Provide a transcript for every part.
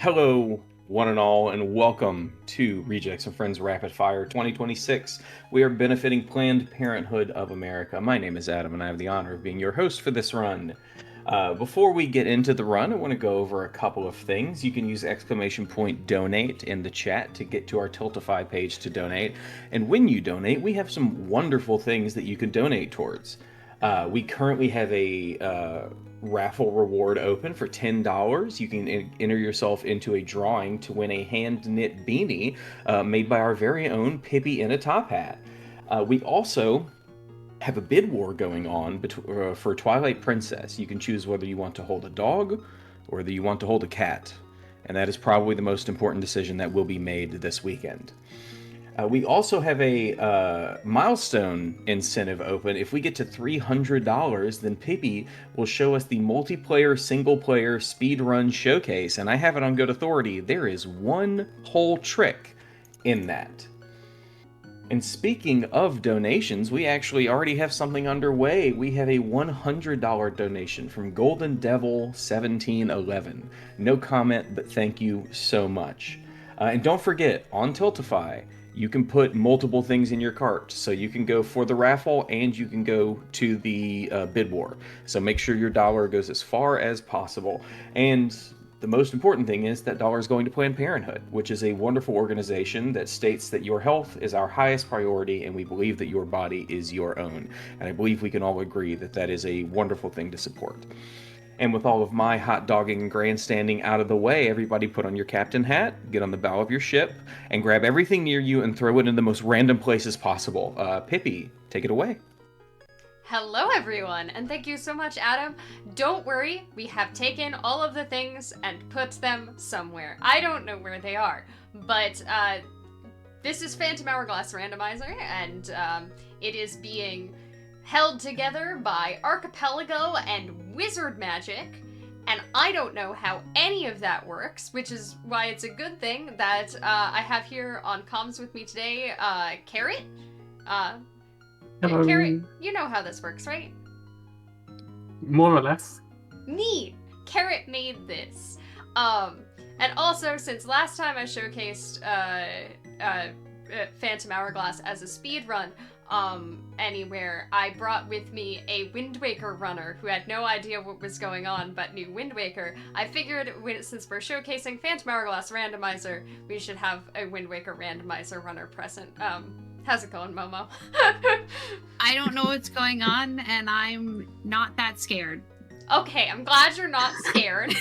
Hello, one and all, and welcome to Rejects and Friends Rapid Fire 2026. We are benefiting Planned Parenthood of America. My name is Adam, and I have the honor of being your host for this run. Before we get into the run, I want to go over a couple of things. You can use !donate in the chat to get to our Tiltify page to donate. And when you donate, we have some wonderful things that you can donate towards. We currently have a raffle reward open for $10. You can enter yourself into a drawing to win a hand-knit beanie made by our very own PippyInATopHat. We also have a bid war going on for Twilight Princess. You can choose whether you want to hold a dog or whether you want to hold a cat. And that is probably the most important decision that will be made this weekend. We also have a milestone incentive open. If we get to $300, then Pippy will show us the multiplayer, single-player speedrun showcase. And I have it on good authority. There is one whole trick in that. And speaking of donations, we actually already have something underway. We have a $100 donation from Golden Devil 1711. No comment, but thank you so much. And don't forget, on Tiltify, you can put multiple things in your cart. So you can go for the raffle and you can go to the bid war. So make sure your dollar goes as far as possible. And the most important thing is that dollar is going to Planned Parenthood, which is a wonderful organization that states that your health is our highest priority and we believe that your body is your own. And I believe we can all agree that that is a wonderful thing to support. And with all of my hot dogging and grandstanding out of the way, everybody put on your captain hat, get on the bow of your ship, and grab everything near you and throw it in the most random places possible. Pippy, take it away. Hello everyone, and thank you so much, Adam. Don't worry, we have taken all of the things and put them somewhere. I don't know where they are, but this is Phantom Hourglass Randomizer, and it is being held together by Archipelago and Wizard Magic, and I don't know how any of that works, which is why it's a good thing that I have here on comms with me today, Carrot. Hello. Carrot, you know how this works, right? More or less. Neat! Carrot made this. And also, since last time I showcased Phantom Hourglass as a speedrun anywhere, I brought with me a Wind Waker runner who had no idea what was going on but knew Wind Waker. I figured since we're showcasing Phantom Hourglass Randomizer, we should have a Wind Waker Randomizer runner present. How's it going, Momo? I don't know what's going on, and I'm not that scared. Okay, I'm glad you're not scared.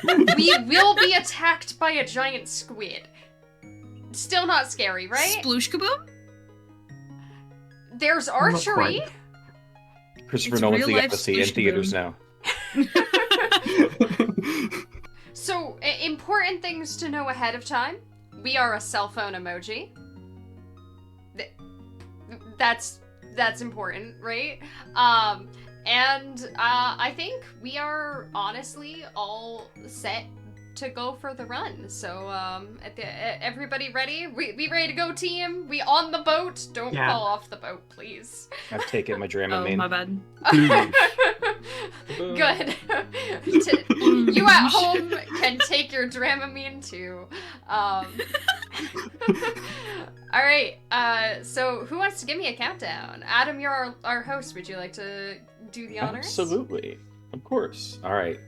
We will be attacked by a giant squid. Still not scary, right? Sploosh kaboom? There's archery. Christopher Nolan's The Odyssey in theaters now. So, important things to know ahead of time. We are a cell phone emoji. That's important, right? And I think we are honestly all set to go for the run. So, everybody ready? We ready to go, team? We on the boat? Don't fall off the boat, please. I've taken my Dramamine. Oh, my bad. Good. You at home can take your Dramamine too. Alright, so who wants to give me a countdown? Adam, you're our host. Would you like to do the honors? Absolutely. Of course. Alright.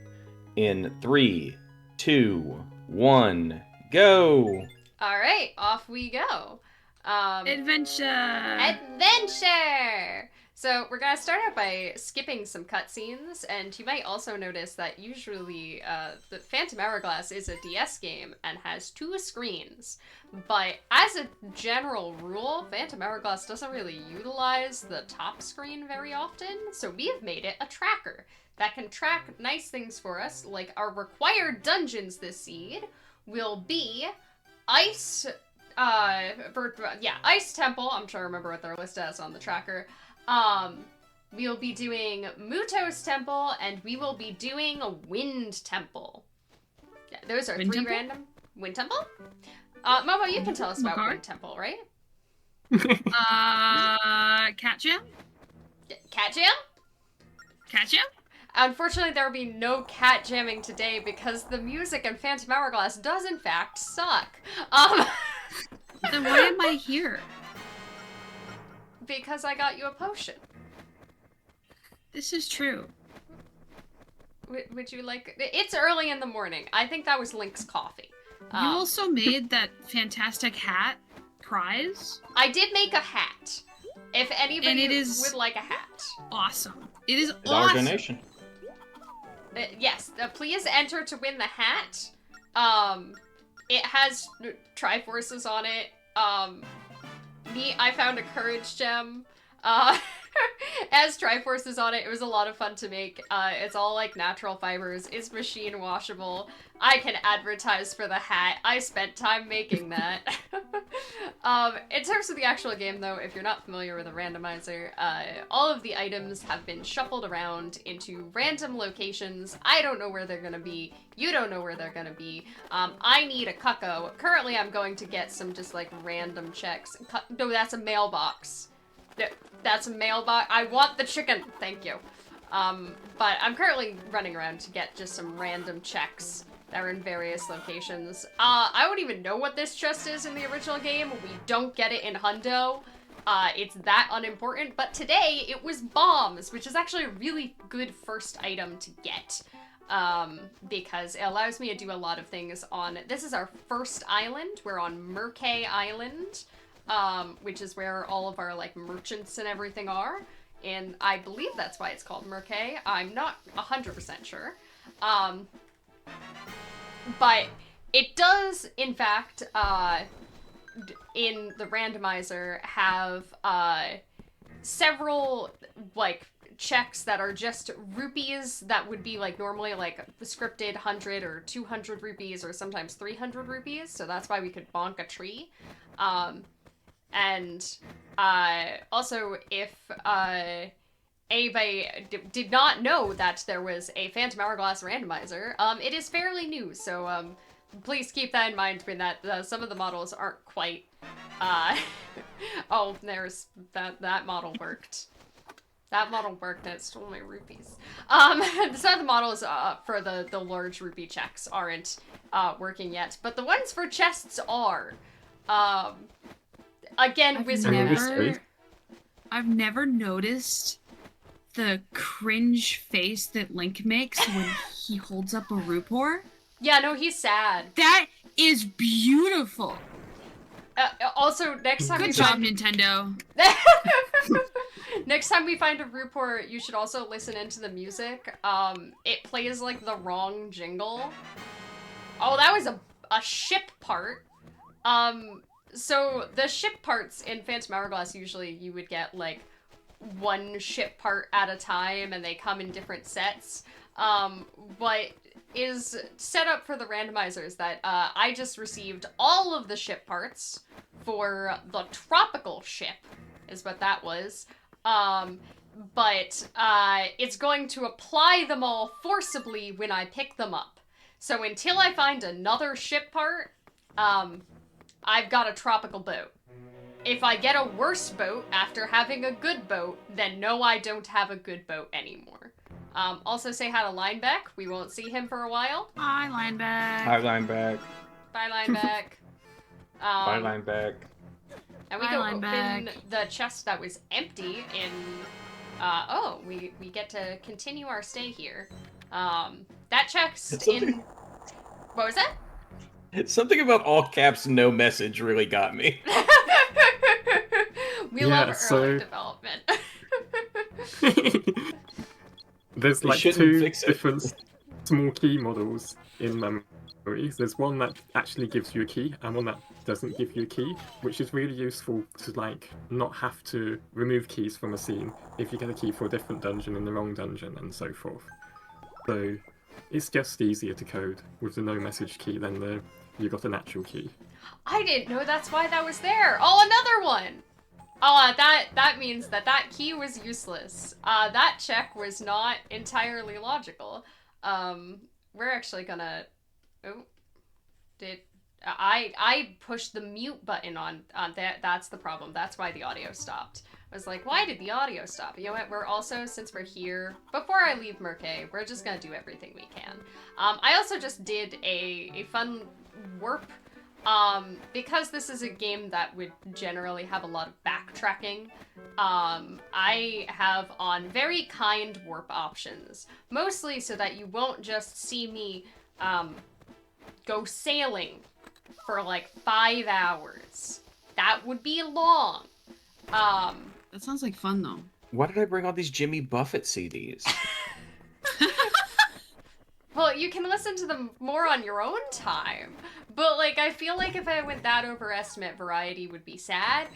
In 3, 2, 1, go! Alright, off we go. Adventure! So we're gonna start out by skipping some cutscenes, and you might also notice that usually the Phantom Hourglass is a DS game and has 2 screens, but as a general rule, Phantom Hourglass doesn't really utilize the top screen very often, so we have made it a tracker that can track nice things for us, like our required dungeons this seed will be Ice Temple. I'm trying to remember what they're listed as on the tracker. We'll be doing Muto's Temple, and we will be doing Wind Temple. Yeah, those are Wind 3 Temple? random. Wind Temple? Momo, you can tell us about Wind Temple, right? Cat Jam? Cat Jam? Cat Jam? Unfortunately, there will be no cat jamming today because the music in Phantom Hourglass does in fact suck. Then why am I here? Because I got you a potion. This is true. Would you like... It's early in the morning. I think that was Link's coffee. You also made that fantastic hat prize. I did make a hat. If anybody would like a hat. Awesome. It is It's our awesome. donation. Yes, please enter to win the hat. It has Triforces on it. I found a courage gem. As Triforces on it. It was a lot of fun to make. It's all like natural fibers. It's machine washable. I can advertise for the hat. I spent time making that. In terms of the actual game though, if you're not familiar with a randomizer, all of the items have been shuffled around into random locations. I don't know where they're gonna be. You don't know where they're gonna be. I need a cucko. Currently I'm going to get some just like random checks. No, that's a mailbox. That's a mailbox. I want the chicken. Thank you. But I'm currently running around to get just some random checks that are in various locations. I don't even know what this chest is in the original game. We don't get it in Hundo. It's that unimportant. But today, it was bombs, which is actually a really good first item to get. Because it allows me to do a lot of things on... This is our first island. We're on Merkay Island. Which is where all of our, like, merchants and everything are. And I believe that's why it's called Merkay. I'm not 100% sure. But it does, in fact, in the randomizer, have, several, like, checks that are just rupees that would be, like, normally, like, scripted 100 or 200 rupees or sometimes 300 rupees. So that's why we could bonk a tree. And also, if anybody did not know that there was a Phantom Hourglass randomizer, it is fairly new, so please keep that in mind when that some of the models aren't quite... oh, there's... that model worked. That model worked and it stole my rupees. Some of the models for the large rupee checks aren't working yet, but the ones for chests are. Again, I've never noticed the cringe face that Link makes when he holds up a Rupor. Yeah, no, he's sad. That is beautiful. Also, next time Good job, Nintendo. Next time we find a Rupor, you should also listen into the music. It plays like the wrong jingle. Oh, that was a ship part. So the ship parts in Phantom Hourglass, usually you would get like one ship part at a time and they come in different sets. What is set up for the randomizers that I just received all of the ship parts for the tropical ship is what that was. But it's going to apply them all forcibly when I pick them up. So until I find another ship part, I've got a tropical boat. If I get a worse boat after having a good boat, then no, I don't have a good boat anymore. Also say hi to Lineback. We won't see him for a while. Hi, Lineback. Hi, Lineback. Bye, Lineback. Bye, Lineback. And we Hi, go Lineback. open the chest that was empty in... we get to continue our stay here. That chest in... What was that? Something about all caps, no message really got me. We love early development. There's They like shouldn't two fix it. different small key models in memories. There's one that actually gives you a key and one that doesn't give you a key, which is really useful to like not have to remove keys from a scene if you get a key for a different dungeon in the wrong dungeon and so forth. So it's just easier to code with the no message key than you got an actual key. I didn't know that's why that was there. Oh, another one! Oh, that means that key was useless. That check was not entirely logical. We're actually gonna... Oh. I pushed the mute button on that. That's the problem. That's why the audio stopped. I was like, why did the audio stop? You know what? We're also, since we're here, before I leave Merkay, we're just gonna do everything we can. I also just did a fun warp. Because this is a game that would generally have a lot of backtracking, I have on very kind warp options. Mostly so that you won't just see me, go sailing for like 5 hours. That would be long. That sounds like fun, though. Why did I bring all these Jimmy Buffett CDs? Well, you can listen to them more on your own time. But, like, I feel like if I went that overestimate, variety would be sad.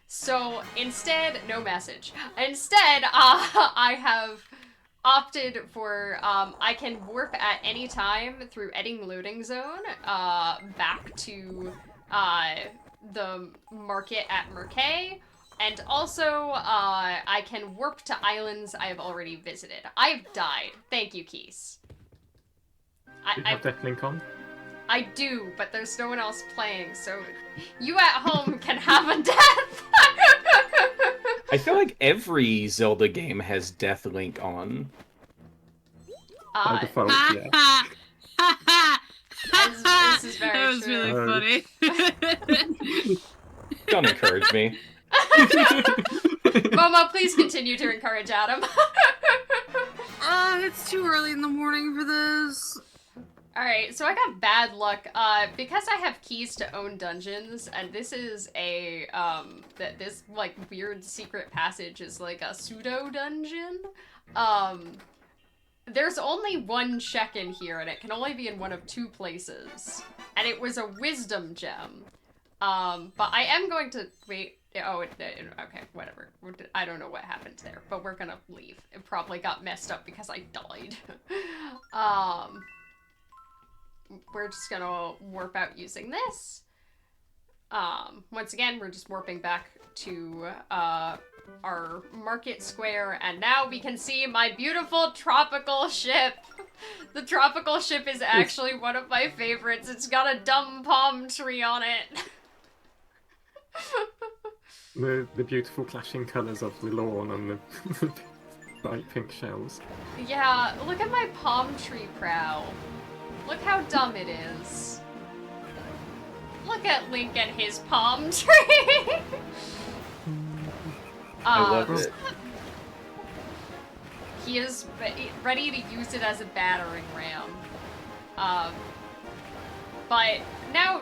So instead, no message. Instead, I have opted for, I can warp at any time through Edding Loading Zone, back to, the market at Merkay. And also, I can warp to islands I have already visited. I've died. Thank you, Keys. Do you have Deathlink on? I do, but there's no one else playing, so you at home can have a death! I feel like every Zelda game has Deathlink on. By default, yeah. This is very That was true. really funny. Don't encourage me. Momo, please continue to encourage Adam. It's too early in the morning for this. Alright, so I got bad luck, because I have keys to own dungeons, and this is a, this, like, weird secret passage is, like, a pseudo-dungeon, there's only one check in here, and it can only be in one of 2 places, and it was a wisdom gem, but I am going to, wait, okay, whatever, I don't know what happened there, but we're gonna leave. It probably got messed up because I died. We're just gonna warp out using this. Once again, we're just warping back to our market square, and now we can see my beautiful tropical ship. The tropical ship is actually one of my favorites. It's got a dumb palm tree on it. The beautiful clashing colours of the lawn and the bright pink shells. Yeah, look at my palm tree prow. Look how dumb it is. Look at Link and his palm tree. I love it. He is ready to use it as a battering ram. But now,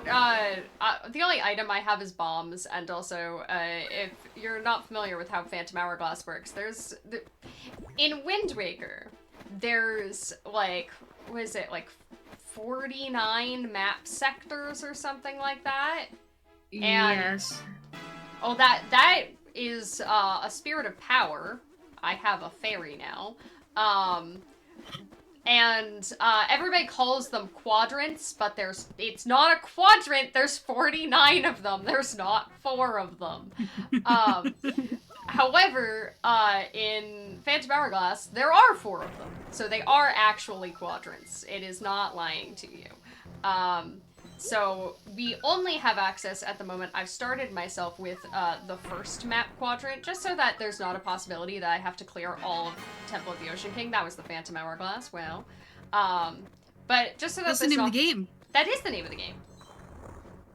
the only item I have is bombs, and also, if you're not familiar with how Phantom Hourglass works, in Wind Waker, there's, like, what is it, like, 49 map sectors or something like that? And, yes. Oh, that is, a spirit of power. I have a fairy now. And everybody calls them quadrants, but it's not a quadrant, there's 49 of them, there's not 4 of them. However, in Phantom Hourglass, there are 4 of them, so they are actually quadrants. It is not lying to you. So we only have access at the moment. I've started myself with the first map quadrant, just so that there's not a possibility that I have to clear all of Temple of the Ocean King. That was the Phantom Hourglass, well. But just so that That's the name of the game. That is the name of the game.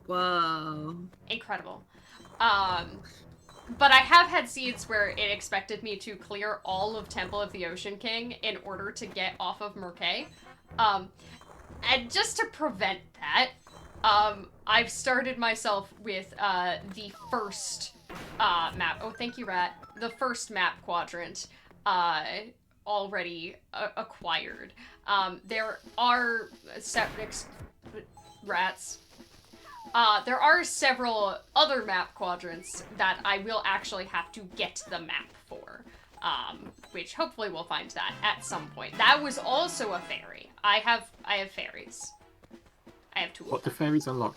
Whoa. Incredible. But I have had seeds where it expected me to clear all of Temple of the Ocean King in order to get off of Merkay. And just to prevent that, I've started myself with the first map. Oh, thank you, Rat. The first map quadrant already acquired. There are rats. There are several other map quadrants that I will actually have to get the map for, which hopefully we'll find that at some point. That was also a fairy. I have fairies. I have 2 of them. What do fairies unlock?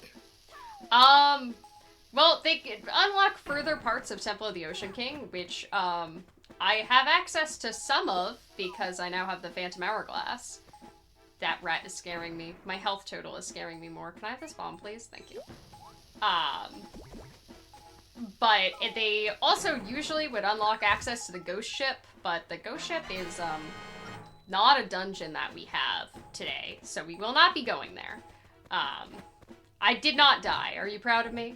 Well, they can unlock further parts of Temple of the Ocean King, which, I have access to some of, because I now have the Phantom Hourglass. That rat is scaring me. My health total is scaring me more. Can I have this bomb, please? Thank you. But they also usually would unlock access to the ghost ship, but the ghost ship is not a dungeon that we have today, so we will not be going there. I did not die. Are you proud of me?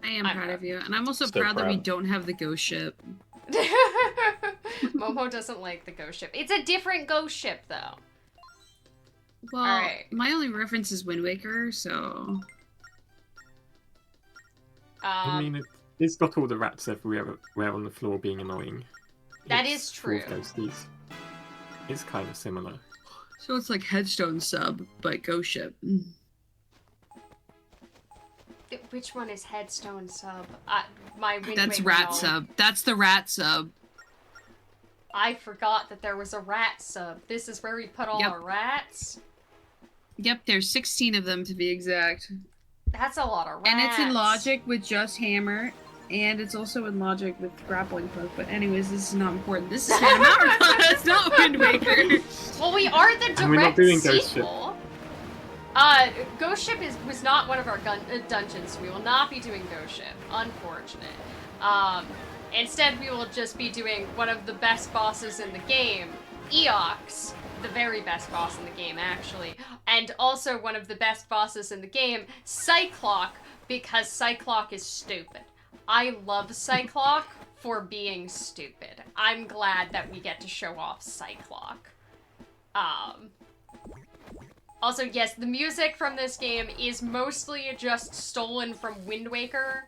I am proud of you, and I'm also So proud that we proud. don't have the ghost ship. Momo doesn't like the ghost ship. It's a different ghost ship, though. Well, Alright. my only reference is Wind Waker, so... I mean, it's got all the rats everywhere on the floor being annoying. That It's is full of true. ghosties. It's kind of similar. So it's like Headstone sub, but ghost ship. Which one is Headstone sub? My Wind That's Waker rat knowledge. sub. That's the rat sub. I forgot that there was a rat sub. This is where we put all Yep. our rats. Yep, there's 16 of them to be exact. That's a lot of rats. And it's in logic with just hammer, and it's also in logic with grappling hook. But anyways, this is not important. This is Hourglass, not Wind Waker. Well, we are the And we're not direct doing Ghost sequel. Ghost Ship was not one of our dungeons. We will not be doing Ghost Ship, unfortunate. Instead, we will just be doing one of the best bosses in the game, Eox, the very best boss in the game, actually, and also one of the best bosses in the game, Cyclock, because Cyclock is stupid. I love Cyclock for being stupid. I'm glad that we get to show off Cyclock. Also, yes, the music from this game is mostly just stolen from Wind Waker.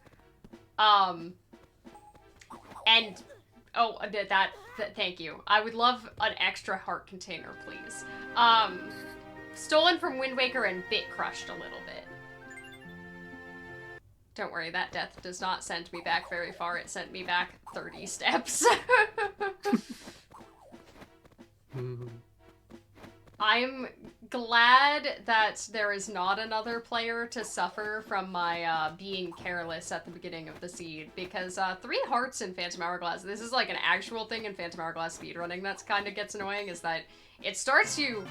And, oh, thank you. I would love an extra heart container, please. Stolen from Wind Waker and bit crushed a little bit. Don't worry, that death does not send me back very far. It sent me back 30 steps. I'm glad that there is not another player to suffer from my being careless at the beginning of the seed, because 3 hearts in Phantom Hourglass, this is like an actual thing in Phantom Hourglass speedrunning that's kind of gets annoying, is that it starts you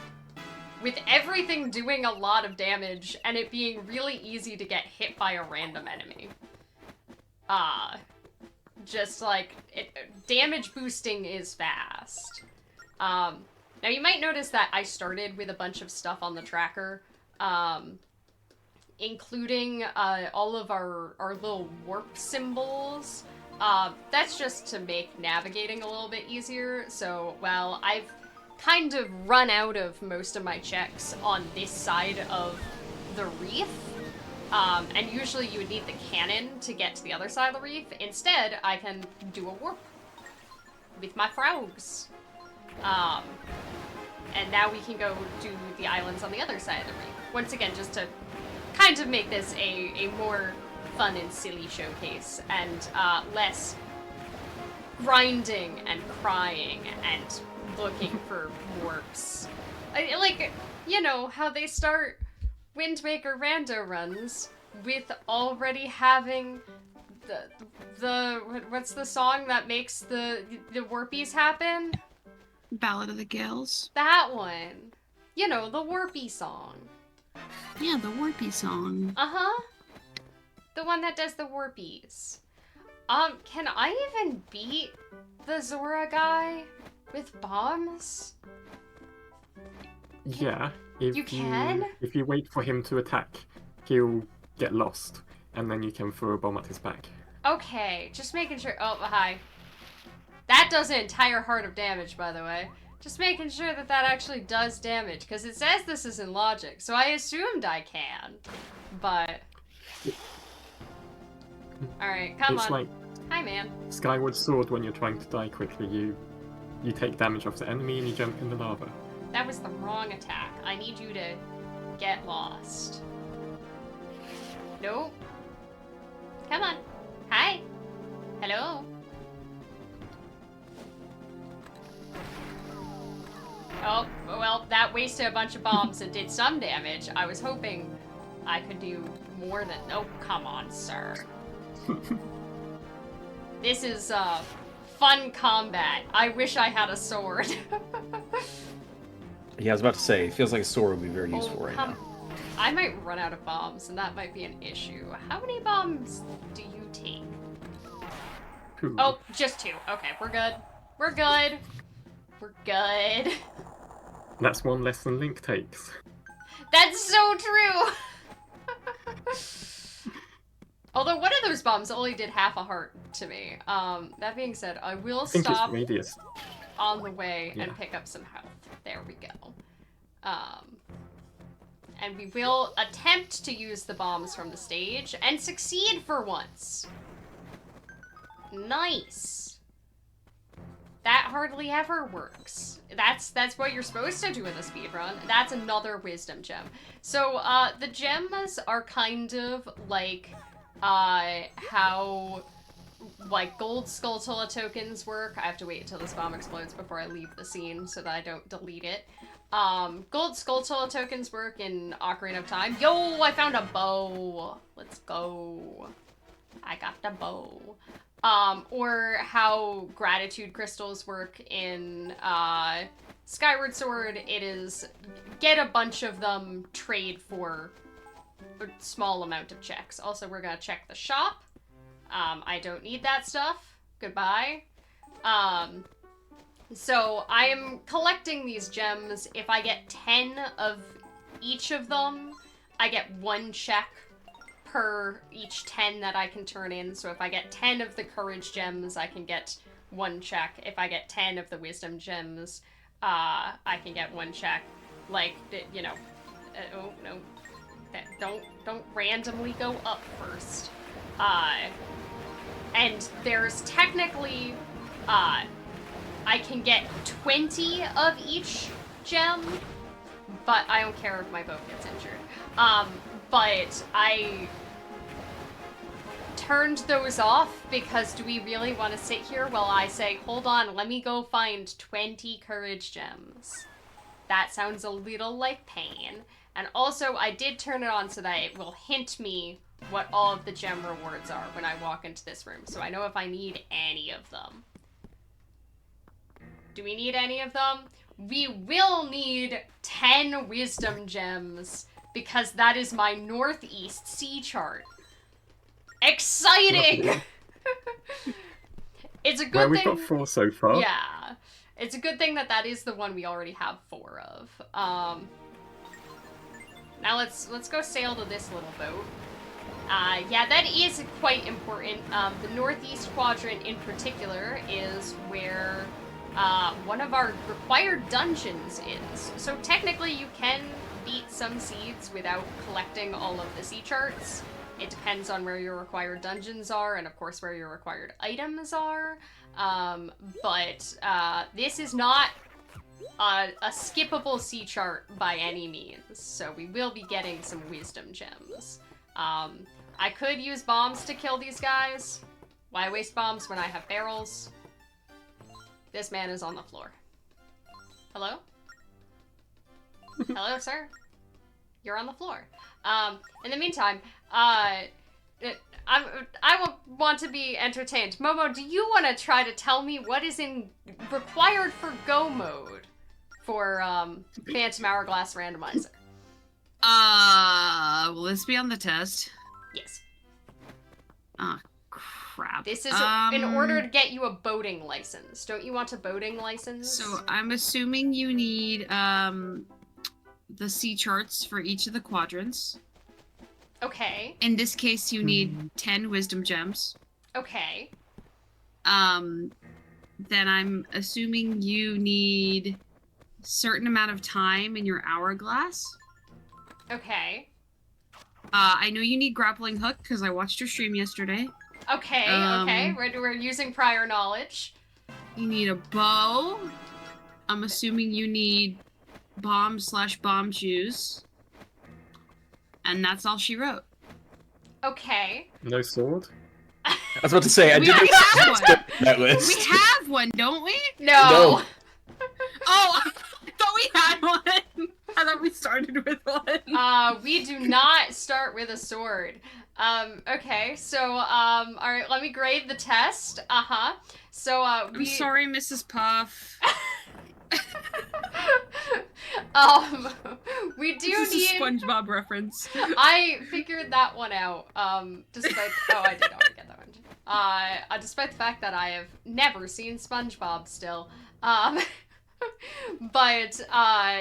with everything doing a lot of damage and it being really easy to get hit by a random enemy. Just like, damage boosting is fast. Now you might notice that I started with a bunch of stuff on the tracker, including all of our little warp symbols. That's just to make navigating a little bit easier. So, well, I've kind of run out of most of my checks on this side of the reef. And usually you would need the cannon to get to the other side of the reef. Instead, I can do a warp with my frogs. And now we can go do the islands on the other side of the reef. Once again, just to kind of make this a more fun and silly showcase, and less grinding and crying and looking for warps. Like, you know, how they start Wind Waker rando runs with already having what's the song that makes the warpies happen? Ballad of the Gales. That one. You know, the warpy song. Yeah, the Warpy song. Uh-huh. The one that does the warpies. Can I even beat the Zora guy with bombs? Yeah. If You can? If you wait for him to attack, he'll get lost, and then you can throw a bomb at his back. Okay, just making sure. Oh, hi. That does an entire heart of damage, by the way. Just making sure that that actually does damage, because it says this is in logic, so I assumed I can. But... Alright, come It's on. like Hi, man. Skyward Sword when you're trying to die quickly. You take damage off the enemy and you jump in the lava. That was the wrong attack. I need you to get lost. Nope. Come on. Hi. Hello. Oh, well, that wasted a bunch of bombs and did some damage. I was hoping I could do more than... Oh, come on, sir. This is, fun combat. I wish I had a sword. Yeah, I was about to say, it feels like a sword would be very useful Oh, right come... now. I might run out of bombs, and that might be an issue. How many bombs do you take? 2. Oh, just 2. Okay, we're good. We're good. We're good. That's 1 less than Link takes. That's so true! Although one of those bombs only did half a heart to me. That being said, I will I think stop it's radius. on the way Yeah. and pick up some health. There we go. And we will attempt to use the bombs from the stage and succeed for once. Nice. That hardly ever works. That's what you're supposed to do in a speedrun. That's another wisdom gem. So, the gems are kind of like, how, like, gold Skulltula tokens work. I have to wait until this bomb explodes before I leave the scene so that I don't delete it. Gold Skulltula tokens work in Ocarina of Time. Yo, I found a bow. Let's go. I got the bow. Or how gratitude crystals work in, Skyward Sword. It is get a bunch of them, trade for a small amount of checks. Also, we're gonna check the shop. I don't need that stuff. Goodbye. So I am collecting these gems. If I get 10 of each of them, I get 1 check per each 10 that I can turn in. So if I get 10 of the courage gems, I can get 1 check. If I get 10 of the wisdom gems, I can get 1 check. Like, you know, oh no, don't randomly go up first. And there's technically, I can get 20 of each gem, but I don't care if my boat gets injured. But I turned those off because do we really want to sit here while I say, hold on, let me go find 20 courage gems? That sounds a little like pain. And also, I did turn it on so that it will hint me what all of the gem rewards are when I walk into this room, so I know if I need any of them. Do we need any of them? We will need 10 wisdom gems, because that is my northeast sea chart. Exciting! It's a good Well, thing. we've got 4 so far. Yeah. It's a good thing that that is the one we already have 4 of. Now let's go sail to this little boat. Yeah, that is quite important. The northeast quadrant in particular is where one of our required dungeons is. So technically you can beat some seeds without collecting all of the sea charts. It depends on where your required dungeons are and of course where your required items are. But this is not a skippable sea chart by any means, so we will be getting some wisdom gems. I could use bombs to kill these guys. Why waste bombs when I have barrels? This man is on the floor. Hello? Hello, sir? You're on the floor. In the meantime, I want to be entertained. Momo, do you want to try to tell me what is required for go mode for Phantom Hourglass Randomizer? Will this be on the test? Yes. Ah, crap. This is in order to get you a boating license. Don't you want a boating license? So I'm assuming you need the sea charts for each of the quadrants. Okay. In this case, you need 10 wisdom gems. Okay. Then I'm assuming you need a certain amount of time in your hourglass. Okay. I know you need grappling hook because I watched your stream yesterday. Okay, okay. We're using prior knowledge. You need a bow. I'm assuming you need bomb/bomb juice. And that's all she wrote. Okay. No sword? I was about to say, I We did already have one. that list. We have one, don't we? No. Oh, I thought we had one. I thought we started with one. We do not start with a sword. Okay, so, alright, let me grade the test. So, I'm sorry, Mrs. Puff. We do This is a need. SpongeBob reference. I figured that one out. Despite I did already get that one. Despite the fact that I have never seen SpongeBob still. But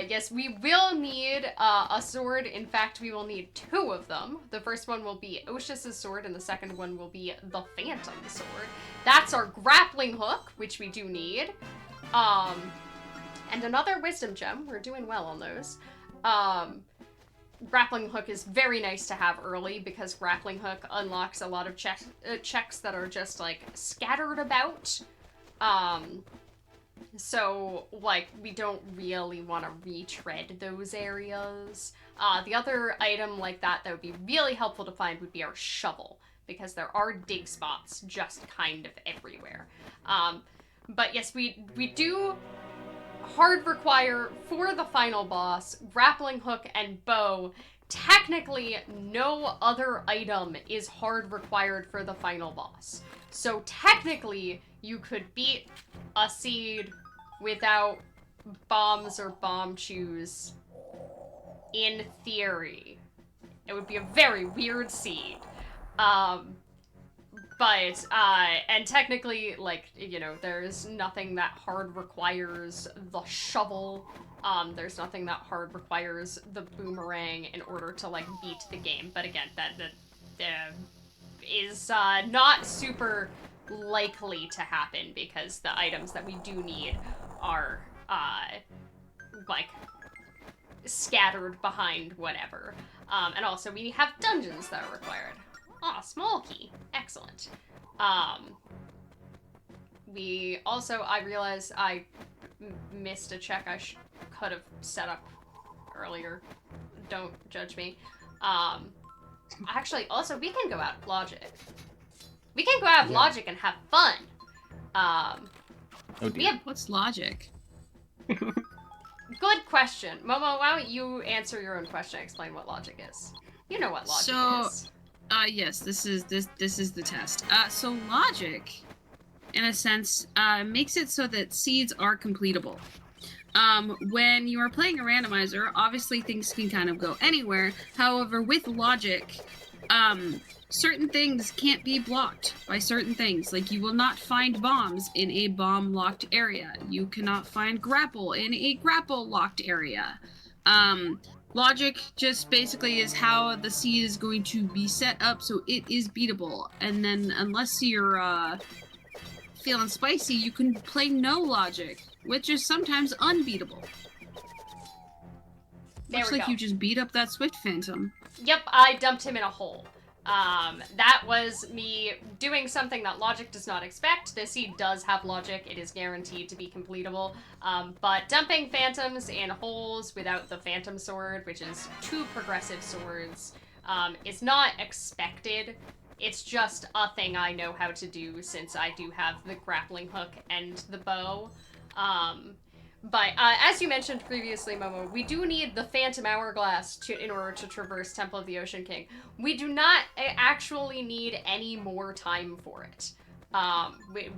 yes, we will need a sword. In fact, we will need 2 of them. The first one will be Oshus's sword, and the second one will be the Phantom sword. That's our grappling hook, which we do need. And another wisdom gem. We're doing well on those. Grappling hook is very nice to have early because grappling hook unlocks a lot of checks that are just like scattered about. So like we don't really want to retread those areas. The other item like that would be really helpful to find would be our shovel because there are dig spots just kind of everywhere. But yes, we do hard require for the final boss grappling hook and bow. Technically, no other item is hard required for the final boss. So technically, you could beat a seed without bombs or bomb chews. In theory. It would be a very weird seed. But, and technically, like, you know, there's nothing that hard requires the shovel. There's nothing that hard requires the boomerang in order to, like, beat the game. But again, that is not super likely to happen because the items that we do need are, like, scattered behind whatever. And also, we have dungeons that are required. Ah, small key. Excellent. We also, I realized I missed a check I could have set up earlier. Don't judge me. Actually, also, we can go out of logic. We can go out of logic and have fun. Oh dear. What's logic? Good question. Momo, why don't you answer your own question and explain what logic is? You know what logic is. Yes, this is the test. So logic, in a sense, makes it so that seeds are completable. When you are playing a randomizer, obviously things can kind of go anywhere. However, with logic, certain things can't be blocked by certain things. Like, you will not find bombs in a bomb-locked area. You cannot find grapple in a grapple-locked area. Logic just basically is how the seed is going to be set up so it is beatable. And then, unless you're feeling spicy, you can play no logic, which is sometimes unbeatable. Looks like you just beat up that Swift Phantom. Yep, I dumped him in a hole. That was me doing something that logic does not expect. The seed does have logic. It is guaranteed to be completable. But dumping phantoms in holes without the phantom sword, which is 2 progressive swords, is not expected. It's just a thing I know how to do since I do have the grappling hook and the bow. But as you mentioned previously, Momo, we do need the Phantom Hourglass in order to traverse Temple of the Ocean King. We do not actually need any more time for it.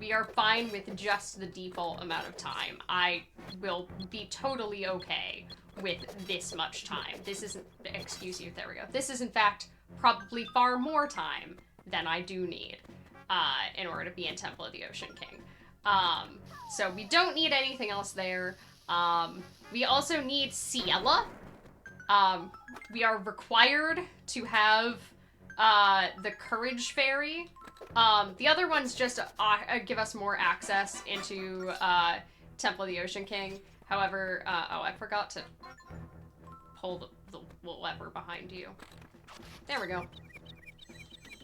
We are fine with just the default amount of time. I will be totally okay with this much time. This isn't, excuse you, there we go. This is in fact probably far more time than I do need in order to be in Temple of the Ocean King. So we don't need anything else there. We also need Ciela. We are required to have the Courage Fairy. The other ones just give us more access into Temple of the Ocean King. However, oh, I forgot to pull the lever behind you. There we go.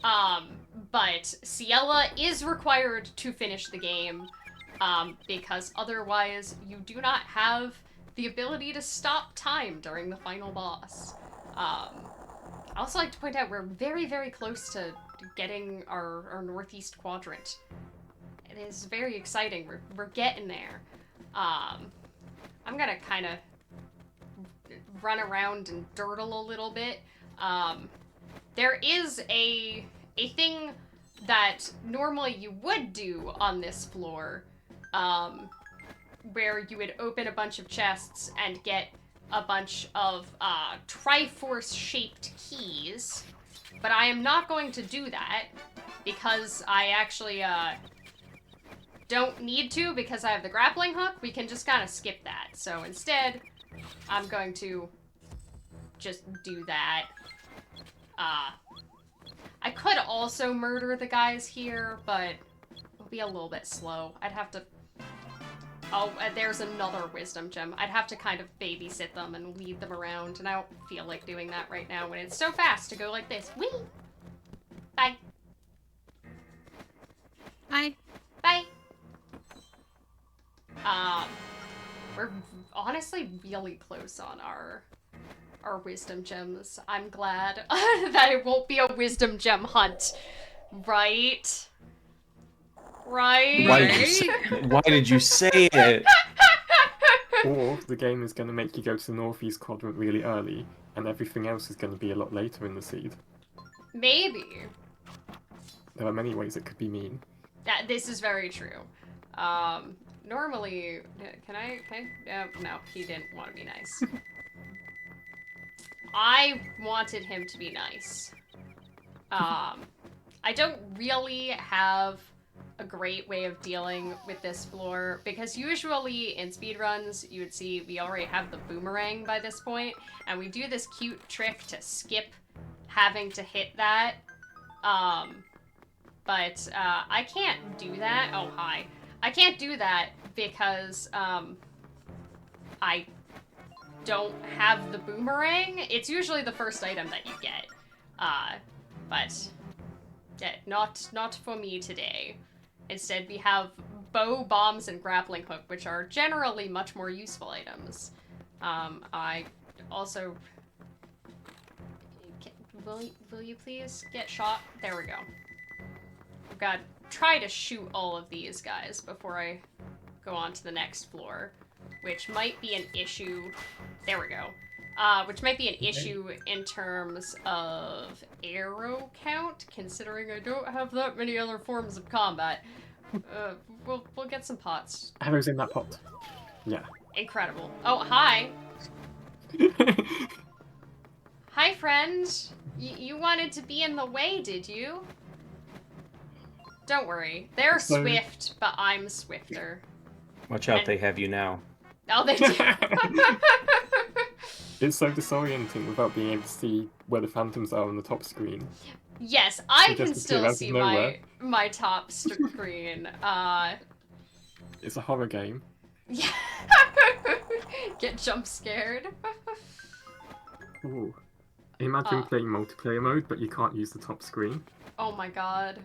But Ciela is required to finish the game, because otherwise you do not have the ability to stop time during the final boss. I also like to point out we're very, very close to getting our northeast quadrant. It is very exciting. We're getting there. I'm gonna kind of run around and dirtle a little bit. There is a thing that normally you would do on this floor, where you would open a bunch of chests and get a bunch of Triforce-shaped keys, but I am not going to do that because I actually don't need to because I have the grappling hook. We can just kind of skip that. So instead, I'm going to just do that. I could also murder the guys here, but it'll be a little bit slow. I'd have to... Oh, there's another wisdom gem. I'd have to kind of babysit them and lead them around, and I don't feel like doing that right now when it's so fast to go like this. Whee! Bye. Hi. Bye. We're honestly really close on our wisdom gems. I'm glad that it won't be a wisdom gem hunt. Right? Right? Why did you say it? Or the game is going to make you go to the northeast quadrant really early, and everything else is going to be a lot later in the seed. Maybe. There are many ways it could be mean. This is very true. Normally, can I? No, he didn't want to be nice. I wanted him to be nice. I don't really have a great way of dealing with this floor because usually in speedruns you would see we already have the boomerang by this point, and we do this cute trick to skip having to hit that. But I can't do that. Oh, hi. I can't do that because I don't have the boomerang. It's usually the first item that you get. But yeah, not for me today. Instead, we have bow, bombs, and grappling hook, which are generally much more useful items. I also... Will you please get shot? There we go. I've got to try to shoot all of these guys before I go on to the next floor, which might be an issue. There we go. Which might be an issue in terms of arrow count, considering I don't have that many other forms of combat. We'll get some pots. Arrows in that pot. Yeah. Incredible. Oh, hi. Hi, friend. You wanted to be in the way, did you? Don't worry. They're swift, but I'm swifter. Watch out, they have you now. Oh, they do. It's so disorienting without being able to see where the phantoms are on the top screen. Yes, I They can just still appear out of see nowhere. my top screen. It's a horror game. Yeah. Get jump scared. Ooh. Imagine playing multiplayer mode, but you can't use the top screen. Oh my god.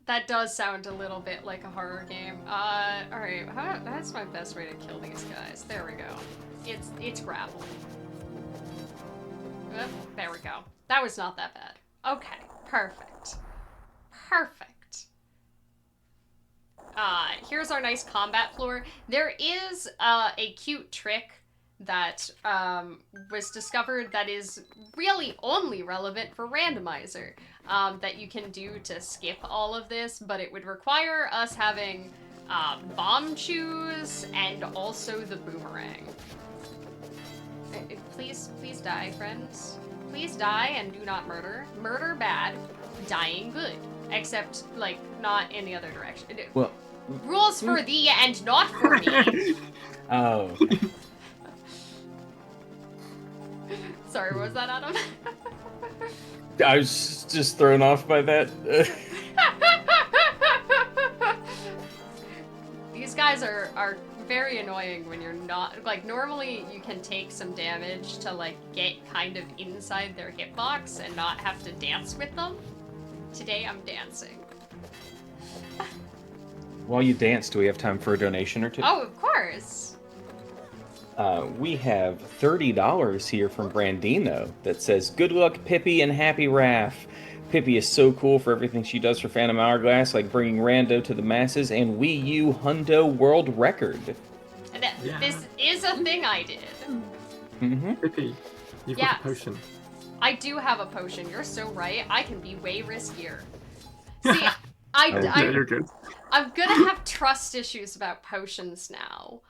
That does sound a little bit like a horror game. Alright, that's my best way to kill these guys. There we go. It's grapple. Oop, there we go. That was not that bad. Okay, perfect. Perfect. Here's our nice combat floor. There is a cute trick that was discovered that is really only relevant for Randomizer that you can do to skip all of this, but it would require us having bomb shoes and also the boomerang. Please die, friends. Please die and do not murder. Murder bad, dying good. Except, like, not in the other direction. Well, rules for thee and not for me. Oh. Sorry, what was that, Adam? I was just thrown off by that. These guys are very annoying when you're not... Like, normally you can take some damage to, like, get kind of inside their hitbox and not have to dance with them. Today I'm dancing. While you dance, do we have time for a donation or two? Oh, of course. We have $30 here from Brandino that says, "Good luck, Pippy and Happy Raph. Pippy is so cool for everything she does for Phantom Hourglass, like bringing Rando to the masses and Wii U Hundo World Record." And this is a thing I did. Mm-hmm. Pippy, you've got a potion. I do have a potion. You're so right. I can be way riskier. See, You're good. I'm gonna have trust issues about potions now.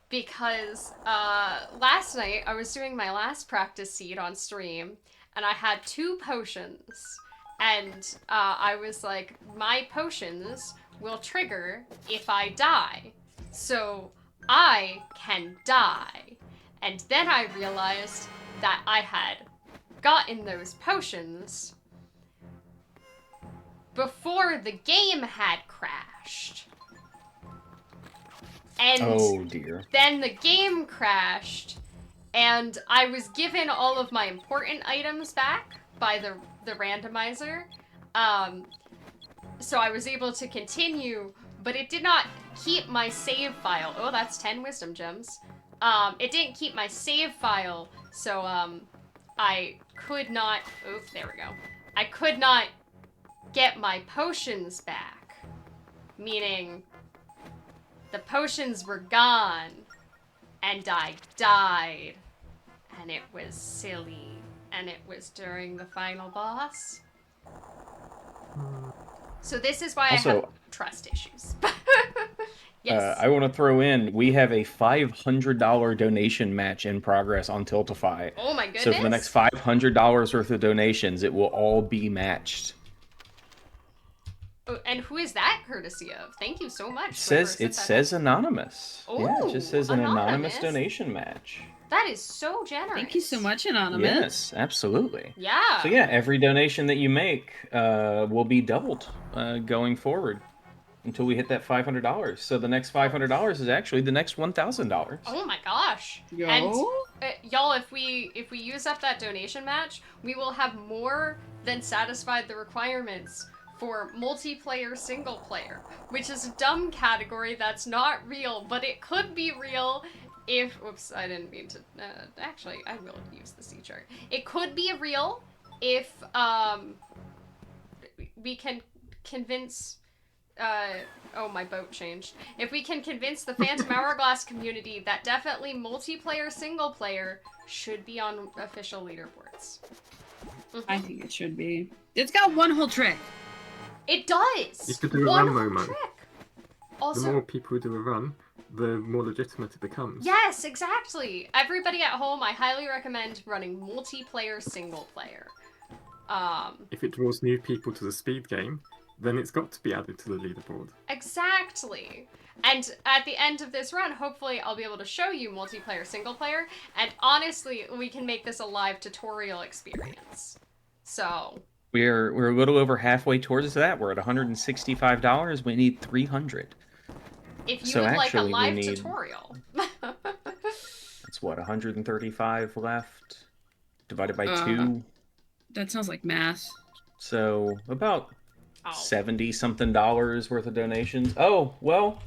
because last night I was doing my last practice seed on stream, and I had 2 potions, and I was like, my potions will trigger if I die, so I can die. And then I realized that I had gotten those potions before the game had crashed. And Oh dear. then the game crashed, and I was given all of my important items back by the randomizer. So I was able to continue, but it did not keep my save file. Oh, that's 10 wisdom gems. It didn't keep my save file, so I could not. Oh, there we go. I could not get my potions back, meaning the potions were gone, and I died, and it was silly, and it was during the final boss. So this is why I have trust issues. Yes. I want to throw in, we have a $500 donation match in progress on Tiltify. Oh my goodness. So for the next $500 worth of donations, it will all be matched. Oh, and who is that courtesy of? Thank you so much. It says anonymous. Oh, yeah, it just says an anonymous anonymous donation match. That is so generous. Thank you so much, Anonymous. Yes, absolutely. Yeah. So yeah, every donation that you make will be doubled going forward until we hit that $500. So the next $500 is actually the next $1,000. Oh my gosh. Yo. And y'all, if we use up that donation match, we will have more than satisfied the requirements for multiplayer single player, which is a dumb category that's not real, but it could be real if, whoops, I didn't mean to, actually, I will use the C chart. It could be real if, we can convince, oh, my boat changed. If we can convince the Phantom Hourglass community that definitely multiplayer single player should be on official leaderboards. I think it should be. It's got one whole trick. It does! You could do a One run moment. trick. The Also, more people do a run, the more legitimate it becomes. yes, exactly. Everybody at home, I highly recommend running multiplayer single player. If it draws new people to the speed game, then it's got to be added to the leaderboard. Exactly. And at the end of this run, hopefully I'll be able to show you multiplayer single player, and honestly, we can make this a live tutorial experience. So... We're a little over halfway towards that. We're at $165. We need 300. If you So would like a actually, we live need- tutorial. It's what, 135 left? Divided by 2? That sounds like math. So about Oh. 70-something dollars worth of donations. Oh, well,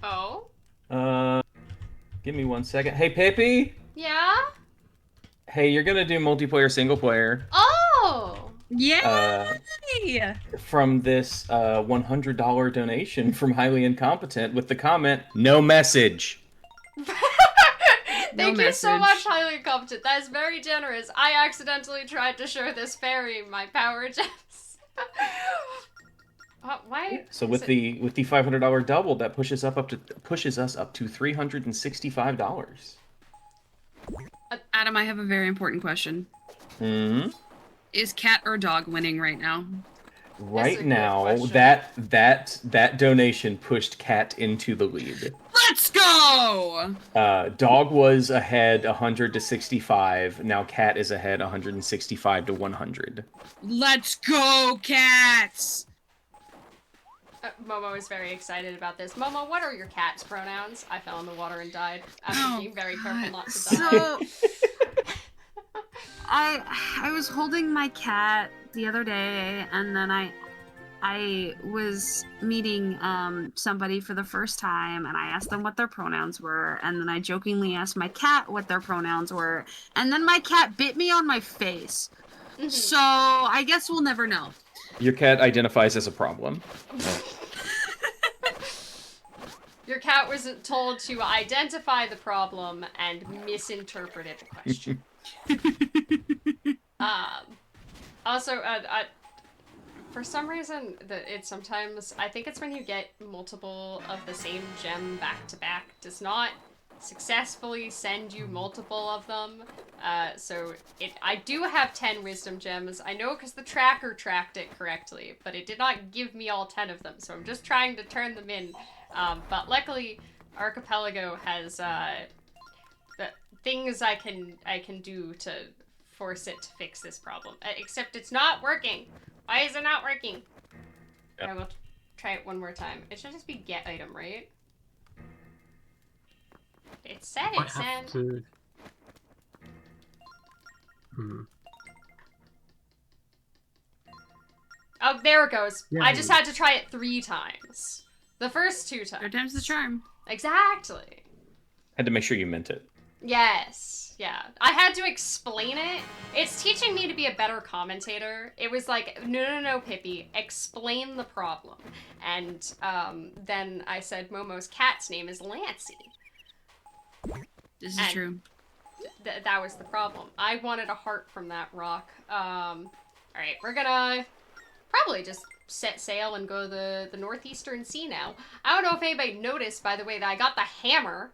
Oh? give me 1 second. Hey, Pippy! Yeah? Hey, you're gonna do multiplayer single player. Oh! Yay! From this $100 donation from Highly Incompetent with the comment, no message. Thank No you so message. much, Highly Incompetent. That is very generous. I accidentally tried to show this fairy my power gems. Why? So is with it- the $500 double, that pushes us up to $365. Adam, I have a very important question. Hmm. Is cat or dog winning right now? Right good now, question. that donation pushed Cat into the lead. Let's go! Dog was ahead 100 to 65. Now Cat is ahead 165 to 100. Let's go, cats! Momo is very excited about this. Momo, what are your cat's pronouns? I fell in the water and died. I'm being very careful not to die. So, I was holding my cat the other day, and then I was meeting somebody for the first time, and I asked them what their pronouns were, and then I jokingly asked my cat what their pronouns were, and then my cat bit me on my face. Mhm. So I guess we'll never know. Your cat identifies as a problem. Your cat was told to identify the problem and misinterpreted the question. Also, For some reason, it sometimes, I think it's when you get multiple of the same gem back to back, does not successfully send you multiple of them. So I do have 10 wisdom gems. I know because the tracker tracked it correctly, but it did not give me all 10 of them. So I'm just trying to turn them in. But luckily, Archipelago has the things I can do to force it to fix this problem. Except it's not working. Why is it not working? Yep. I will try it one more time. It should just be get item, right? It said I it said. have to. Oh, there it goes. Yeah. I just had to try it 3 times. The first 2 times. Third time's the charm. Exactly. Had to make sure you meant it. Yes. Yeah. I had to explain it. It's teaching me to be a better commentator. It was like, no, Pippi, explain the problem. And then I said Momo's cat's name is Lancey. This is And true. That was the problem. I wanted a heart from that rock. Alright, we're gonna probably just set sail and go the northeastern sea now. I don't know if anybody noticed, by the way, that I got the hammer.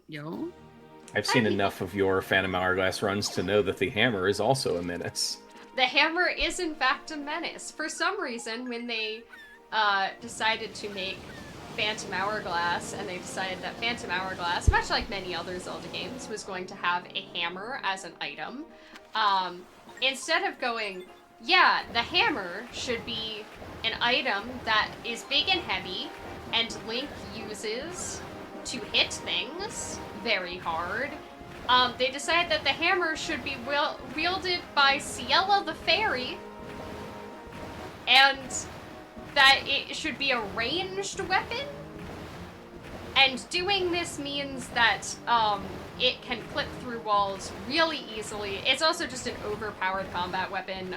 Yo. I've seen enough of your Phantom Hourglass runs to know that the hammer is also a menace. The hammer is in fact a menace. For some reason, when they decided to make Phantom Hourglass, and they decided that Phantom Hourglass, much like many other Zelda games, was going to have a hammer as an item, instead of going, yeah, the hammer should be an item that is big and heavy, and Link uses to hit things very hard, they decided that the hammer should be wielded by Ciela the Fairy, and that it should be a ranged weapon. And doing this means that it can clip through walls really easily. It's also just an overpowered combat weapon.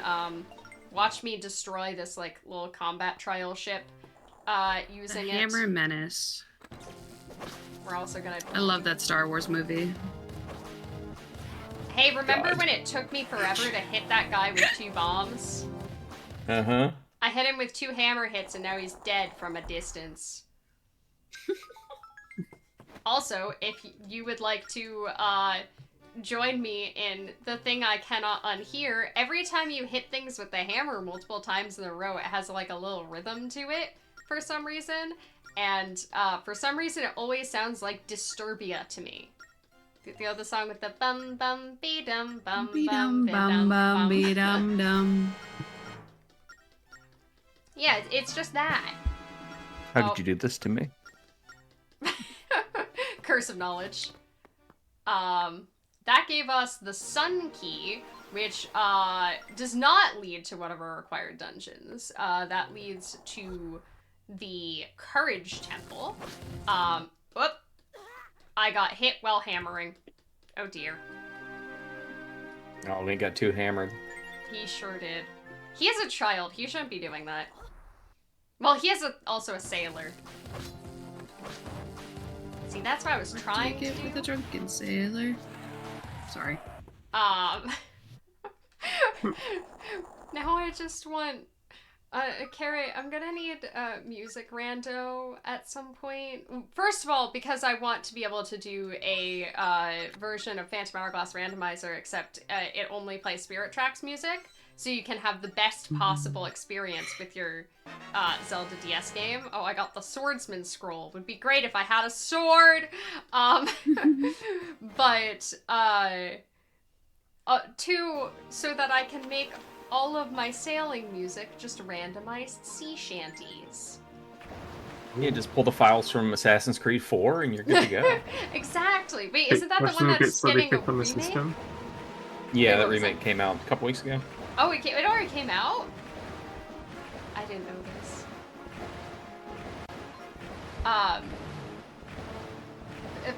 Watch me destroy this like little combat trial ship using The it. Hammer Menace. We're also gonna... I love that Star Wars movie. Hey, remember God. when it took me forever to hit that guy with 2 bombs? Uh-huh. I hit him with 2 hammer hits and now he's dead from a distance. Also, if you would like to join me in the thing I cannot unhear, every time you hit things with the hammer multiple times in a row, it has like a little rhythm to it for some reason. And for some reason, it always sounds like Disturbia to me. The other song with the bum bum be dum bum bum be dum bum be dum dum. Yeah, it's just that. How Oh. did you do this to me? Curse of knowledge. That gave us the Sun Key, which does not lead to one of our required dungeons. That leads to the Courage Temple. Whoop. I got hit while hammering. Oh dear. Oh, we got 2 hammered. He sure did. He is a child. He shouldn't be doing that. Well, he is also a sailor. See, that's what I was trying to Take it with a do. drunken sailor. Sorry. Now I just want... Carrie, I'm gonna need music rando at some point. First of all, because I want to be able to do a version of Phantom Hourglass Randomizer, except it only plays Spirit Tracks music, so you can have the best possible experience with your Zelda DS game. Oh, I got the Swordsman Scroll. Would be great if I had a sword! But, so that I can make all of my sailing music just randomized sea shanties. You just pull the files from Assassin's Creed 4 and you're good to go. Exactly. Wait, isn't that the one that's getting a remake? Yeah, Wait, that what was remake came out a couple weeks ago. Oh, it already came out? I didn't know this.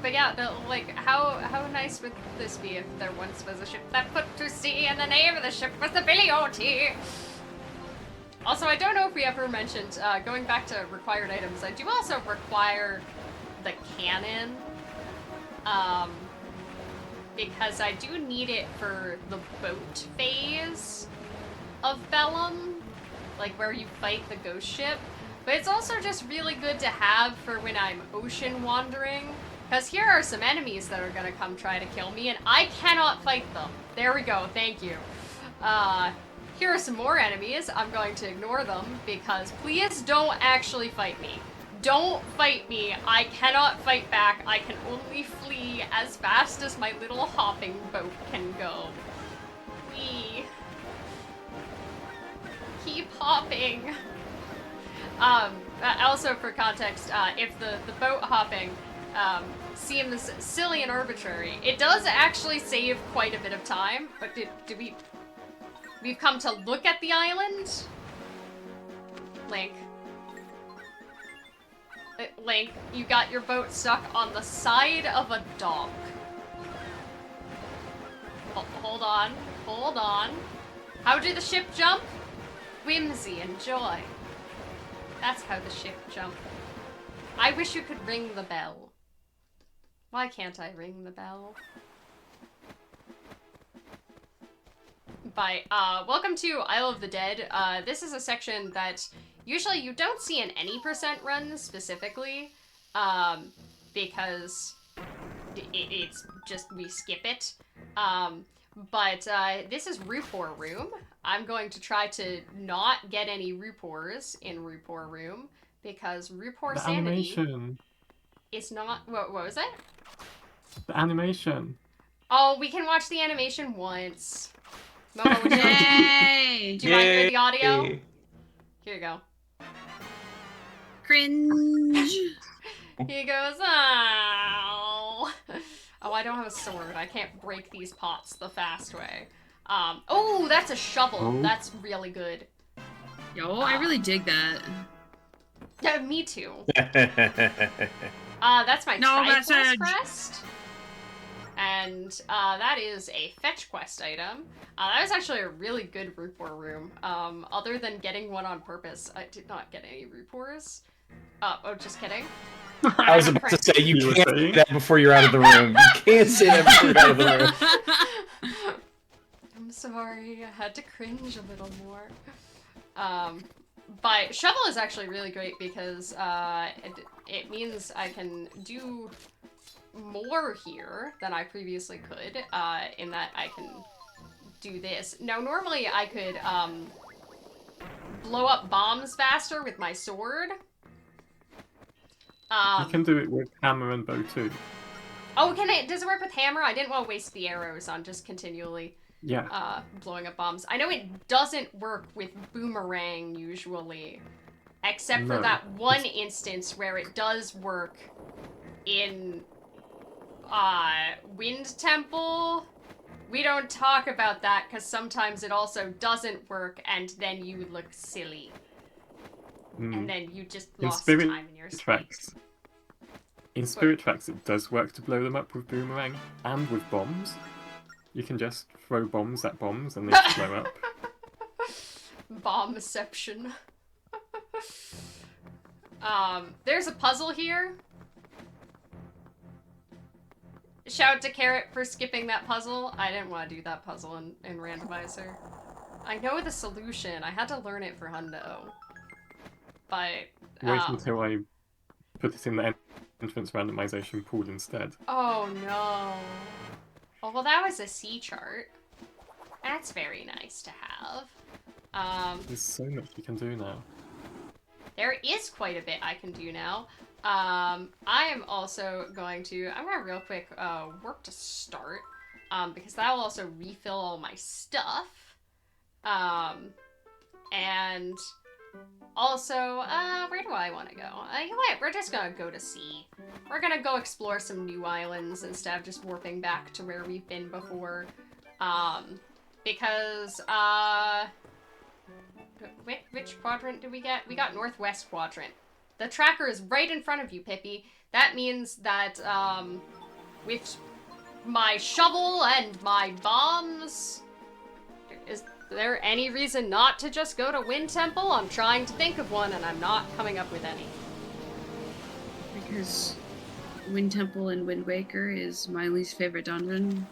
But yeah, how nice would this be if there once was a ship that put to sea and the name of the ship was the Billy O.T.? Also, I don't know if we ever mentioned, going back to required items, I do also require the cannon, because I do need it for the boat phase. of Bellum, like where you fight the ghost ship. But it's also just really good to have for when I'm ocean wandering, because here are some enemies that are gonna come try to kill me, and I cannot fight them. There we go, thank you. Here are some more enemies. I'm going to ignore them, because please don't actually fight me. Don't fight me. I cannot fight back. I can only flee as fast as my little hopping boat can go. Whee. Keep hopping. Also for context, if the boat hopping seems silly and arbitrary, it does actually save quite a bit of time. But we've come to look at the island? Link. Link, you got your boat stuck on the side of a dock. Hold on, hold on. How did the ship jump? Whimsy and joy. That's how the ship jumped. I wish you could ring the bell. Why can't I ring the bell? Bye. Welcome to Isle of the Dead. This is a section that usually you don't see in any % run specifically, because it's just, we skip it. But this is Rupor Room. I'm going to try to not get any Rupors in Rupor Room, because Rupor sanity is not... What was it? The animation. Oh, we can watch the animation once. Momo, would you Yay! do you mind hearing the audio? Here you go. Cringe. He goes, ow. Oh, I don't have a sword. I can't break these pots the fast way. Oh, that's a shovel. Oh. That's really good. Yo, I really dig that. Yeah, me too. That's my Triforce crest. And that is a fetch quest item. That was actually a really good Rupor room. Other than getting one on purpose, I did not get any Rupors. Oh, just kidding. I was about to say, you can't say that before you're out of the room. You can't say that before you're out of the room. I'm sorry, I had to cringe a little more. But shovel is actually really great because it means I can do more here than I previously could, in that I can do this. Now, normally I could blow up bombs faster with my sword. You can do it with hammer and bow too. Oh, does it work with hammer? I didn't want to waste the arrows on just continually blowing up bombs. I know it doesn't work with boomerang usually, except for that one instance where it does work in Wind Temple. We don't talk about that because sometimes it also doesn't work and then you look silly. And then you just lost time in your sleep. In Spirit Tracks, it does work to blow them up with boomerang and with bombs. You can just throw bombs at bombs and they just blow up. Bombception. There's a puzzle here. Shout out to Carrot for skipping that puzzle. I didn't want to do that puzzle in Randomizer. I know the solution. I had to learn it for Hundo. But Wait until I put it in the entrance randomization pool instead. Oh no. Oh, well, that was a C chart. That's very nice to have. There's so much you can do now. There is quite a bit I can do now. I am also going to, I'm gonna real quick work to start, because that will also refill all my stuff. And also, where do I want to go? You know what? We're just gonna go to sea. We're gonna go explore some new islands instead of just warping back to where we've been before. Because, which quadrant did we get? We got Northwest Quadrant. The tracker is right in front of you, Pippy. That means that, with my shovel and my bombs, is there any reason not to just go to Wind Temple? I'm trying to think of one, and I'm not coming up with any. Because Wind Temple and Wind Waker is my least favorite dungeon.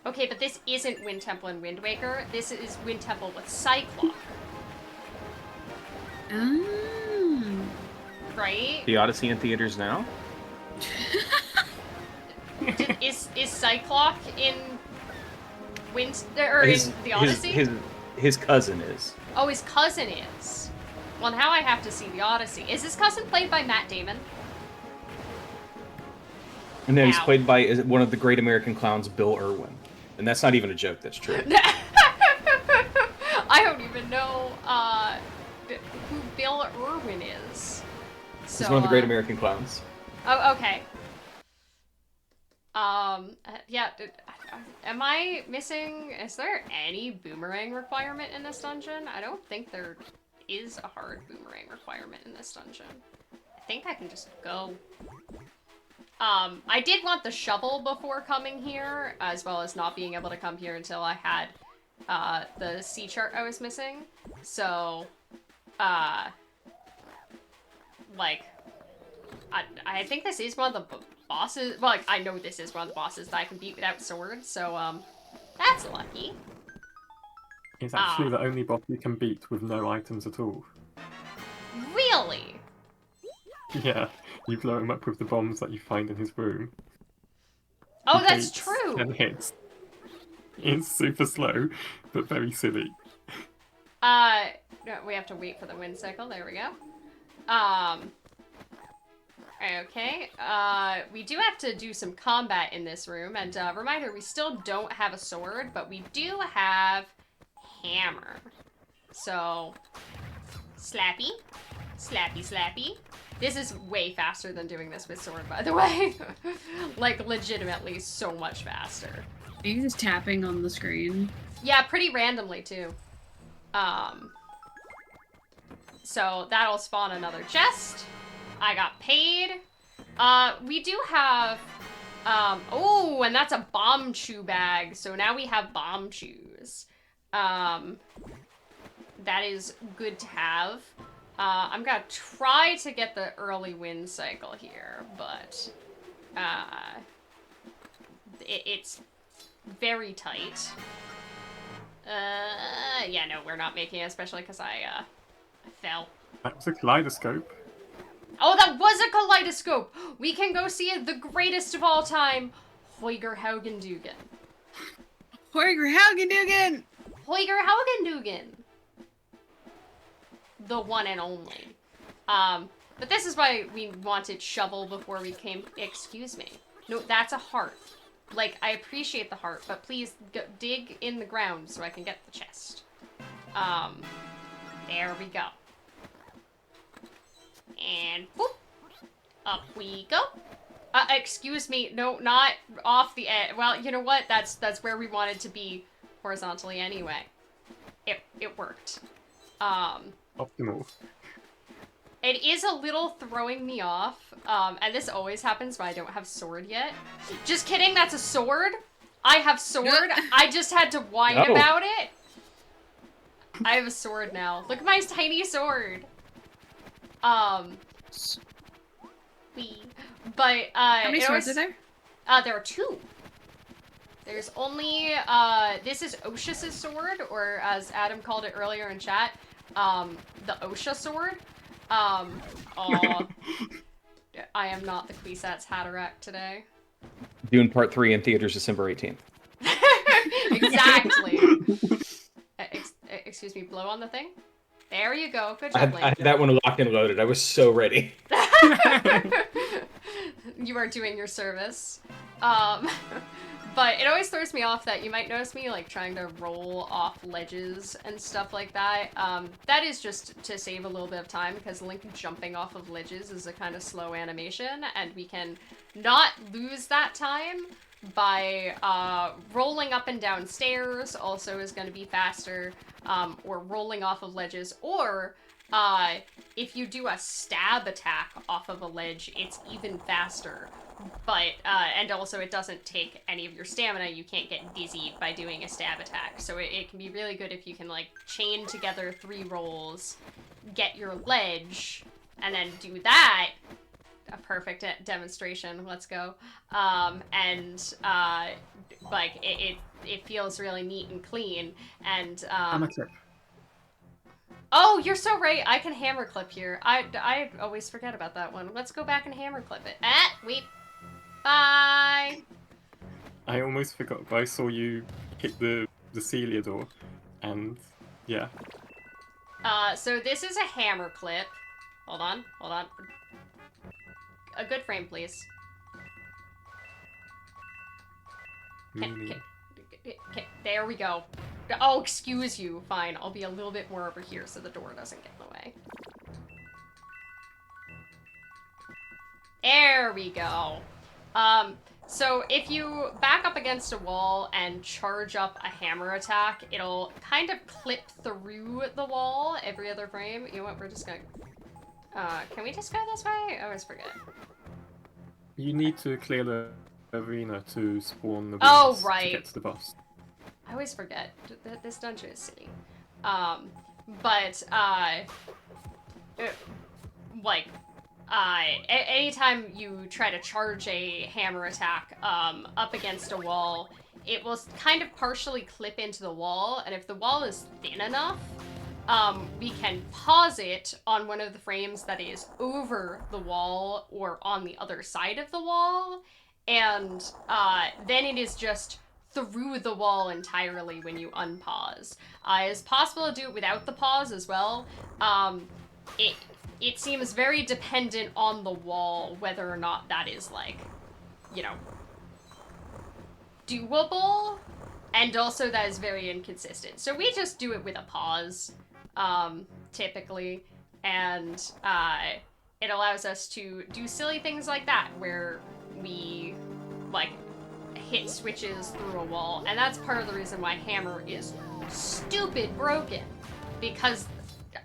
Okay, but this isn't Wind Temple and Wind Waker. This is Wind Temple with Cyclops. Right? The Odyssey in theaters now? Is Cyclops in in the Odyssey? His cousin is. Oh, his cousin is. Well, now I have to see the Odyssey. Is his cousin played by Matt Damon? And then he's played by one of the great American clowns, Bill Irwin. And that's not even a joke, that's true. I don't even know who Bill Irwin is. So, He's one of the great American clowns. Oh, okay. Yeah, am I missing... Is there any boomerang requirement in this dungeon? I don't think there is a hard boomerang requirement in this dungeon. I think I can just go. I did want the shovel before coming here, as well as not being able to come here until I had, the sea chart I was missing. So, like, I think this is one of the bosses. Well, like, I know this is one of the bosses that I can beat without sword, so, that's lucky. It's actually the only boss you can beat with no items at all. Really? Yeah, you blow him up with the bombs that you find in his room. Oh, He that's takes true! 10 hits. It's super slow, but very silly. No, we have to wait for the wind cycle. There we go. Okay. We do have to do some combat in this room, and reminder, we still don't have a sword, but we do have hammer. So, slappy, slappy, slappy. This is way faster than doing this with sword, by the way. Like, legitimately so much faster. Are you just tapping on the screen? Yeah, pretty randomly, too. So that'll spawn another chest. I got paid. We do have, oh, and that's a bomb chew bag. So now we have bomb chews. That is good to have. I'm gonna try to get the early wind cycle here, but, it's very tight. Yeah, no, we're not making it, especially because I fell. That was a kaleidoscope. Oh, that was a kaleidoscope! We can go see the greatest of all time, Hoiger Haugendugen. Hoiger Haugendugen! Hoiger Haugendugen! The one and only. But this is why we wanted shovel before we came... Excuse me. No, that's a heart. Like, I appreciate the heart, but please dig in the ground so I can get the chest. There we go. And boop. Up we go. Excuse me. No, not off the edge. Well, you know what? That's where we wanted to be horizontally anyway. It worked. Optimal. It is a little throwing me off, and this always happens when I don't have sword yet. Just kidding, that's a sword. I have sword. I just had to whine about it. I have a sword now. Look at my tiny sword. But, how many swords are there? There are 2. There's only, this is Oshus' sword, or as Adam called it earlier in chat, the Osha sword. I am not the Kwisatz Haderach today. Doing part 3 in theaters December 18th. Exactly. Excuse me, blow on the thing? There you go. Good job, I had that one locked and loaded. I was so ready. You are doing your service. But it always throws me off that you might notice me like trying to roll off ledges and stuff like that. That is just to save a little bit of time because Link jumping off of ledges is a kind of slow animation, and we can not lose that time by rolling up and down stairs also is going to be faster, or rolling off of ledges, or if you do a stab attack off of a ledge, it's even faster. But, and also it doesn't take any of your stamina, you can't get dizzied by doing a stab attack. So it can be really good if you can, like, chain together 3 rolls, get your ledge, and then do that. a perfect demonstration. Let's go. And like it feels really neat and clean. And Hammer clip. oh, you're so right. I can hammer clip here. I always forget about that one. Let's go back and hammer clip it. Wait. Bye. I almost forgot, but I saw you hit the Celia door, and yeah. So this is a hammer clip. Hold on. A good frame, please. There we go. Oh, excuse you. Fine, I'll be a little bit more over here so the door doesn't get in the way. There we go. So if you back up against a wall and charge up a hammer attack, it'll kind of clip through the wall every other frame. You know what, we're just gonna... can we just go this way? I always forget. You need to clear the arena to spawn the Oh, wings right. to get to the boss. I always forget. This dungeon is silly. Anytime you try to charge a hammer attack up against a wall, it will kind of partially clip into the wall, and if the wall is thin enough, we can pause it on one of the frames that is over the wall or on the other side of the wall, and then it is just through the wall entirely when you unpause. It's possible to do it without the pause as well. It seems very dependent on the wall whether or not that is, like, you know, doable, and also that is very inconsistent. So we just do it with a pause, typically, and it allows us to do silly things like that, where we, like, hit switches through a wall, and that's part of the reason why hammer is stupid broken, because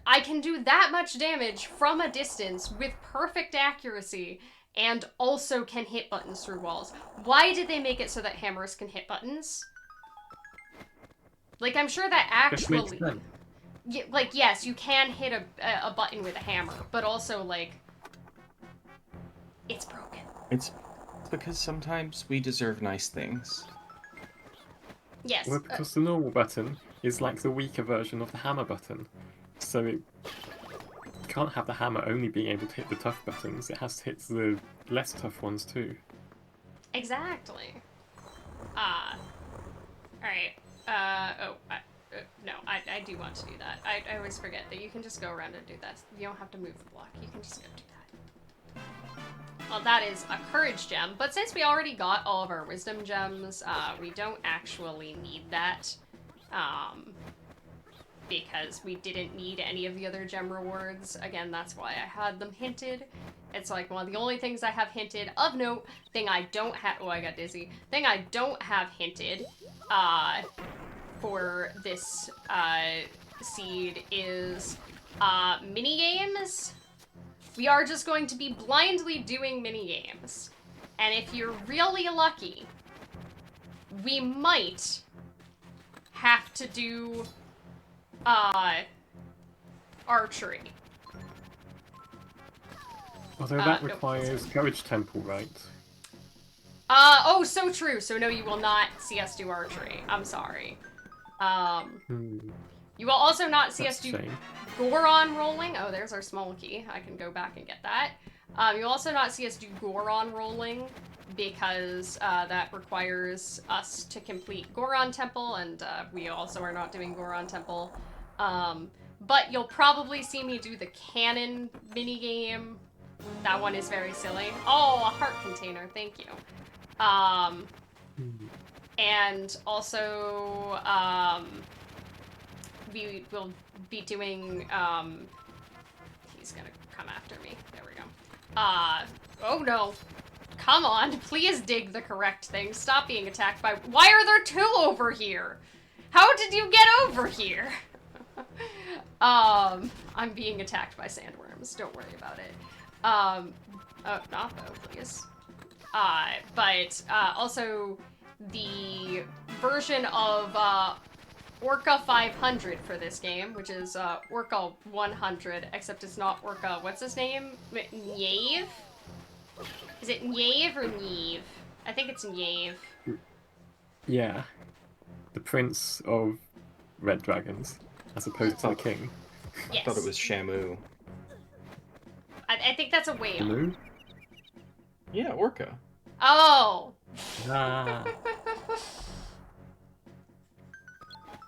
I can do that much damage from a distance with perfect accuracy and also can hit buttons through walls. Why did they make it so that hammers can hit buttons? Like, I'm sure that actually... like, yes, you can hit a button with a hammer, but also, like, it's broken. It's because sometimes we deserve nice things. Yes. Well, because the normal button is like the weaker version of the hammer button. So it can't have the hammer only being able to hit the tough buttons, it has to hit the less tough ones too. Exactly. Alright. No, I do want to do that. I always forget that you can just go around and do that. You don't have to move the block. You can just go do that. Well, that is a courage gem, but since we already got all of our wisdom gems, we don't actually need that. Because we didn't need any of the other gem rewards. Again, that's why I had them hinted. It's like one of the only things I have hinted of note. Thing I don't have... Oh, I got dizzy. Thing I don't have hinted for this seed is mini-games. We are just going to be blindly doing mini-games. And if you're really lucky, we might have to do... archery. Although that requires Courage Temple, right? Oh, so true. So no, you will not see us do archery. I'm sorry. You will also not see us do Goron rolling. Oh, there's our small key. I can go back and get that. You'll also not see us do Goron rolling, because that requires us to complete Goron Temple, and we also are not doing Goron Temple. But you'll probably see me do the cannon minigame. That one is very silly. Oh, a heart container, thank you. And also, we will be doing, he's gonna come after me. There we go. Oh no. Come on, please dig the correct thing. Stop being attacked by... Why are there two over here? How did you get over here? I'm being attacked by sandworms. Don't worry about it. Oh, not though, please. Also, the version of, Orca 500 for this game, which is, Orca 100, except it's not Orca... What's his name? Nyave? Is it Nyave or Neve? I think it's Nyave. Yeah. The Prince of Red Dragons, as opposed to the King. Yes. I thought it was Shamu. I think that's a whale. Blue? Yeah, Orca. Oh! Ah.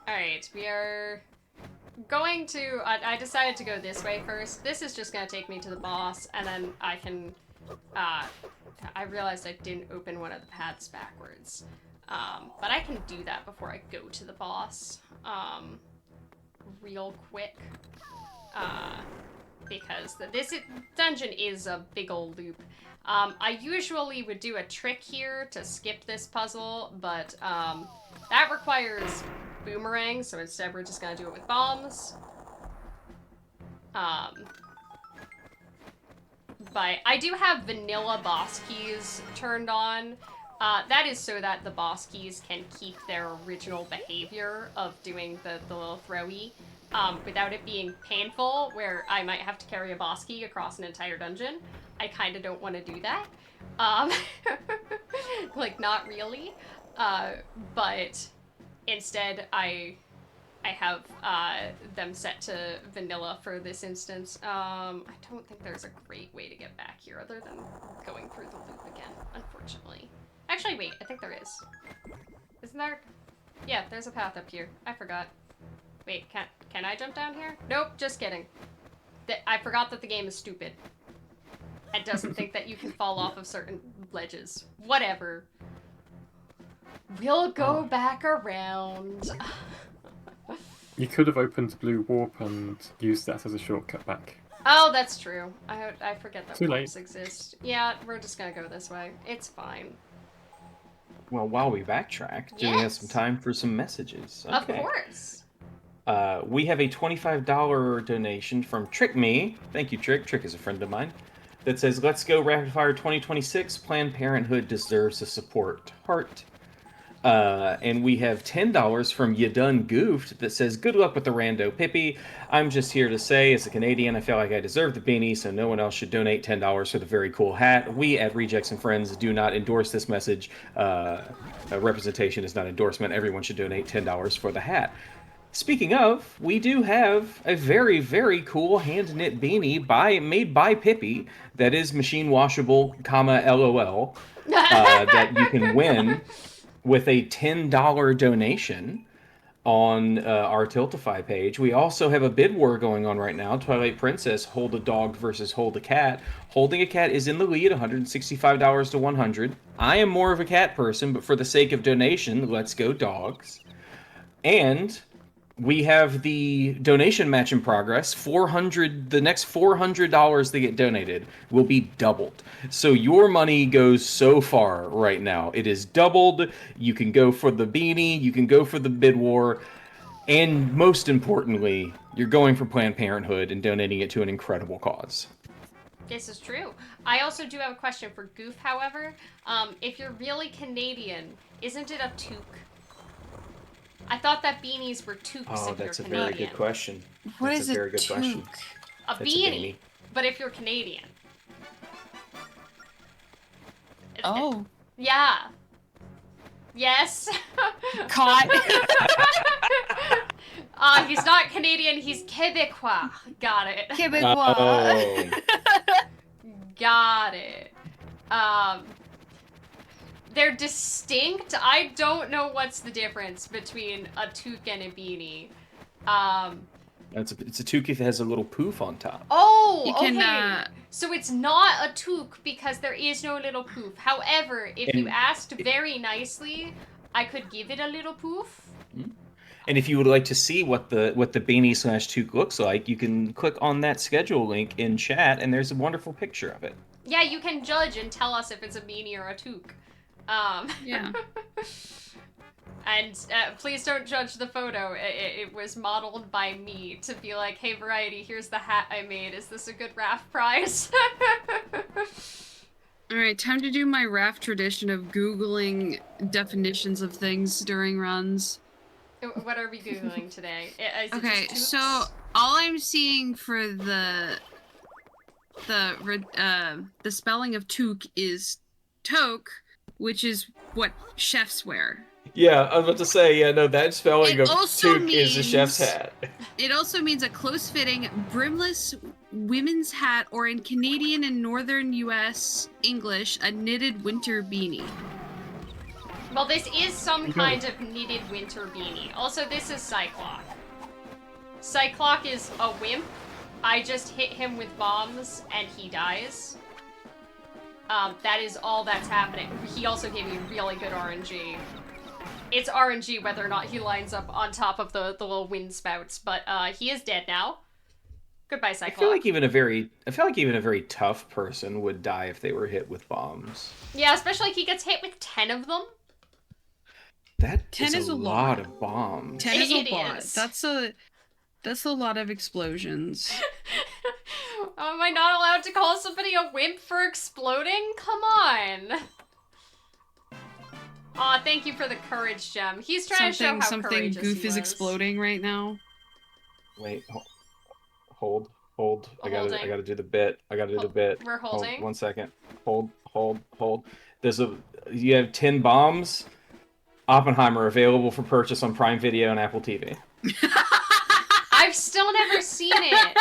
Alright, we are going to... I decided to go this way first. This is just going to take me to the boss, and then I can... I realized I didn't open one of the paths backwards. But I can do that before I go to the boss. Real quick. Because this dungeon is a big old loop. I usually would do a trick here to skip this puzzle, but that requires boomerangs, so instead we're just gonna do it with bombs. But I do have vanilla boss keys turned on. That is so that the boss keys can keep their original behavior of doing the little throwy. Without it being painful, where I might have to carry a boss key across an entire dungeon. I kind of don't want to do that. Like, not really. But instead, I have them set to vanilla for this instance. I don't think there's a great way to get back here other than going through the loop again, unfortunately. Actually, wait, I think there is. Isn't there? Yeah, there's a path up here. I forgot. Wait, can I jump down here? Nope, just kidding. I forgot that the game is stupid. It doesn't think that you can fall off of certain ledges. Whatever. We'll go back around. You could have opened Blue Warp and used that as a shortcut back. Oh, that's true. I forget that Too late. warps exist. Yeah, we're just gonna go this way. It's fine. Well, while we backtrack, do we have some Yes. time for some messages? Of course. We have a $25 donation from Trick Me. Thank you, Trick. Trick is a friend of mine. That says, "Let's go Rapid Fire 2026. Planned Parenthood deserves the support." Heart. And we have $10 from You Done Goofed that says, "Good luck with the rando, Pippy. I'm just here to say, as a Canadian, I feel like I deserve the beanie, so no one else should donate $10 for the very cool hat. We at Rejects and Friends do not endorse this message. Representation is not endorsement. Everyone should donate $10 for the hat." Speaking of, we do have a very, very cool hand-knit beanie made by Pippy that is machine washable, LOL, that you can win with a $10 donation on our Tiltify page. We also have a bid war going on right now. Twilight Princess, Hold a Dog versus Hold a Cat. Holding a Cat is in the lead, $165 to $100. I am more of a cat person, but for the sake of donation, let's go dogs. And we have the donation match in progress. The next $400 that get donated will be doubled. So your money goes so far right now. It is doubled. You can go for the beanie. You can go for the bid war. And most importantly, you're going for Planned Parenthood and donating it to an incredible cause. This is true. I also do have a question for Goof, however. If you're really Canadian, isn't it a toque? I thought that beanies were toques if you're Canadian. That's a very good question. What That's is a a very good question. toque? A That's beanie, but if you're Canadian. Oh. Yeah. Yes. Caught. He's not Canadian, he's Quebecois. Got it. Quebecois. Oh. Got it. They're distinct. I don't know what's the difference between a toque and a beanie. It's a toque that has a little poof on top. Oh, You okay. can, So it's not a toque because there is no little poof. However, if you asked very nicely, I could give it a little poof. And if you would like to see what the beanie / toque looks like, you can click on that schedule link in chat, and there's a wonderful picture of it. Yeah, you can judge and tell us if it's a beanie or a toque. Yeah. And please don't judge the photo. It was modeled by me to be like, hey, Variety, here's the hat I made. Is this a good raft prize? Alright, time to do my raft tradition of Googling definitions of things during runs. What are we Googling today? Is it Okay, just so toques? all I'm seeing for the the spelling of toque is toque, which is what chefs wear. Yeah, I was about to say, yeah, no, that spelling It of also toque is a chef's means- hat. It also means a close-fitting, brimless women's hat, or in Canadian and Northern U.S. English, a knitted winter beanie. Well, this is some kind of knitted winter beanie. Also, this is Cyclock. Cyclock is a wimp. I just hit him with bombs and he dies. That is all that's happening. He also gave me really good RNG. It's RNG whether or not he lines up on top of the little wind spouts, but he is dead now. Goodbye, Cyclops. I feel like even a very tough person would die if they were hit with bombs. Yeah, especially like he gets hit with 10 of them. That 10 is a lot of bombs. 10 is a It lot. is. That's a lot of explosions. Am I not allowed to call somebody a wimp for exploding? Come on. Aw, thank you for the courage gem. He's trying to show how Something courageous Goof he is was. exploding right now. Wait, hold. I Holding. gotta do the bit. We're holding. Hold, 1 second. Hold. You have 10 bombs. Oppenheimer available for purchase on Prime Video and Apple TV. I've still never seen it.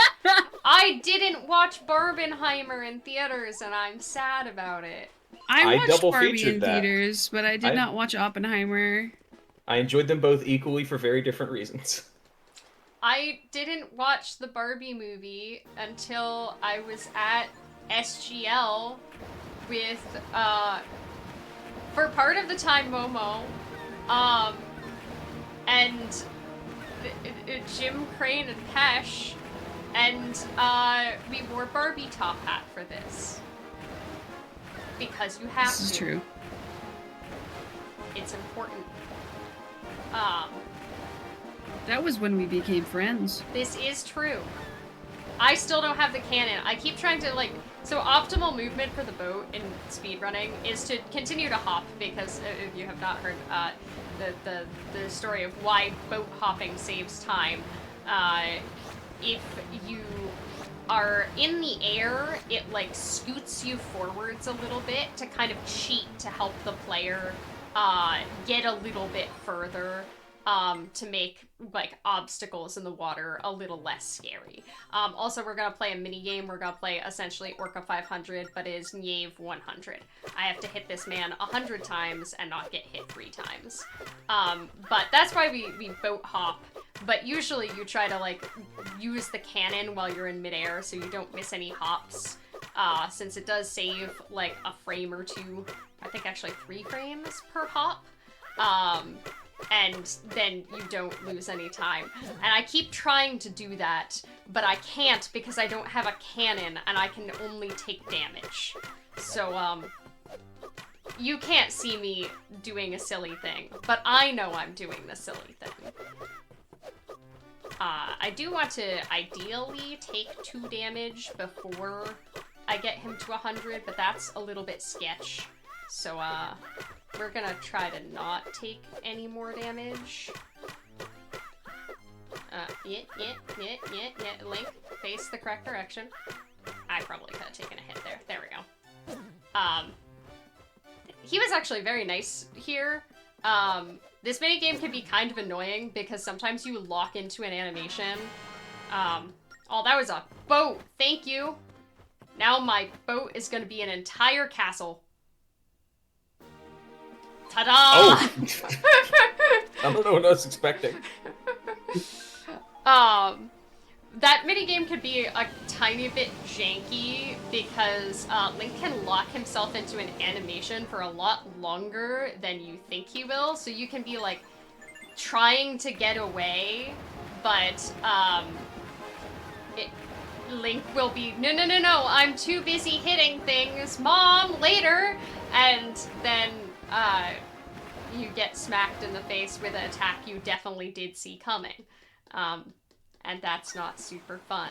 I didn't watch Barbenheimer in theaters, and I'm sad about it. I watched double Barbie featured in that. theaters, but I did not watch Oppenheimer. I enjoyed them both equally for very different reasons. I didn't watch the Barbie movie until I was at SGL with, for part of the time, Momo, and Jim Crane and Pesh, and we wore Barbie top hat for this. Because you have to. This is true. It's important. That was when we became friends. This is true. I still don't have the cannon. I keep trying to, like... So optimal movement for the boat in speedrunning is to continue to hop, because if you have not heard the story of why boat hopping saves time, if you are in the air, it, like, scoots you forwards a little bit to kind of cheat to help the player get a little bit further, to make, like, obstacles in the water a little less scary. Also, we're gonna play a mini game. We're gonna play essentially Orca 500, but it is Knave 100. I have to hit this man 100 times and not get hit 3 times. But that's why we boat hop. But usually you try to, like, use the cannon while you're in midair so you don't miss any hops. Since it does save, like, a frame or 2. I think actually 3 frames per hop. And then you don't lose any time. And I keep trying to do that, but I can't because I don't have a cannon and I can only take damage. So, you can't see me doing a silly thing, but I know I'm doing the silly thing. I do want to ideally take 2 damage before I get him to 100, but that's a little bit sketch. So, we're gonna try to not take any more damage. Yeah. Link, face the correct direction. I probably could have taken a hit there. There we go. He was actually very nice here. This minigame can be kind of annoying because sometimes you lock into an animation. Oh, that was a boat. Thank you. Now my boat is gonna be an entire castle. Ta-da! Oh! I don't know what I was expecting. That minigame could be a tiny bit janky because Link can lock himself into an animation for a lot longer than you think he will. So you can be, like, trying to get away, but Link will be, no, I'm too busy hitting things, Mom, later! And then you get smacked in the face with an attack you definitely did see coming. And that's not super fun.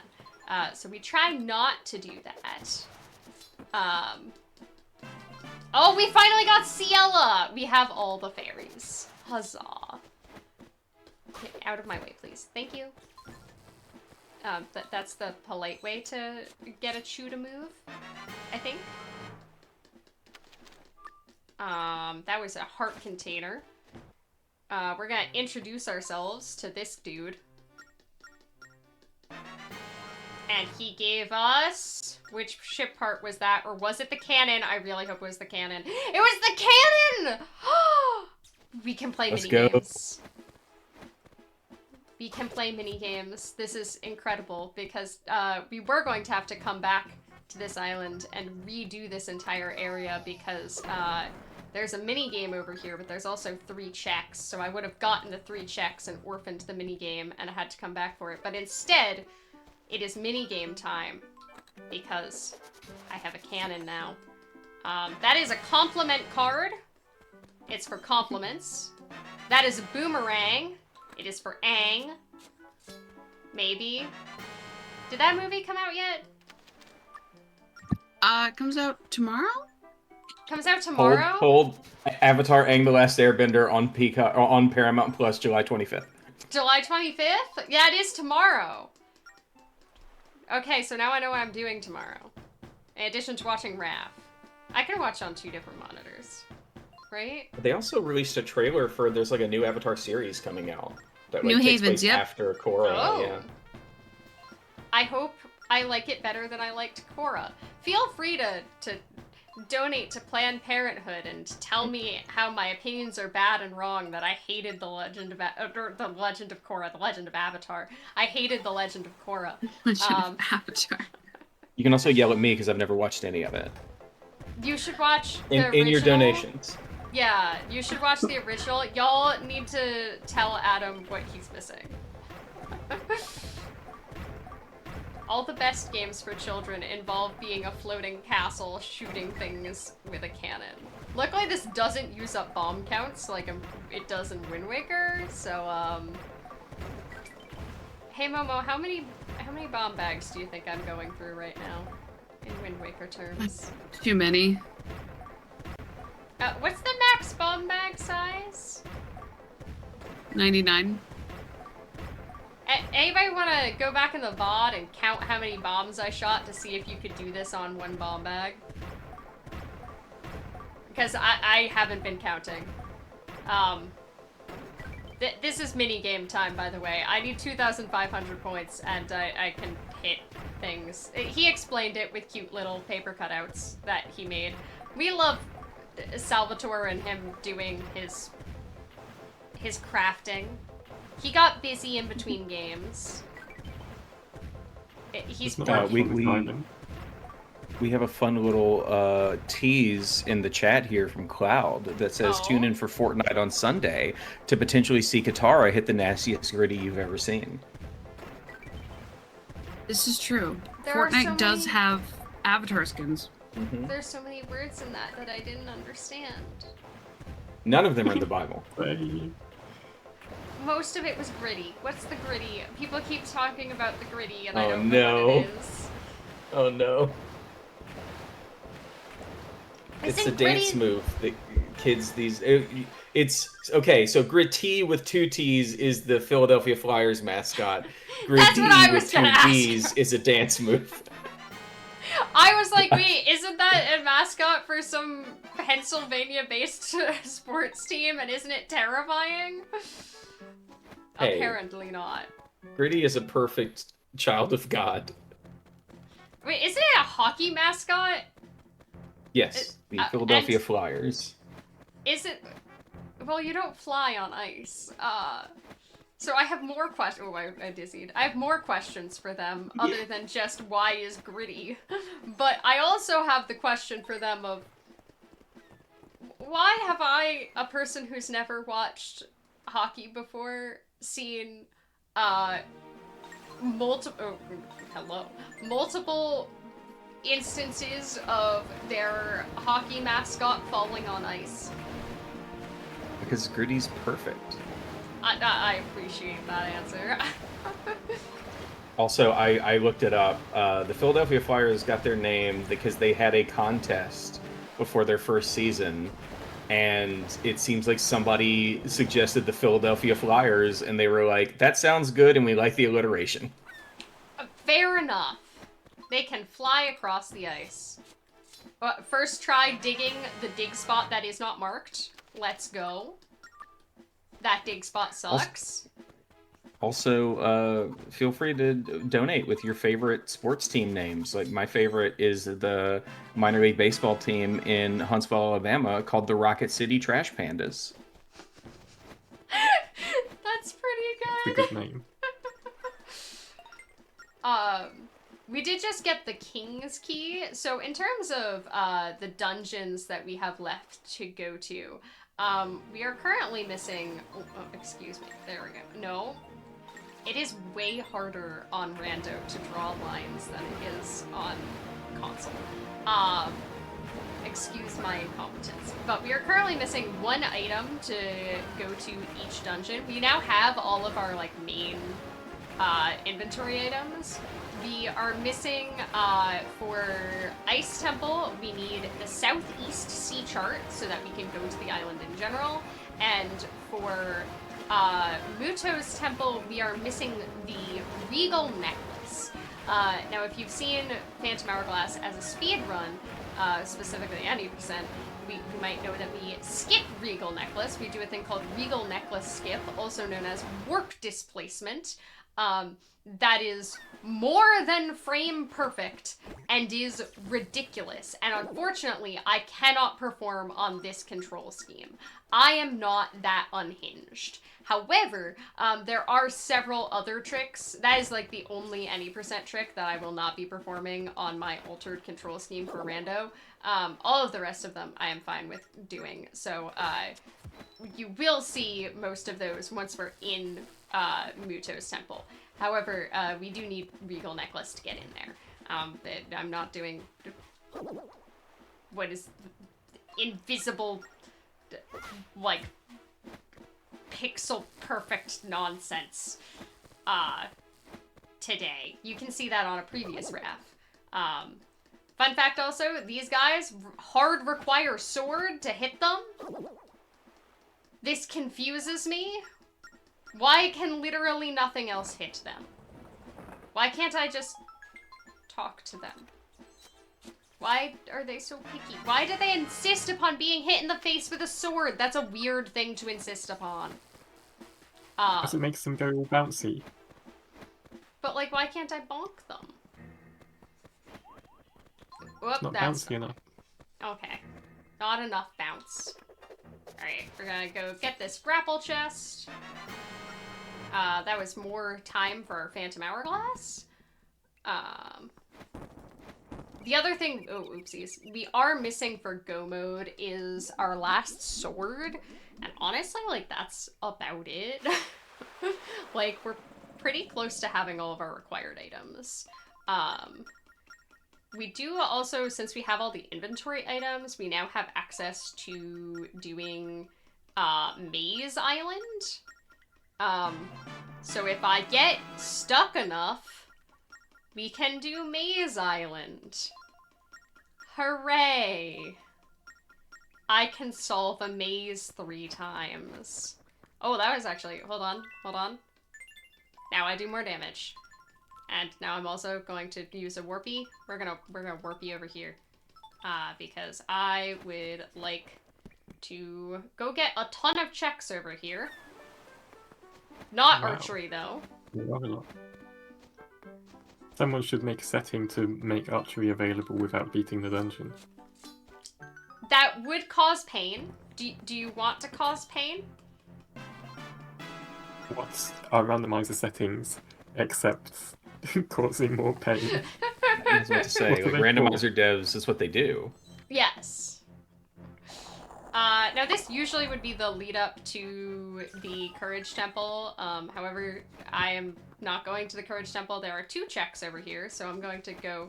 So we try not to do that. Oh, we finally got Ciela! We have all the fairies. Huzzah. Get out of my way, please. Thank you. That's the polite way to get a chew to move, I think. That was a heart container. We're gonna introduce ourselves to this dude. And he gave us... Which ship part was that? Or was it the cannon? I really hope it was the cannon. It was the cannon! We can play mini-games. We can play mini-games. This is incredible because we were going to have to come back to this island and redo this entire area because there's a mini-game over here, but there's also 3 checks. So I would have gotten the 3 checks and orphaned the mini-game and I had to come back for it. But instead... It is mini-game time, because I have a cannon now. That is a compliment card. It's for compliments. That is a boomerang. It is for Aang. Maybe. Did that movie come out yet? It comes out tomorrow? Comes out tomorrow? Hold. Avatar Aang the Last Airbender on Peacock, on Paramount Plus, July 25th. July 25th? Yeah, it is tomorrow. Okay, so now I know what I'm doing tomorrow. In addition to watching Raph. I can watch on 2 different monitors. Right? They also released a trailer for, there's like a new Avatar series coming out. That New takes Havens, place yep. after Korra, Oh. yeah. I hope I like it better than I liked Korra. Feel free to donate to Planned Parenthood and tell me how my opinions are bad and wrong, that I hated the Legend of Korra, the Legend of Avatar. I hated the Legend of Korra. Legend of Avatar. You can also yell at me because I've never watched any of it. You should watch the original. In your donations. Yeah, you should watch the original. Y'all need to tell Adam what he's missing. All the best games for children involve being a floating castle shooting things with a cannon. Luckily this doesn't use up bomb counts like it does in Wind Waker, so Hey Momo, how many bomb bags do you think I'm going through right now? In Wind Waker terms. Too many. What's the max bomb bag size? 99. Anybody want to go back in the VOD and count how many bombs I shot to see if you could do this on 1 bomb bag? Because I haven't been counting. This is mini-game time, by the way. I need 2,500 points, and I can hit things. He explained it with cute little paper cutouts that he made. We love Salvatore and him doing his crafting. He got busy in between games. He's we have a fun little tease in the chat here from Cloud that says tune in for Fortnite on Sunday to potentially see Katara hit the nastiest gritty you've ever seen. This is true. There are Fortnite so does many- have avatar skins. Mm-hmm. There's so many words in that I didn't understand. None of them are in the Bible. Most of it was gritty. What's the gritty? People keep talking about the gritty, and I Oh, don't know what no. it is. Oh no. It's a Isn't dance gritty- move that kids it's okay, so Gritty with 2 T's is the Philadelphia Flyers mascot. That's what I Gritty was with gonna 2 ask. D's is a dance move. I was like, wait, isn't that a mascot for some Pennsylvania-based sports team, and isn't it terrifying? Hey. Apparently not. Gritty is a perfect child of God. Wait, isn't it a hockey mascot? Yes, the Philadelphia and- Flyers. Is it? Well, you don't fly on ice. So I have more questions. Oh, I dizzied. I have more questions for them other than just why is gritty. But I also have the question for them of why have I, a person who's never watched hockey before, seen multiple instances of their hockey mascot falling on ice? Because Gritty's perfect. I appreciate that answer. Also, I looked it up. The Philadelphia Flyers got their name because they had a contest before their first season, and it seems like somebody suggested the Philadelphia Flyers, and they were like, that sounds good, and we like the alliteration. Fair enough. They can fly across the ice. But first try digging the dig spot that is not marked. Let's go. That dig spot sucks. Also, feel free to donate with your favorite sports team names. Like, my favorite is the minor league baseball team in Huntsville, Alabama, called the Rocket City Trash Pandas. That's pretty It's a good. good name. We did just get the King's Key. So in terms of the dungeons that we have left to go to, we are currently missing... Oh, excuse me. There we go. No. It is way harder on Rando to draw lines than it is on console. Excuse my incompetence. But we are currently missing one item to go to each dungeon. We now have all of our, like, main inventory items. We are missing, for Ice Temple, we need the Southeast Sea Chart so that we can go to the island in general. And for Muto's Temple, we are missing the Regal Necklace. Now, if you've seen Phantom Hourglass as a speed run, specifically 90%, you might know that we skip Regal Necklace. We do a thing called Regal Necklace Skip, also known as Warp Displacement. That is more than frame perfect and is ridiculous. And unfortunately, I cannot perform on this control scheme. I am not that unhinged. However, there are several other tricks. That is like the only any percent trick that I will not be performing on my altered control scheme for Rando. All of the rest of them I am fine with doing. So you will see most of those once we're in Muto's Temple. However, we do need Regal Necklace to get in there. I'm not doing what is invisible, like, pixel perfect nonsense today. You can see that on a previous ref. Fun fact also, these guys hard require sword to hit them. This confuses me. Why can literally nothing else hit them? Why can't I just talk to them? Why are they so picky? Why do they insist upon being hit in the face with a sword? That's a weird thing to insist upon. Because it makes them go all bouncy. But, like, why can't I bonk them? Whoop, It's not that's... bouncy enough. Okay. Not enough bounce. Alright, we're gonna go get this grapple chest. That was more time for our Phantom Hourglass. The other thing, oh, oopsies, we are missing for Go mode is our last sword. And honestly, like, that's about it. Like, we're pretty close to having all of our required items. We do also, since we have all the inventory items, we now have access to doing Maze Island. So if I get stuck enough, we can do Maze Island. Hooray! I can solve a maze 3 times. Oh, that was actually, hold on. Now I do more damage. And now I'm also going to use a warpy. We're gonna warpy over here. Because I would like to go get a ton of checks over here. Not Wow. archery, though. Rather not. Someone should make a setting to make archery available without beating the dungeon. That would cause pain. Do you want to cause pain? What's our randomizer settings except causing more pain? I was about to say, What do like, they randomizer devs is what they do. Yes. Now this usually would be the lead up to the Courage Temple. However, I am not going to the Courage Temple. There are 2 checks over here, so I'm going to go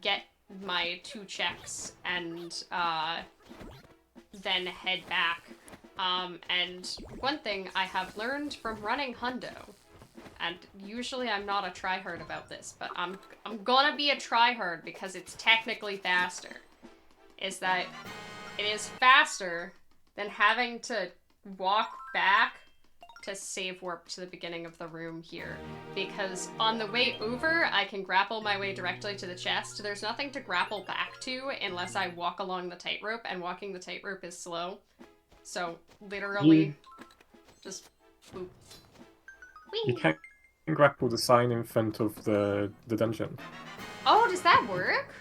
get my 2 checks and then head back. And one thing I have learned from running Hundo, and usually I'm not a tryhard about this, but I'm gonna be a tryhard because it's technically faster, is that it is faster than having to walk back to save warp to the beginning of the room here, because on the way over, I can grapple my way directly to the chest. There's nothing to grapple back to unless I walk along the tightrope, and walking the tightrope is slow. So, literally, just boop. You Whee! can grapple the sign in front of the dungeon. Oh, does that work?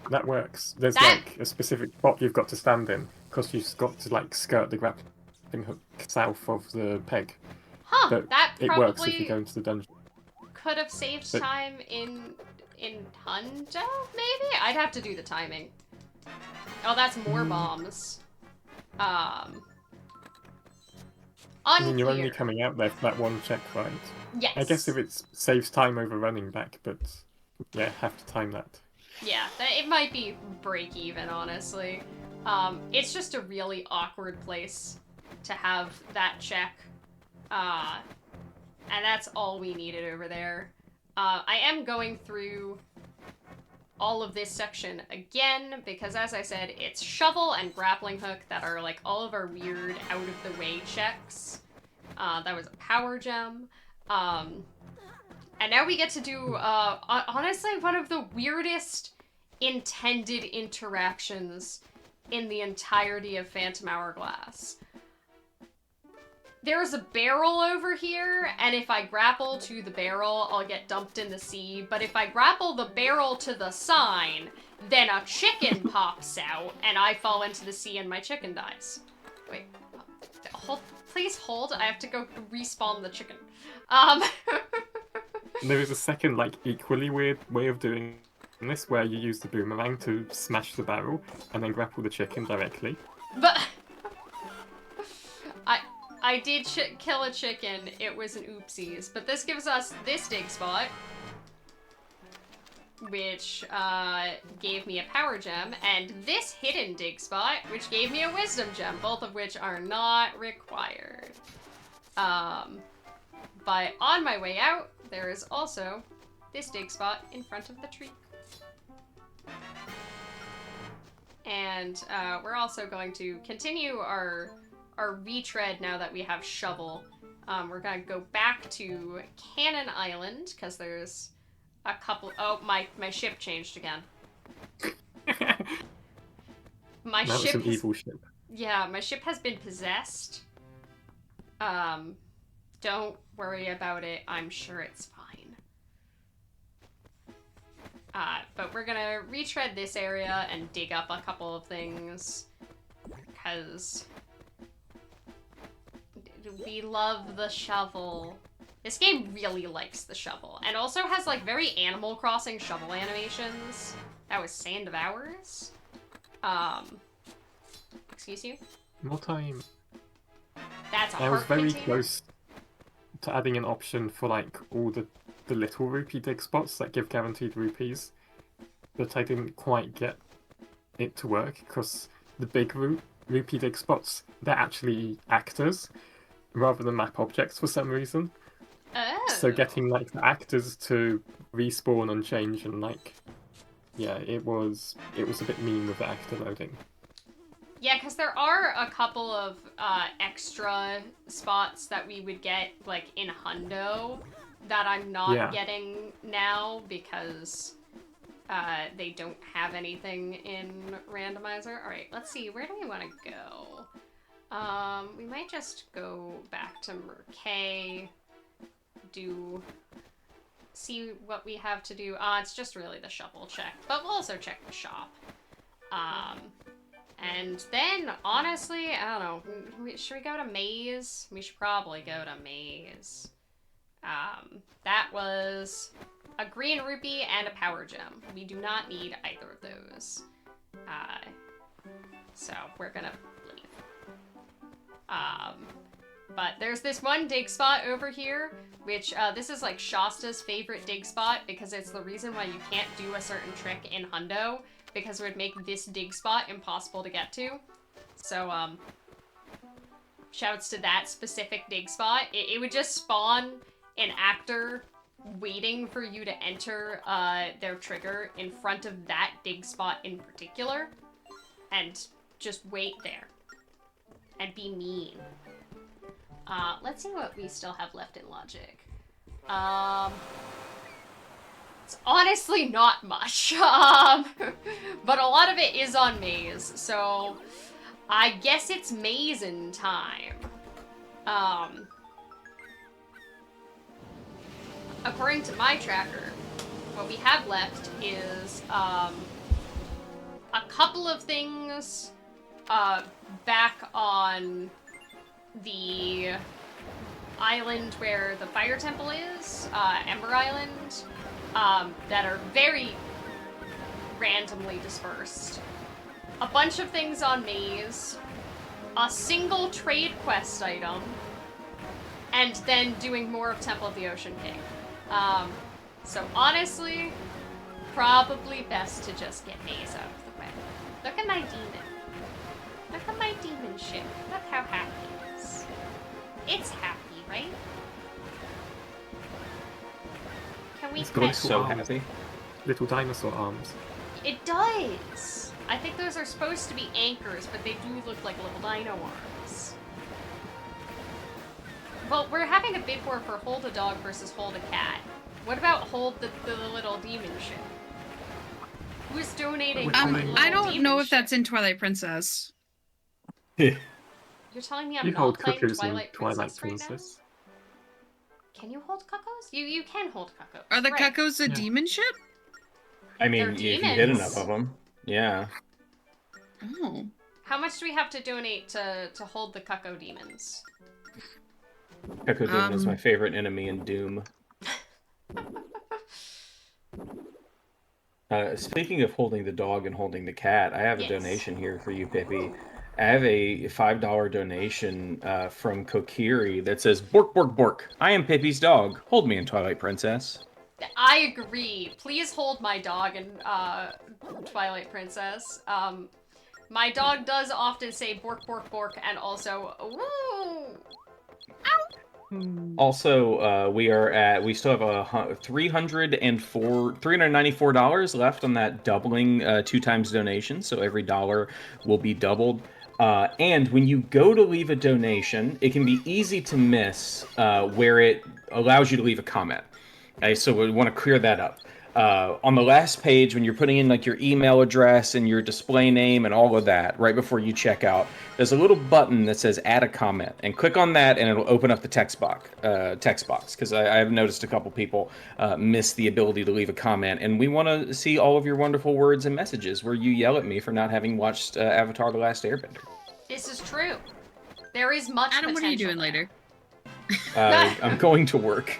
That works. There's That- like a specific spot you've got to stand in, because you've got to like skirt the grappling hook south of the peg. Huh, But that it works if you probably go into the dungeon. could have saved But- time in Hundo, maybe? I'd have to do the timing. Oh, that's more bombs. I mean, you're only Unclear. coming out there for that one check, right? Yes. I guess if it saves time over running back, but yeah, have to time that. Yeah, it might be break even, honestly. It's just a really awkward place to have that check. And that's all we needed over there. I am going through all of this section again, because as I said, it's shovel and grappling hook that are like all of our weird out of the way checks. That was a power gem. And now we get to do, honestly, one of the weirdest intended interactions in the entirety of Phantom Hourglass. There's a barrel over here, and if I grapple to the barrel, I'll get dumped in the sea. But if I grapple the barrel to the sign, then a chicken pops out, and I fall into the sea and my chicken dies. Wait, please hold. I have to go respawn the chicken. There is a second, like, equally weird way of doing this, where you use the boomerang to smash the barrel and then grapple the chicken directly. But I did kill a chicken. It was an oopsies. But this gives us this dig spot, which gave me a power gem, and this hidden dig spot, which gave me a wisdom gem, both of which are not required. But on my way out, there is also this dig spot in front of the tree. And we're also going to continue our retread now that we have shovel. We're gonna go back to Cannon Island, because there's a couple... Oh, my ship changed again. My That was ship an has... evil ship. Yeah, my ship has been possessed. Don't worry about it. I'm sure it's fine. But we're gonna retread this area and dig up a couple of things, because we love the shovel. This game really likes the shovel, and also has like very Animal Crossing shovel animations. That was Sand of Hours. Excuse you? More time. That's a I was heart very container. close to adding an option for like all the little rupee dig spots that give guaranteed rupees, but I didn't quite get it to work, because the big rupee dig spots, they're actually actors rather than map objects for some reason. Oh. So getting like the actors to respawn and change, and like, yeah, it was a bit mean with the actor loading. Yeah, because there are a couple of extra spots that we would get, like, in Hundo that I'm not getting now because they don't have anything in Randomizer. Alright, let's see. Where do we want to go? We might just go back to Merkay, see what we have to do. It's just really the shovel check, but we'll also check the shop. And then, honestly, I don't know, should we go to Maze? We should probably go to Maze. That was a green rupee and a power gem. We do not need either of those. So we're gonna leave. But there's this one dig spot over here, which, this is like Shasta's favorite dig spot, because it's the reason why you can't do a certain trick in Hundo, because it would make this dig spot impossible to get to. So, shouts to that specific dig spot. It would just spawn an actor waiting for you to enter their trigger in front of that dig spot in particular, and just wait there and be mean. Let's see what we still have left in logic. It's honestly not much. But a lot of it is on maze, so I guess it's maze-in time. According to my tracker, what we have left is a couple of things back on the island where the fire temple is, Ember Island, that are very randomly dispersed. A bunch of things on maze, a single trade quest item, and then doing more of Temple of the Ocean King. So honestly, probably best to just get maze out of the way. Look at my demon. Look at my demon ship. Look how happy it is. It's happy, right? Can we It's got pet So arms. happy. Little dinosaur arms. It does! I think those are supposed to be anchors, but they do look like little dino arms. Well, we're having a bid war for hold a dog versus hold a cat. What about hold the little demon ship? Who's donating Which for one? the little I don't demon know if ship? that's in Twilight Princess. You're telling me I'm You not hold playing cuckoos in Twilight Twilight Princess right now? Princess. Can you hold cuckoos? You can hold cuckoos. Are the right. cuckoos a Yeah. demon ship? I mean, They're if you hit demons. enough of them, yeah. Oh. How much do we have to donate to hold the cuckoo demons? Echo Doom is my Um, favorite enemy in Doom. Speaking of holding the dog and holding the cat, I have a Yes. donation here for you, Pippi. I have a $5 donation from Kokiri that says, "Bork, bork, bork. I am Pippi's dog. Hold me in Twilight Princess." I agree. Please hold my dog in Twilight Princess. My dog does often say bork, bork, bork, and also, woo! Also, we still have $394 left on that doubling 2 times donation, so every dollar will be doubled. And when you go to leave a donation, it can be easy to miss where it allows you to leave a comment. Okay, so we want to clear that up. On the last page, when you're putting in like your email address and your display name and all of that, right before you check out, there's a little button that says "Add a comment," and click on that, and it'll open up the text box. Because I've noticed a couple people miss the ability to leave a comment, and we want to see all of your wonderful words and messages where you yell at me for not having watched Avatar: The Last Airbender. This is true. There is much Adam, what are you potential doing there. later? I'm going to work.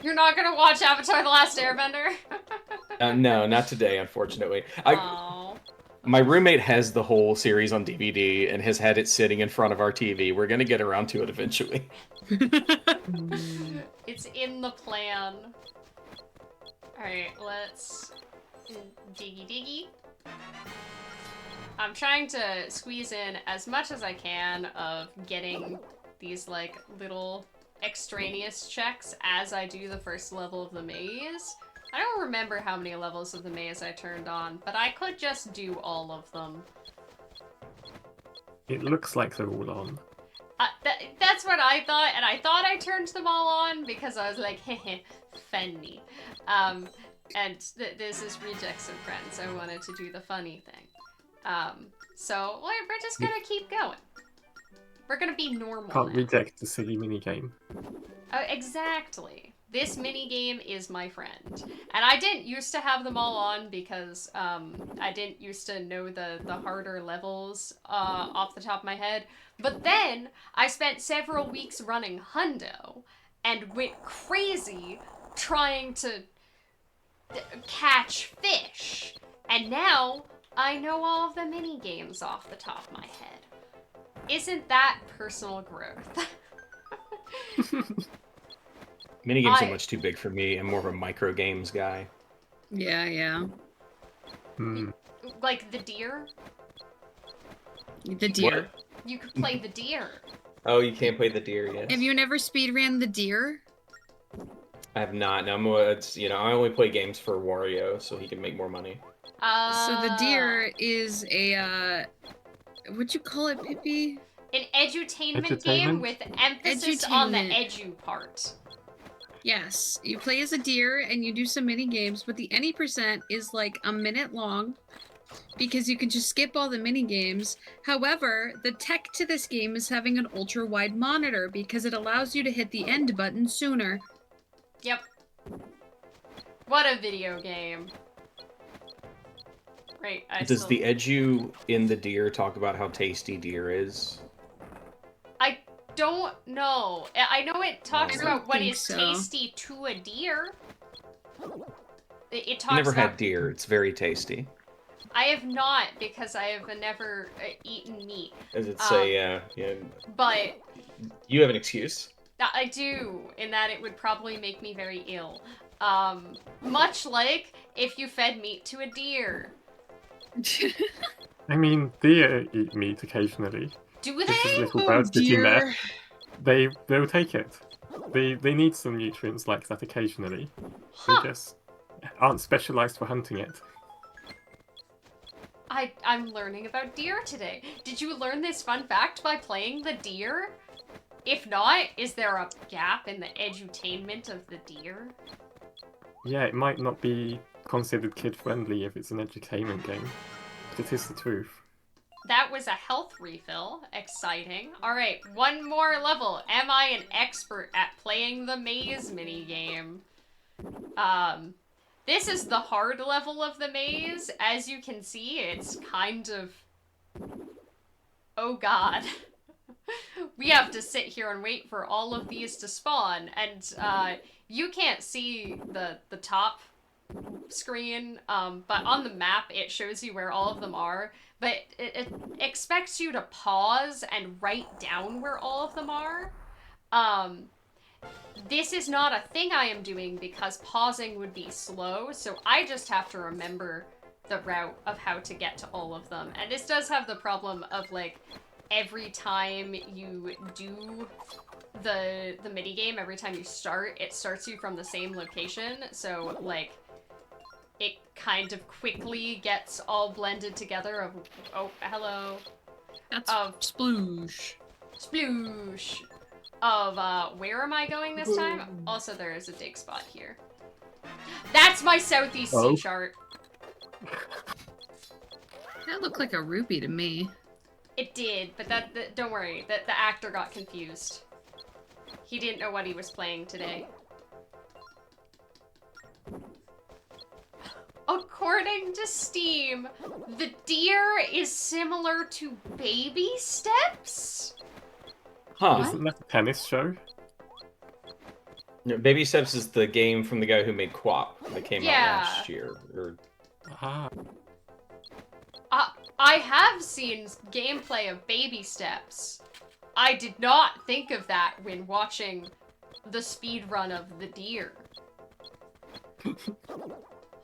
You're not gonna watch Avatar: The Last Airbender? No, not today, unfortunately. Oh. My roommate has the whole series on DVD and has had it sitting in front of our TV. We're gonna get around to it eventually. It's in the plan. Alright, let's diggy diggy. I'm trying to squeeze in as much as I can of getting these like little extraneous checks as I do the first level of the maze. I don't remember how many levels of the maze I turned on, but I could just do all of them. It looks like they're all on. That's what I thought, and I thought I turned them all on because I was like, heh, funny. And this is Rejects and Friends. I wanted to do the funny thing. So we're just gonna keep going. We're gonna be normal Can't now. reject the silly minigame. Exactly. This minigame is my friend. And I didn't used to have them all on because I didn't used to know the harder levels off the top of my head. But then I spent several weeks running Hundo and went crazy trying to catch fish. And now I know all of the minigames off the top of my head. Isn't that personal growth? Minigames are much too big for me. I'm more of a micro games guy. Yeah. Hmm. Like the deer? The deer. What? You could play the deer. Oh, you can't play the deer yet. Have you never speedran the deer? I have not. No, it's I only play games for Wario, so he can make more money. So the deer is a what'd you call it, Pippi? An edutainment game Edutainment? with emphasis on the Edutainment. edu part. Yes, you play as a deer and you do some mini games, but the any percent is like a minute long because you can just skip all the mini games. However, the tech to this game is having an ultra wide monitor because it allows you to hit the end button sooner. Yep. What a video game. Right, Does the edu in the deer talk about how tasty deer is? I don't know. I know it talks I don't about what think is so. tasty to a deer. It talks I never about... had deer. It's very tasty. I have not, because I have never eaten meat. As it say, yeah. But You have an excuse. I do, in that it would probably make me very ill. Much like if you fed meat to a deer. I mean, deer eat meat occasionally. Do Just as they? little Oh, birds sitting dear. there. They'll take it. They need some nutrients like that occasionally. Huh. They just aren't specialized for hunting it. I'm learning about deer today. Did you learn this fun fact by playing the deer? If not, is there a gap in the edutainment of the deer? Yeah, it might not be considered kid-friendly if it's an edutainment game, but it is the truth. That was a health refill. Exciting. Alright, one more level. Am I an expert at playing the maze minigame? This is the hard level of the maze. As you can see, it's kind of... Oh god. We have to sit here and wait for all of these to spawn, and you can't see the top screen, but on the map it shows you where all of them are, but it expects you to pause and write down where all of them are. This is not a thing I am doing because pausing would be slow, so I just have to remember the route of how to get to all of them. And this does have the problem of, like, every time you do the minigame, every time you start, it starts you from the same location, so, like, it kind of quickly gets all blended together of, oh, hello. That's Of sploosh. sploosh. Of, where am I going this time? Also, there is a dig spot here. That's my Southeast Oh. Sea chart. That looked like a rupee to me. It did, but don't worry, the actor got confused. He didn't know what he was playing today. According to Steam, the deer is similar to baby steps? Huh. Isn't that a tennis show? No, Baby Steps is the game from the guy who made Quap that came Yeah. out last year. Or... Ah, I have seen gameplay of baby steps. I did not think of that when watching the speedrun of the deer.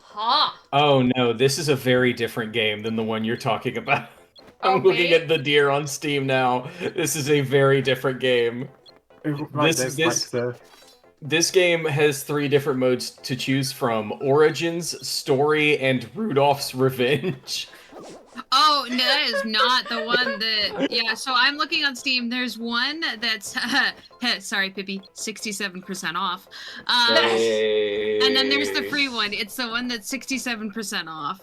Huh. Oh no, this is a very different game than the one you're talking about. I'm Oh, looking wait. at the deer on Steam now. This is a very different game. right, there's like the... This game has 3 different modes to choose from: Origins, Story, and Rudolph's Revenge. Oh, no, that is not the one that... Yeah, so I'm looking on Steam. There's one that's... sorry, Pippi. 67% off. And then there's the free one. It's the one that's 67% off.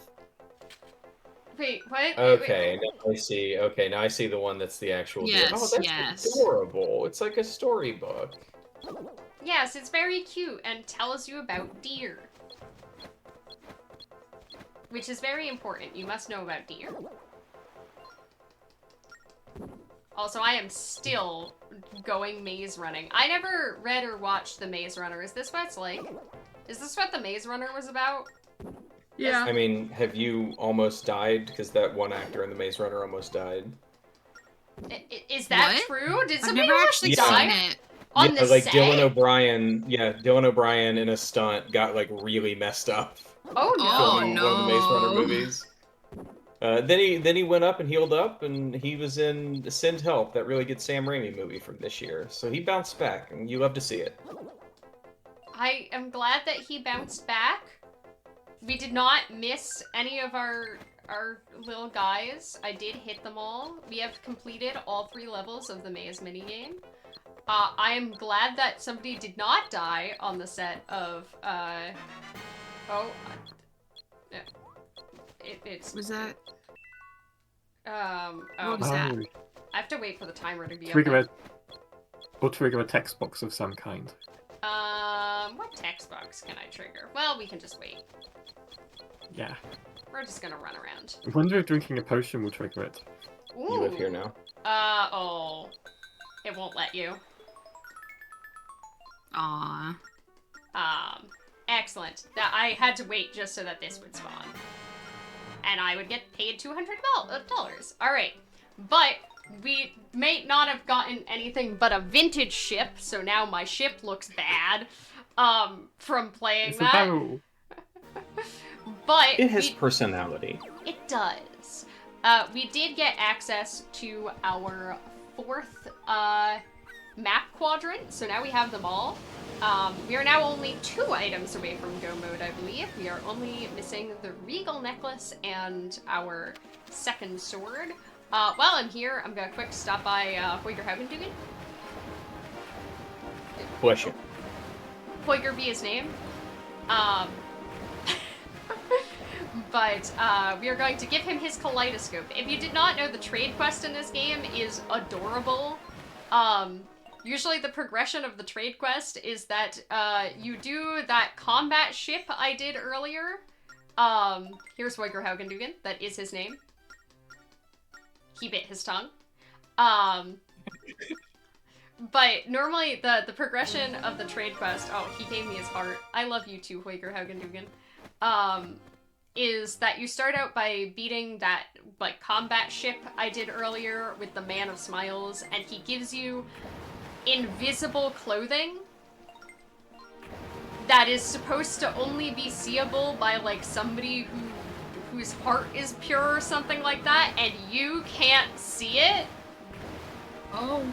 Wait, what? Okay, now I see. Okay, now I see the one that's the actual deer. Yes, Oh, that's yes. adorable. It's like a storybook. Yes, it's very cute and tells you about deer. Which is very important. You must know about deer. Also, I am still going maze running. I never read or watched The Maze Runner. Is this what it's like? Is this what The Maze Runner was about? Yeah. I mean, have you almost died? Because that one actor in The Maze Runner almost died. Is that What? true? Did I've somebody never almost actually die seen it. on the like set? Dylan O'Brien. Yeah, Dylan O'Brien in a stunt got like really messed up. Oh no! Oh, Filming one of the Maze Runner no. movies. Then he went up and healed up, and he was in Send Help, that really good Sam Raimi movie from this year. So he bounced back, and you love to see it. I am glad that he bounced back. We did not miss any of our our little guys. I did hit them all. We have completed all 3 levels of the maze minigame. I am glad that somebody did not die on the set of, it's... Was that? oh, was that? I have to wait for the timer to be Trigger up. trigger a text box of some kind. What text box can I trigger? Well, we can just wait. Yeah. We're just gonna run around. I wonder if drinking a potion will trigger it. Ooh. You live here now. Oh. It won't let you. Aw. Excellent. I had to wait just so that this would spawn. And I would get paid $200. Alright. But we may not have gotten anything but a vintage ship, so now my ship looks bad. From playing It's that. a barrel. But It has personality. it does. We did get access to our 4th map quadrant, so now we have them all. We are now only 2 items away from go mode, I believe. We are only missing the regal necklace and our 2nd sword. While I'm here, I'm gonna quick stop by Hourglass. Bless you. Hoiger be his name. But we are going to give him his kaleidoscope. If you did not know, the trade quest in this game is adorable. Usually the progression of the trade quest is that you do that combat ship I did earlier. Here's Hoiger. That is his name. He bit his tongue. But normally the progression of the trade quest, oh, he gave me his heart. I love you too, Hoiger. Is that you start out by beating that, like, combat ship I did earlier with the Man of Smiles, and he gives you invisible clothing that is supposed to only be seeable by, like, somebody whose heart is pure or something like that, and you can't see it. Oh,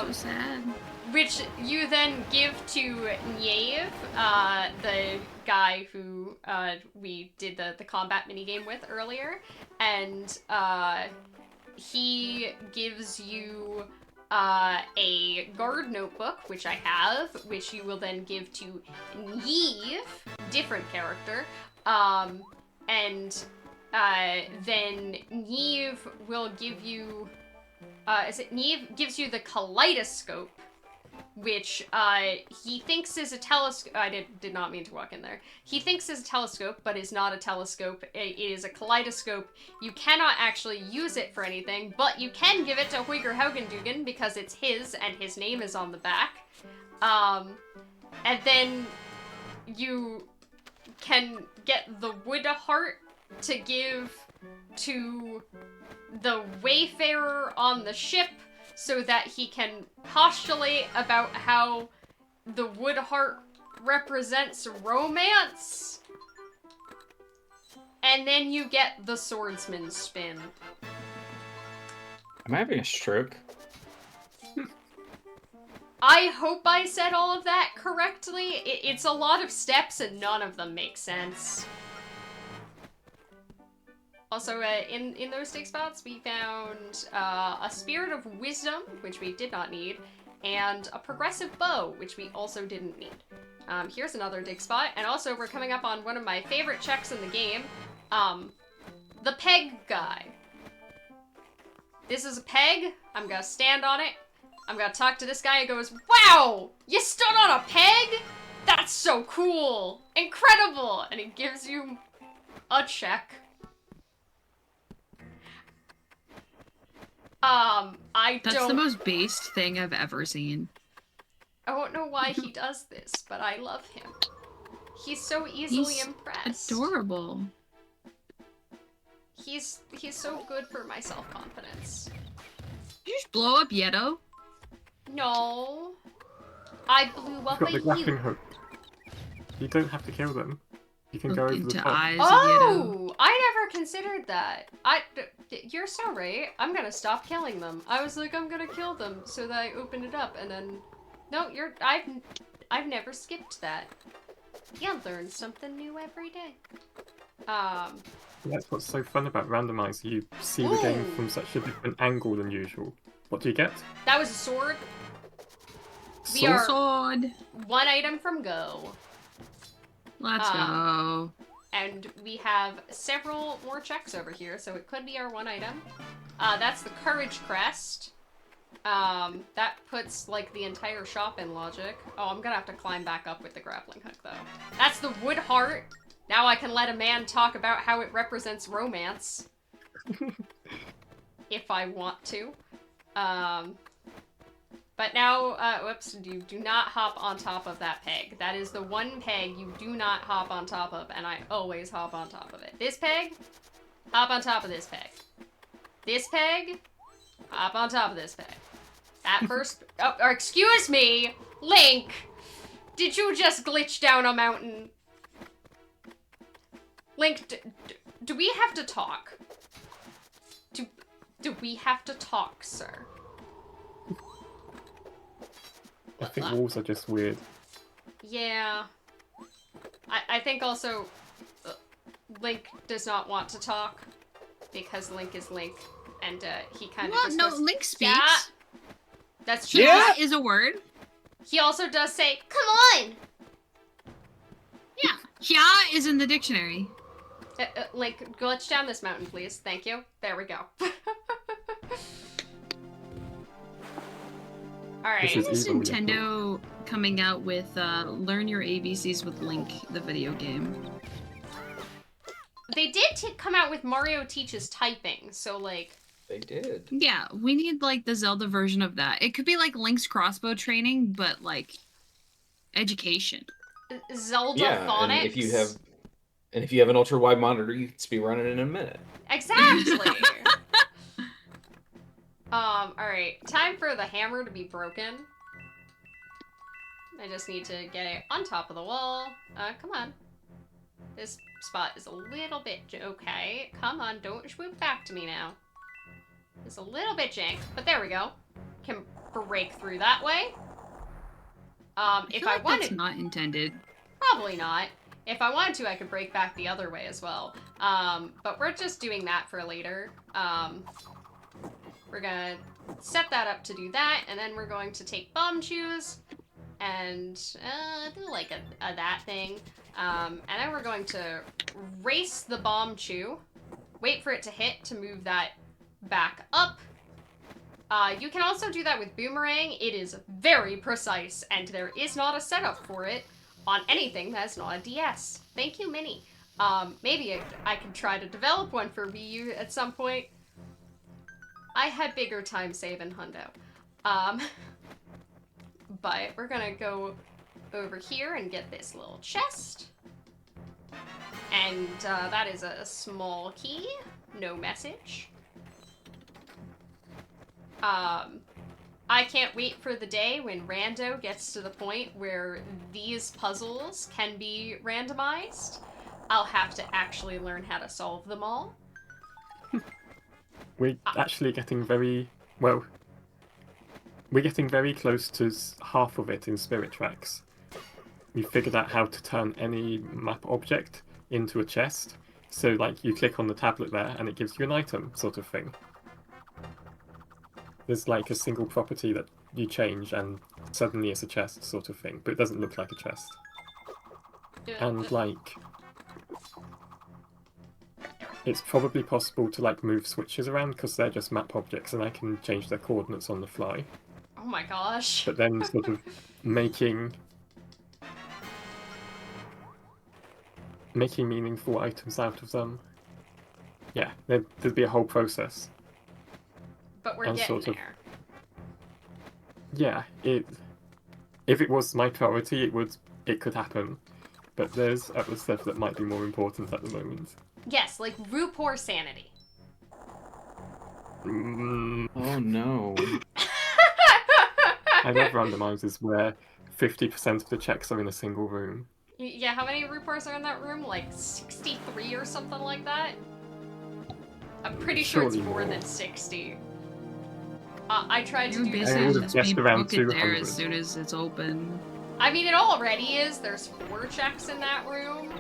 so sad. Which you then give to Nieve, the guy who we did the combat minigame with earlier, and he gives you a guard notebook, which I have, which you will then give to Nieve, different character, and then Nieve will give you, Nieve gives you the kaleidoscope, which he thinks is a telescope. I did not mean to walk in there. He thinks is a telescope, but is not a telescope. It is a kaleidoscope. You cannot actually use it for anything, but you can give it to Hoiger because it's his, and his name is on the back. And then you can get the wood heart to give to the wayfarer on the ship, so that he can postulate about how the wood heart represents romance. And then you get the swordsman's spin. Am I having a stroke? I hope I said all of that correctly. It's a lot of steps and none of them make sense. Also, in those dig spots, we found a Spirit of Wisdom, which we did not need, and a Progressive Bow, which we also didn't need. Here's another dig spot, and also we're coming up on one of my favorite checks in the game, the peg guy. This is a peg. I'm gonna stand on it. I'm gonna talk to this guy and goes, "Wow! You stood on a peg? That's so cool! Incredible!" And he gives you a check. That's the most based thing I've ever seen. I don't know why he does this, but I love him. He's so easily He's impressed. Adorable. He's so good for my self-confidence. Did you just blow up Yeto? No. I blew up You've got a the grappling you. hook. You don't have to kill them. You can go Look over the into top. eyes of Yeto. Oh! I never considered that. You're so right. I'm gonna stop killing them. I was like, I'm gonna kill them, so that I opened it up, and then... No, I've never skipped that. You learn something new every day. That's what's so fun about Randomizer. You see the game Ooh. from such a different angle than usual. What do you get? That was a sword. We Sword? are Sword. one item from go. Let's go. And we have several more checks over here, so it could be our one item. That's the Courage Crest. That puts, like, the entire shop in logic. Oh, I'm gonna have to climb back up with the grappling hook, though. That's the Wood Heart. Now I can let a man talk about how it represents romance. If I want to. But now, whoops, you do not hop on top of that peg. That is the one peg you do not hop on top of, and I always hop on top of it. This peg, hop on top of this peg. This peg, hop on top of this peg. That first, oh, or excuse me, Link, did you just glitch down a mountain? Link, do we have to talk? Do we have to talk, sir? I think walls are just weird. Yeah. I think also Link does not want to talk because Link is Link and he kind of Well, no, goes, Link speaks. Yeah, that's true. That is a word. He also does say, "Come on." Yeah. Yeah is in the dictionary. Link, glitch down this mountain, please. Thank you. There we go. Alright. This is Is evil, Nintendo coming out with Learn Your ABCs with Link, the video game? They did come out with Mario Teaches Typing, so like... They did. Yeah, we need like the Zelda version of that. It could be like Link's crossbow training, but like education. Zelda Yeah, phonics. and if you have an ultra wide monitor, you can speed run it in a minute. Exactly. Alright. Time for the hammer to be broken. I just need to get it on top of the wall. Come on. This spot is a little bit... Okay, come on, don't swoop back to me now. It's a little bit jank, but there we go. Can break through that way. If I wanted... That's not intended. Probably not. If I wanted to, I could break back the other way as well. But we're just doing that for later. We're gonna set that up to do that, and then we're going to take bomb chews and do like a that thing. And then we're going to race the bomb chew, wait for it to hit to move that back up. You can also do that with boomerang. It is very precise, and there is not a setup for it on anything that's not a DS. Thank you, Minnie. Maybe I can try to develop one for Wii U at some point. I had bigger time saving hundo. But we're gonna go over here and get this little chest. And that is a small key. No message. I can't wait for the day when Rando gets to the point where these puzzles can be randomized. I'll have to actually learn how to solve them all. We're actually getting very... well... We're getting very close to half of it in Spirit Tracks. We figured out how to turn any map object into a chest. So, like, you click on the tablet there and it gives you an item, sort of thing. There's, like, a single property that you change and suddenly it's a chest, sort of thing. But it doesn't look like a chest. And, like... it's probably possible to, like, move switches around because they're just map objects and I can change their coordinates on the fly. Oh my gosh. But then sort of making meaningful items out of them. Yeah, there'd be a whole process. But we're And getting sort of- there. Yeah, if it was my priority, it could happen. But there's other stuff that might be more important at the moment. Yes, like RuPaul sanity. Oh no. I love randomizers where 50% of the checks are in a single room. Yeah, how many RuPaul's are in that room? Like 63 or something like that? I'm pretty sure it's Surely more more. than 60. I tried You to would do I basically would that. have just be guessed around book it there 200. as soon as it's open. I mean, it already is. There's 4 checks in that room.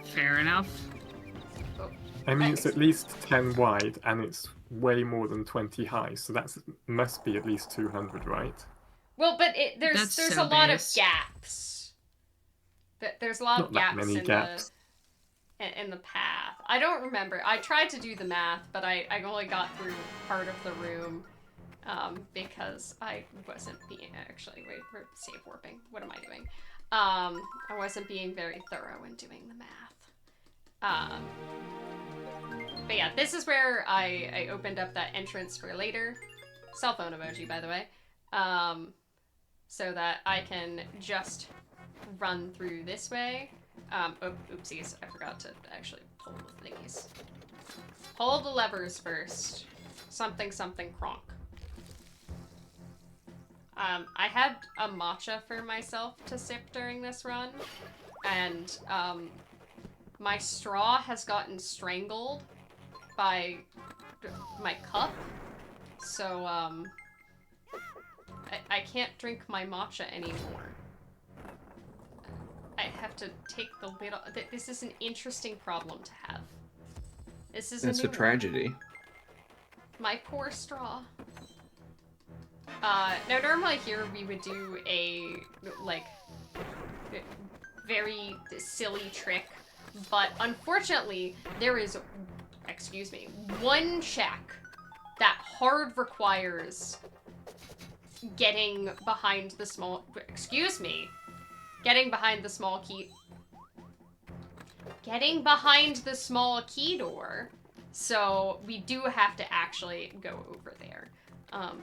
Fair enough. I mean, it's at least 10 wide, and it's way more than 20 high, so that must be at least 200, right? Well, but there's That's a so lot of base. gaps. There's a lot Not of that gaps many gaps. in the path. I don't remember. I tried to do the math, but I only got through part of the room because I wasn't being actually. Wait, we're save warping. What am I doing? I wasn't being very thorough in doing the math. But yeah, this is where I opened up that entrance for later. Cell phone emoji, by the way. So that I can just run through this way. Oh, oopsies, I forgot to actually pull the thingies. Pull the levers first. Something cronk. I had a matcha for myself to sip during this run, and my straw has gotten strangled by my cup, so I can't drink my matcha anymore. I have to take the lid off. This is an interesting problem to have. This is That's a a new tragedy. one. My poor straw. Now normally here we would do a, like, very silly trick, but unfortunately there is, excuse me, one check that hard requires getting behind the small, getting behind the small key door, so we do have to actually go over there.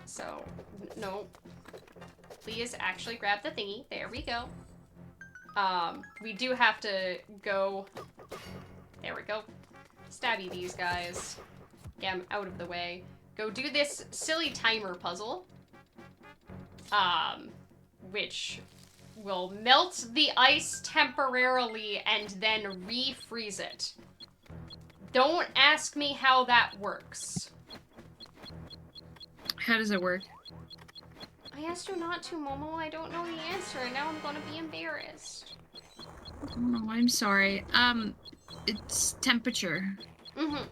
So, no, please actually grab the thingy, there we go. We do have to go, there we go, stabby these guys, get them out of the way, go do this silly timer puzzle, which will melt the ice temporarily and then refreeze it. Don't ask me how that works. How does it work? I asked you not to, Momo. I don't know the answer, and now I'm gonna be embarrassed. Oh, I'm sorry. It's temperature. Mm-hmm.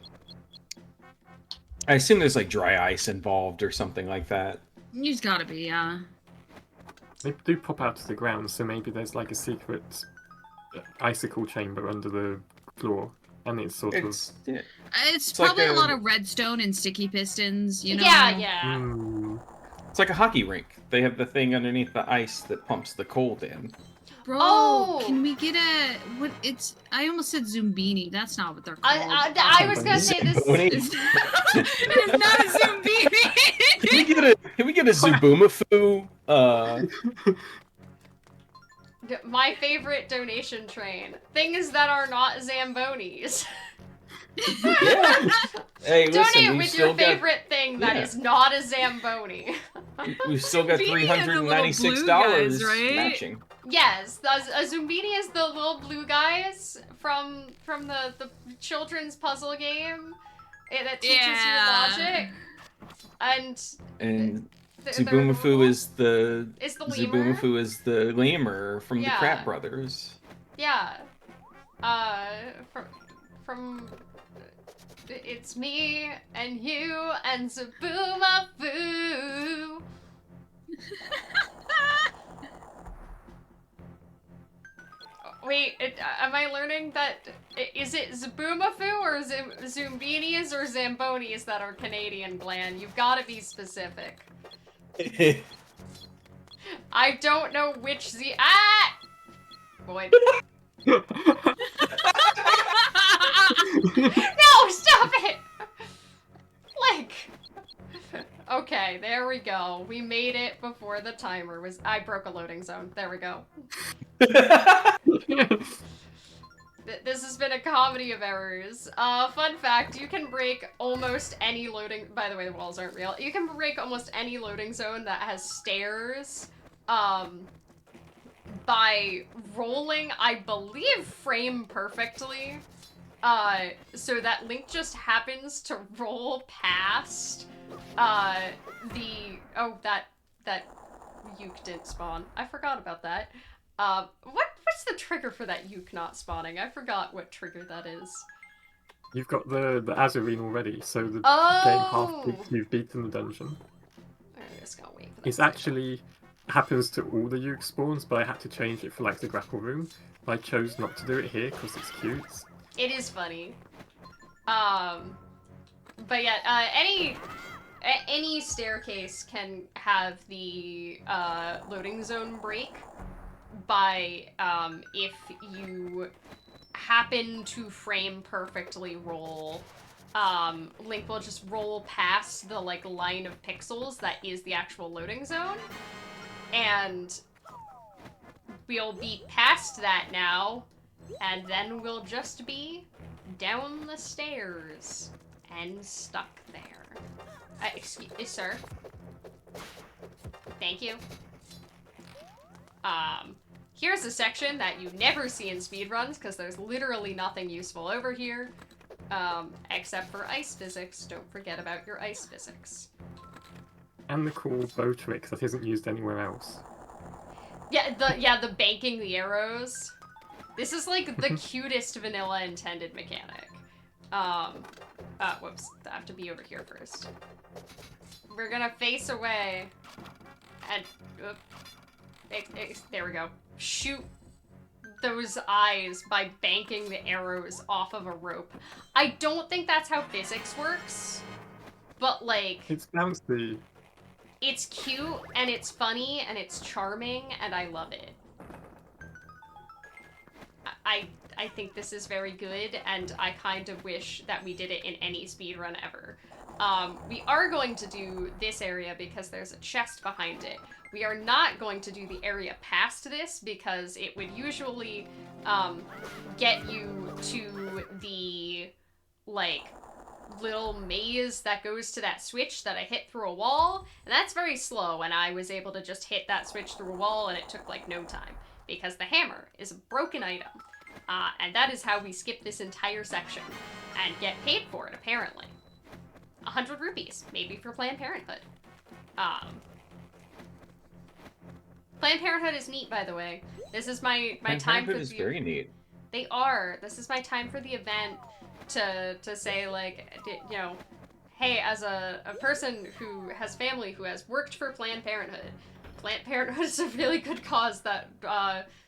I assume there's like dry ice involved or something like that. You've gotta be, yeah. They do pop out of the ground, so maybe there's like a secret icicle chamber under the floor, and it's sort It's, of... yeah. It's like probably a a- lot of redstone and sticky pistons, you know? Yeah. It's like a hockey rink. They have the thing underneath the ice that pumps the cold in. Bro, Oh! can we get a... What, it's... I almost said Zumbini. That's not what they're called. I was gonna say this. It's not a Zumbini! Can we get a Zubumafu? My favorite donation train. Things that are not Zambonis. Yeah. Hey, listen, Donate we've with still your got favorite thing that is not a Zamboni. we've still got Beanie and the little $396 blue guys, right? matching. Yes, a Zumbini is the little blue guys from the children's puzzle game that teaches you logic. And Zubumafu is the lemur? Zubumafu is the lemur from the Yeah. Crap Brothers. Yeah. From it's me and you and Zubumafu. Wait, am I learning that is it Zubumafu or is it Zumbinis or Zambonis that are Canadian, Glenn? You've got to be specific. I don't know which Boy. No, stop it! Like... Okay, there we go. We made it before the timer was... I broke a loading zone. There we go. This has been a comedy of errors. Fun fact, you can break almost any loading... By the way, the walls aren't real. You can break almost any loading zone that has stairs, by rolling, I believe, frame perfectly. So that Link just happens to roll past, that Yuke didn't spawn. I forgot about that. What's the trigger for that Yuke not spawning? I forgot what trigger that is. You've got the Azurine already, so the game half Oh! thinks you've beaten the dungeon. I'm just gonna wait for that. It's actually happens to all the Yuke spawns, but I had to change it for like the grapple room. I chose not to do it here because it's cute. It is funny. But yeah, any staircase can have the loading zone break by if you happen to frame perfectly roll. Link will just roll past the like line of pixels that is the actual loading zone, and we'll be past that now, and then we'll just be down the stairs and stuck there. Excuse, sir. Thank you. Here's a section that you never see in speedruns because there's literally nothing useful over here, except for ice physics. Don't forget about your ice physics. And the cool bow trick that isn't used anywhere else. Yeah, the banking the arrows. This is like the cutest vanilla intended mechanic. Whoops, I have to be over here first. We're gonna face away and, there we go. Shoot those eyes by banking the arrows off of a rope. I don't think that's how physics works, but like... It's bouncy. It's cute, and it's funny, and it's charming, and I love it. I think this is very good, and I kind of wish that we did it in any speedrun ever. We are going to do this area because there's a chest behind it. We are not going to do the area past this because it would usually get you to the, like, little maze that goes to that switch that I hit through a wall, and that's very slow, and I was able to just hit that switch through a wall, and it took, like, no time, because the hammer is a broken item. And that is how we skip this entire section and get paid for it, apparently. 100 rupees, maybe for Planned Parenthood. Planned Parenthood is neat, by the way. This is my Planned time for Parenthood is very neat. They are. This is my time for the event to say, like, you know, hey, as a person who has family who has worked for Planned Parenthood, Planned Parenthood is a really good cause that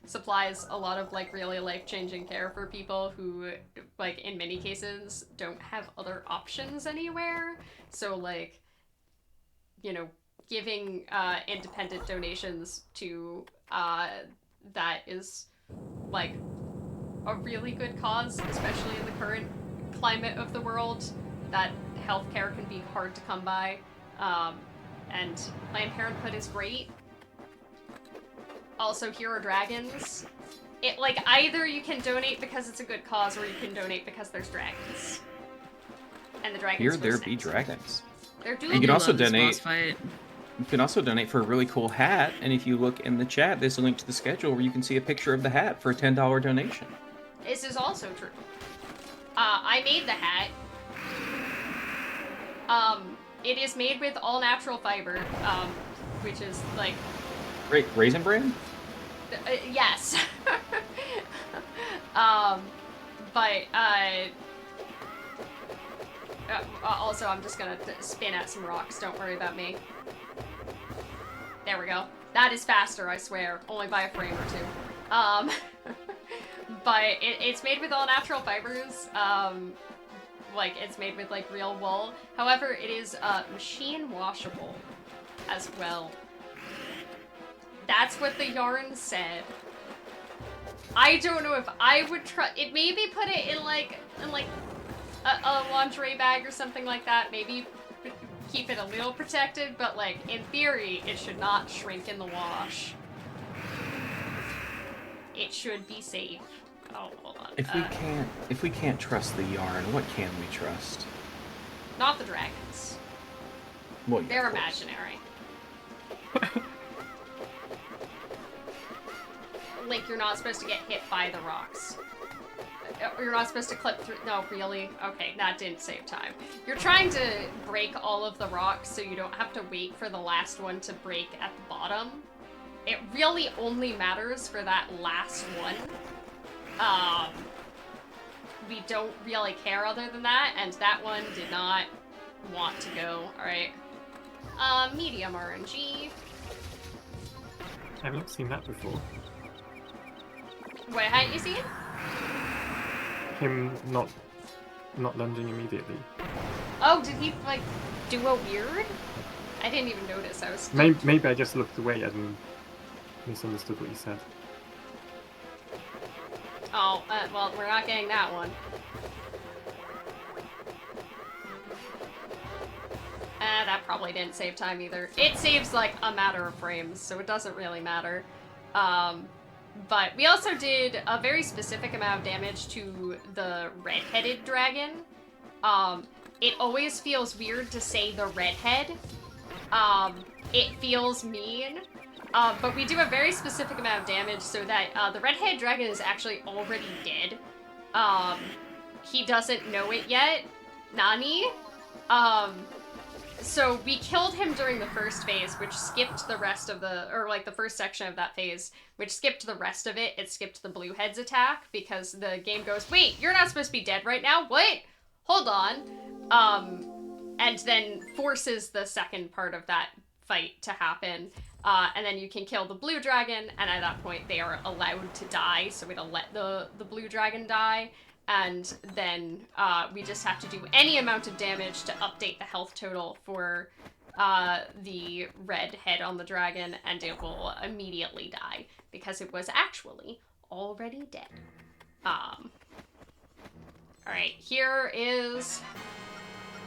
supplies a lot of, like, really life-changing care for people who, like, in many cases don't have other options anywhere. So, like, you know, giving independent donations to that is, like, a really good cause, especially in the current climate of the world, that healthcare can be hard to come by. And Planned Parenthood is great. Also, here are dragons. It, like, either you can donate because it's a good cause, or you can donate because there's dragons. And the dragons Here go there next. be dragons. They're doing You can I also love this donate. boss fight. You can also donate for a really cool hat, and if you look in the chat, there's a link to the schedule where you can see a picture of the hat for a $10 donation. This is also true. I made the hat. It is made with all natural fiber, which is, like... Raisin Bran? Yes. Also, I'm just gonna spin at some rocks. Don't worry about me. There we go. That is faster, I swear. Only by a frame or two. But it's made with all natural fibers. Like, it's made with, like, real wool. However, it is machine washable as well. That's what the yarn said. I don't know if I would try. It maybe put it in like a lingerie bag or something like that. Maybe keep it a little protected, but like in theory, it should not shrink in the wash. It should be safe. Oh, hold on. If we can't trust the yarn, what can we trust? Not the dragons. Well, yeah, They're of course. imaginary. Like, you're not supposed to get hit by the rocks. You're not supposed to clip through. No, really? Okay, that didn't save time. You're trying to break all of the rocks so you don't have to wait for the last one to break at the bottom. It really only matters for that last one. We don't really care other than that, and that one did not want to go. Alright. Medium RNG. I've not seen that before. What hadn't you seen? Him not lunging immediately. Oh, did he, like, do a weird? I didn't even notice. I was... Maybe I just looked away and misunderstood what you said. Oh, well, we're not getting that one. That probably didn't save time either. It saves, like, a matter of frames, so it doesn't really matter. But we also did a very specific amount of damage to the red-headed dragon. It always feels weird to say the redhead. It feels mean. But we do a very specific amount of damage so that the red-headed dragon is actually already dead. He doesn't know it yet. Nani? So we killed him during the first phase, which skipped the rest of the, or like the first section of that phase, which skipped the rest of it. It skipped the blue head's attack because the game goes, wait, you're not supposed to be dead right now? What? Hold on. And then forces the second part of that fight to happen. And then you can kill the blue dragon, and at that point they are allowed to die, so we don't let the blue dragon die. And then we just have to do any amount of damage to update the health total for the red head on the dragon, and it will immediately die because it was actually already dead. Alright, here is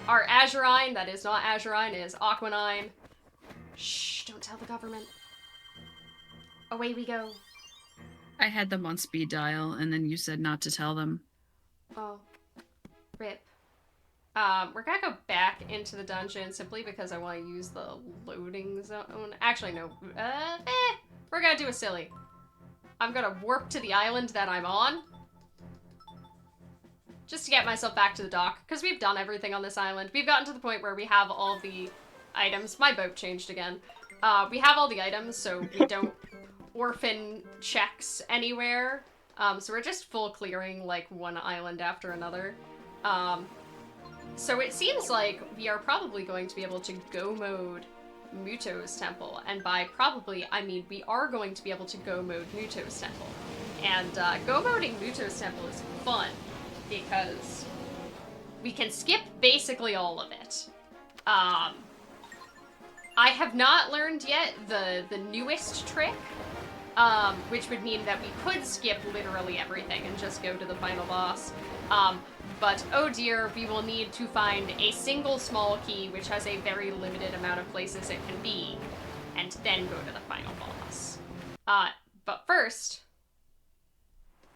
our Azurine. That is not Azurine, it is Aquanine. Shh, don't tell the government. Away we go. I had them on speed dial, and then you said not to tell them. Oh, rip. We're gonna go back into the dungeon simply because I want to use the loading zone. Actually, no. We're gonna do a silly. I'm gonna warp to the island that I'm on. Just to get myself back to the dock, because we've done everything on this island. We've gotten to the point where we have all the items. My boat changed again. We have all the items, so we don't orphan checks anywhere. So we're just full clearing, like, one island after another. So it seems like we are probably going to be able to go mode Muto's Temple. And by probably, I mean we are going to be able to go mode Muto's Temple. And go moding Muto's Temple is fun, because we can skip basically all of it. I have not learned yet the newest trick. Which would mean that we could skip literally everything and just go to the final boss. But oh dear, we will need to find a single small key which has a very limited amount of places it can be, and then go to the final boss. But first,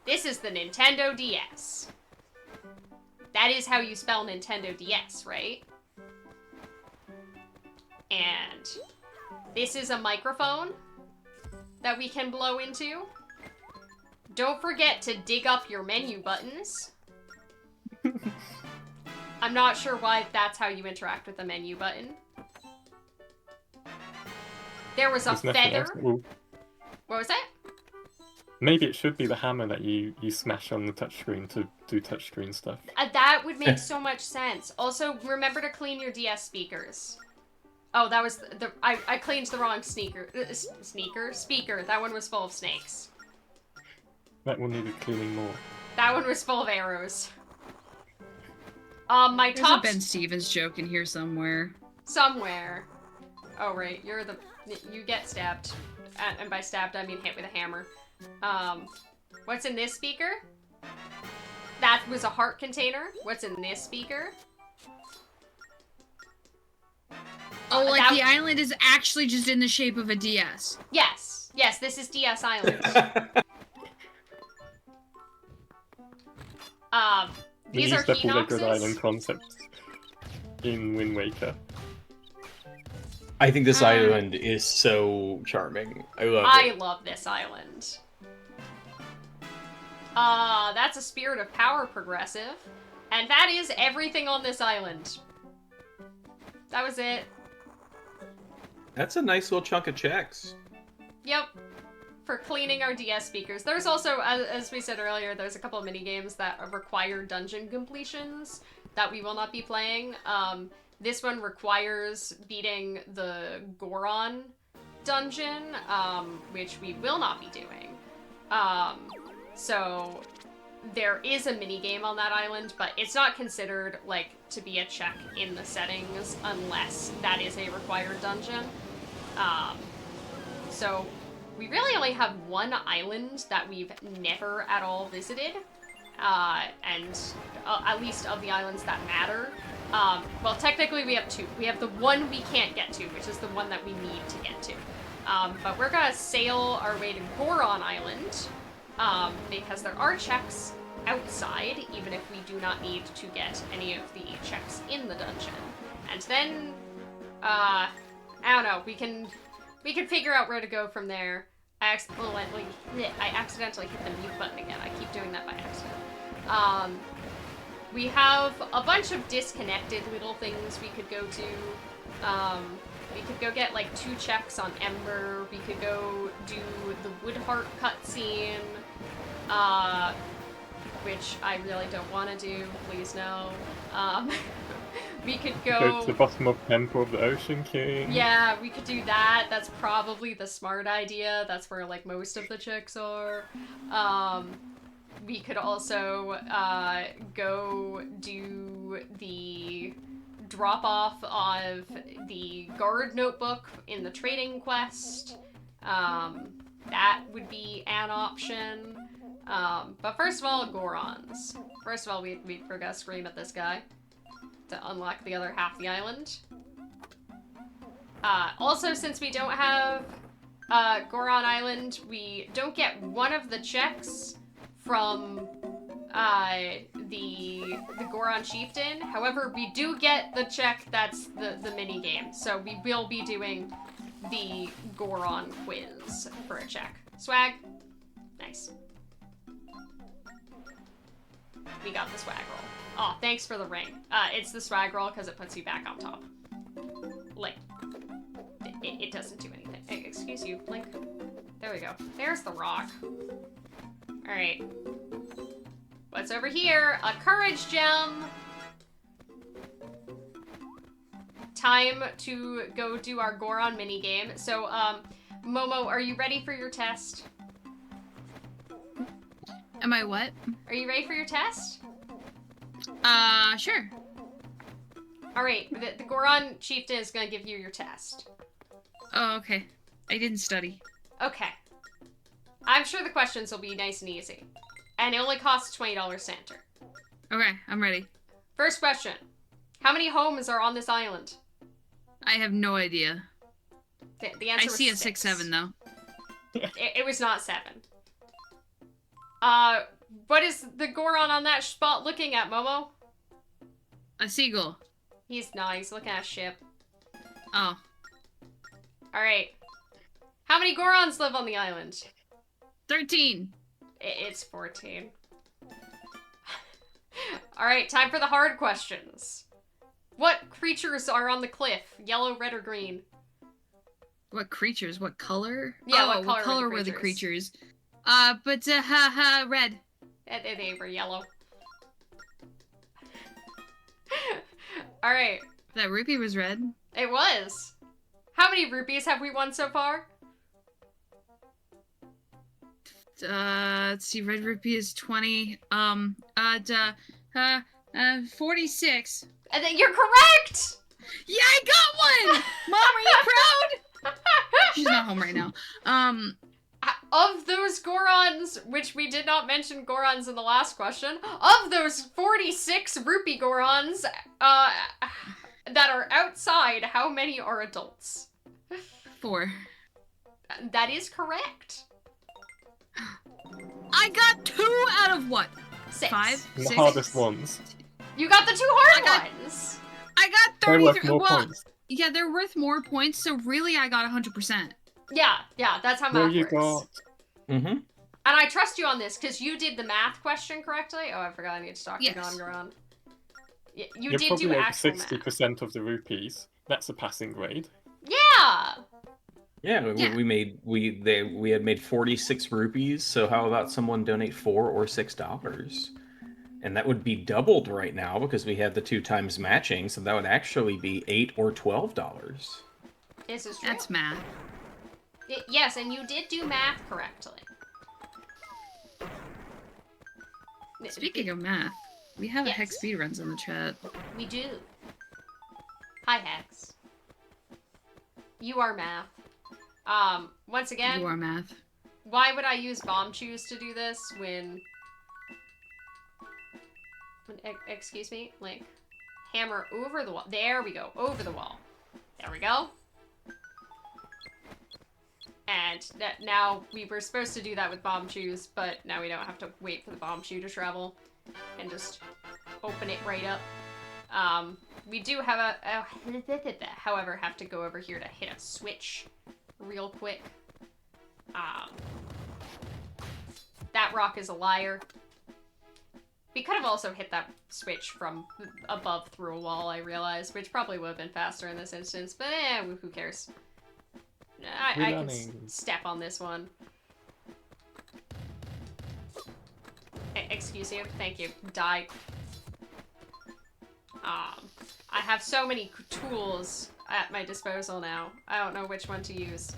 this is the Nintendo DS. That is how you spell Nintendo DS, right? And this is a microphone that we can blow into. Don't forget to dig up your menu buttons. I'm not sure why that's how you interact with the menu button. There was a feather. What was that? Maybe it should be the hammer that you smash on the touchscreen to do touchscreen stuff. That would make so much sense. Also, remember to clean your DS speakers. Oh, that was I cleaned the wrong speaker. That one was full of snakes. That one needed cleaning more. That one was full of arrows. My There's top... a Ben Stevens joke in here somewhere. Somewhere. Oh, right. You get stabbed. And by stabbed, I mean hit with a hammer. What's in this speaker? That was a heart container. What's in this speaker? Oh, like the island is actually just in the shape of a DS. Yes. Yes, this is DS Island. These are Hinoxes. Island concepts in Wind Waker. I think this island is so charming. I love it. I love this island. That's a Spirit of Power progressive. And that is everything on this island. That was it. That's a nice little chunk of checks. Yep. For cleaning our DS speakers. There's also, as we said earlier, there's a couple of mini games that require dungeon completions that we will not be playing. This one requires beating the Goron dungeon, which we will not be doing. So there is a mini game on that island, but it's not considered like to be a check in the settings unless that is a required dungeon. So we really only have one island that we've never at all visited, and at least of the islands that matter. Well, technically we have two. We have the one we can't get to, which is the one that we need to get to. But we're gonna sail our way to Goron Island, because there are checks outside, even if we do not need to get any of the checks in the dungeon. And then, I don't know, we can figure out where to go from there. I accidentally hit the mute button again. I keep doing that by accident. We have a bunch of disconnected little things we could go to. We could go get like 2 checks on Ember. We could go do the Woodheart cutscene, which I really don't want to do. Please no. We could Go to the bottom of Temple of the Ocean King. Yeah, we could do that. That's probably the smart idea. That's where like most of the chicks are. We could also go do the drop off of the guard notebook in the trading quest. That would be an option. But first of all, Gorons. First of all, we'd gotta scream at this guy to unlock the other half of the island. Also, since we don't have Goron Island, we don't get one of the checks from the Goron Chieftain. However, we do get the check that's the mini game. So we will be doing the Goron quiz for a check. Swag. Nice. We got the swag roll. Oh, thanks for the ring. It's the swag roll because it puts you back on top. Like, it doesn't do anything. Hey, excuse you, Link. There we go. There's the rock. Alright. What's over here? A courage gem! Time to go do our Goron minigame. So, Momo, are you ready for your test? Am I what? Are you ready for your test? Sure. Alright, the Goron Chieftain is gonna give you your test. Oh, okay. I didn't study. Okay. I'm sure the questions will be nice and easy. And it only costs $20 to enter. Okay, I'm ready. First question. How many homes are on this island? I have no idea. The answer I was see a 6. 6-7 though. It was not 7. What is the Goron on that spot looking at, Momo? A seagull. He's not. He's looking at a ship. Oh. Alright. How many Gorons live on the island? 13. It's 14. Alright, time for the hard questions. What creatures are on the cliff? Yellow, red, or green? What creatures? What color? Yeah, oh, what color were the creatures? Red. They were yellow. Alright. That rupee was red. It was. How many rupees have we won so far? Let's see, red rupee is 20. 46. And then you're correct! Yeah, I got one! Mom, are you proud? She's not home right now. Of those Gorons, which we did not mention Gorons in the last question, of those 46 rupee Gorons that are outside, how many are adults? 4. That is correct. I got 2 out of what? 6. 5? The 6? hardest ones. You got the 2 hard ones. I got They're 33. worth more Well, points. yeah, they're worth more points, so really I got 100%. Yeah, that's how Well, math you works. got... Mm-hmm. And I trust you on this, because you did the math question correctly. Oh, I forgot I need to talk to Gongaron. You You're did probably do over actual math. 60% of the rupees. That's a passing grade. Yeah! Yeah, Yeah. we had made 46 rupees. So how about someone donate $4 or $6? And that would be doubled right now because we had the 2 times matching. So that would actually be $8 or $12. This is true. That's math. Yes, and you did do math correctly. Speaking of math, we have a Yes. Hex speedruns in the chat. We do. Hi, Hex. You are math. Once again, You are math. why would I use bomb chews to do this when excuse me, like, hammer over the wall. There we go, over the wall. There we go. And now we were supposed to do that with bomb chews, but now we don't have to wait for the bomb chew to travel and just open it right up. We do have however, have to go over here to hit a switch real quick. That rock is a liar. We could have also hit that switch from above through a wall, I realized, which probably would have been faster in this instance, but who cares? I can step on this one. Excuse you, thank you. Die. I have so many tools at my disposal now. I don't know which one to use.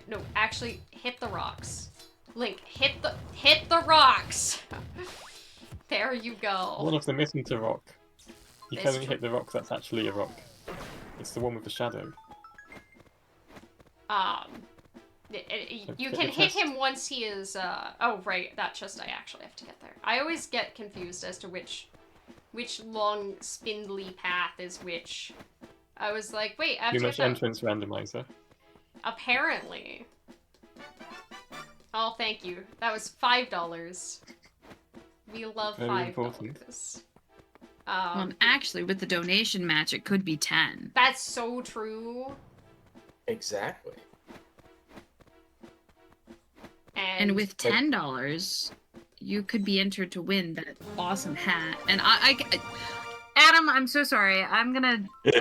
No, actually, hit the rocks. Link, hit the rocks! There you go. One of them isn't a rock. You It's can only hit the rock that's actually a rock. It's the one with the shadow. You can hit him once he is, oh right, that chest I actually have to get there. I always get confused as to which long spindly path is which. I was like, wait, I have Too to much get that. entrance randomizer. Apparently. Oh, thank you. That was $5. We love Very $5. important. Actually, with the donation match, it could be 10. That's so true. Exactly. And with $10, you could be entered to win that awesome hat. And Adam, I'm so sorry. I'm gonna put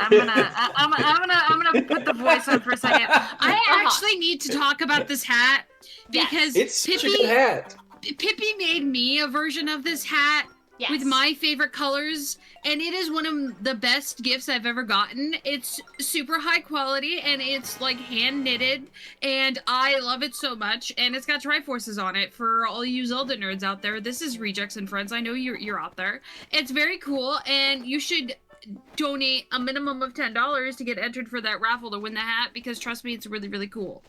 the voice on for a second. I actually need to talk about this hat because It's such a good hat. Pippy made me a version of this hat with my favorite colors, and it is one of the best gifts I've ever gotten. It's super high quality, and it's like hand knitted, and I love it so much. And it's got Triforces on it for all you Zelda nerds out there. This is Rejects and Friends. I know you're out there. It's very cool, and you should donate a minimum of $10 to get entered for that raffle to win the hat, because trust me, it's really, really cool.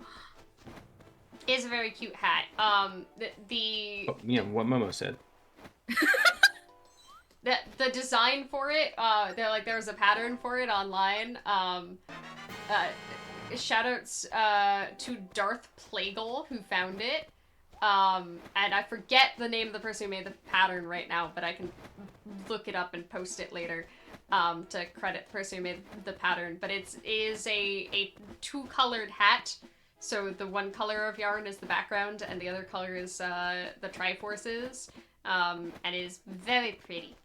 It's a very cute hat. What Momo said. The design for it, there was a pattern for it online. Shoutouts to Darth Plagle who found it. And I forget the name of the person who made the pattern right now, but I can look it up and post it later to credit the person who made the pattern. But it is a two-colored hat. So the one color of yarn is the background, and the other color is the Triforces. And it is very pretty.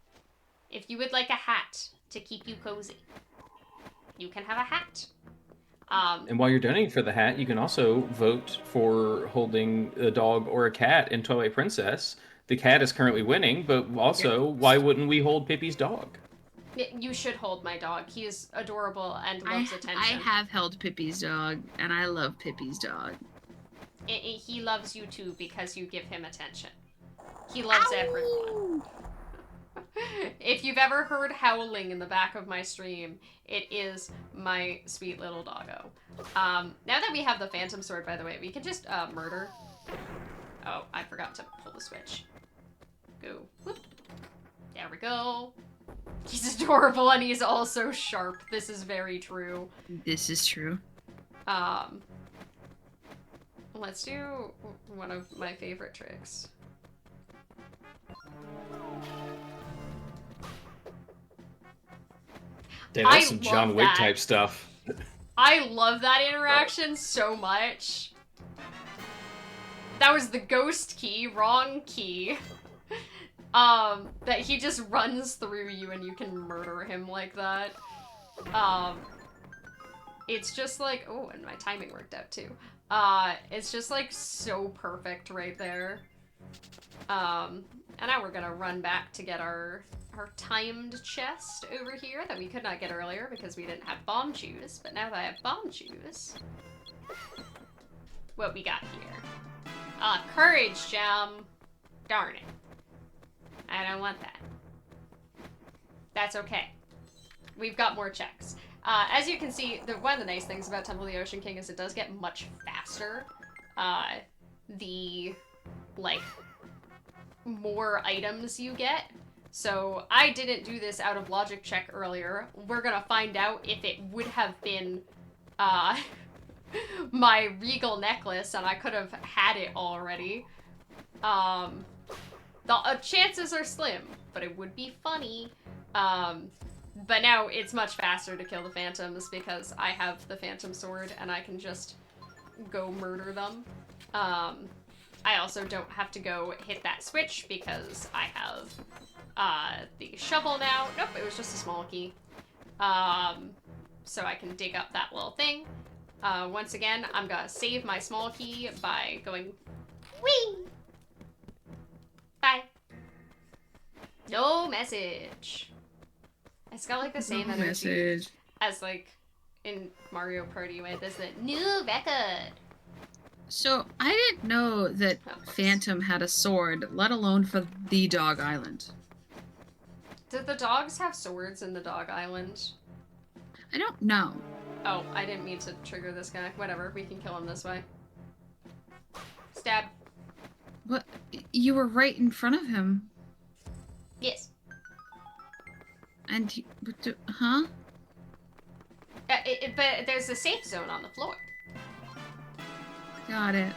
If you would like a hat to keep you cozy, you can have a hat. And while you're donating for the hat, you can also vote for holding a dog or a cat in Twilight Princess. The cat is currently winning, but also, why wouldn't we hold Pippy's dog? You should hold my dog. He is adorable and loves attention. I have held Pippy's dog, and I love Pippy's dog. He loves you too because you give him attention. He loves everyone. If you've ever heard howling in the back of my stream, it is my sweet little doggo. Now that we have the Phantom Sword, by the way, we can just murder. Oh, I forgot to pull the switch. Go. Whoop. There we go. He's adorable and he's also sharp. This is very true. This is true. Let's do one of my favorite tricks. Damn, that's some John Wick type stuff. I love that interaction so much. that was the ghost key, wrong key. That he just runs through you and you can murder him like that. It's just like, oh, and my timing worked out too. It's just like so perfect right there. And now we're gonna run back to get our timed chest over here that we could not get earlier because we didn't have bomb juice, but now that I have bomb juice, what we got here? Courage gem. Darn it. I don't want that. That's okay. We've got more checks. As you can see, one of the nice things about Temple of the Ocean King is it does get much faster. The, like, more items you get. So I didn't do this out of logic check earlier. We're gonna find out if it would have been, my regal necklace and I could have had it already. The chances are slim, but it would be funny. But now it's much faster to kill the phantoms because I have the phantom sword and I can just go murder them. I also don't have to go hit that switch because I have the shovel now. Nope, it was just a small key. So I can dig up that little thing. Once again, I'm gonna save my small key by going whee! Bye. No message. It's got like the same energy message as like in Mario Party when there's the new record. So I didn't know that Phantom had a sword, let alone for the Dog Island. Did the dogs have swords in the Dog Island? I don't know. Oh, I didn't mean to trigger this guy. Whatever, we can kill him this way. Stab. What? You were right in front of him. Yes. And huh? But there's a safe zone on the floor. Got it.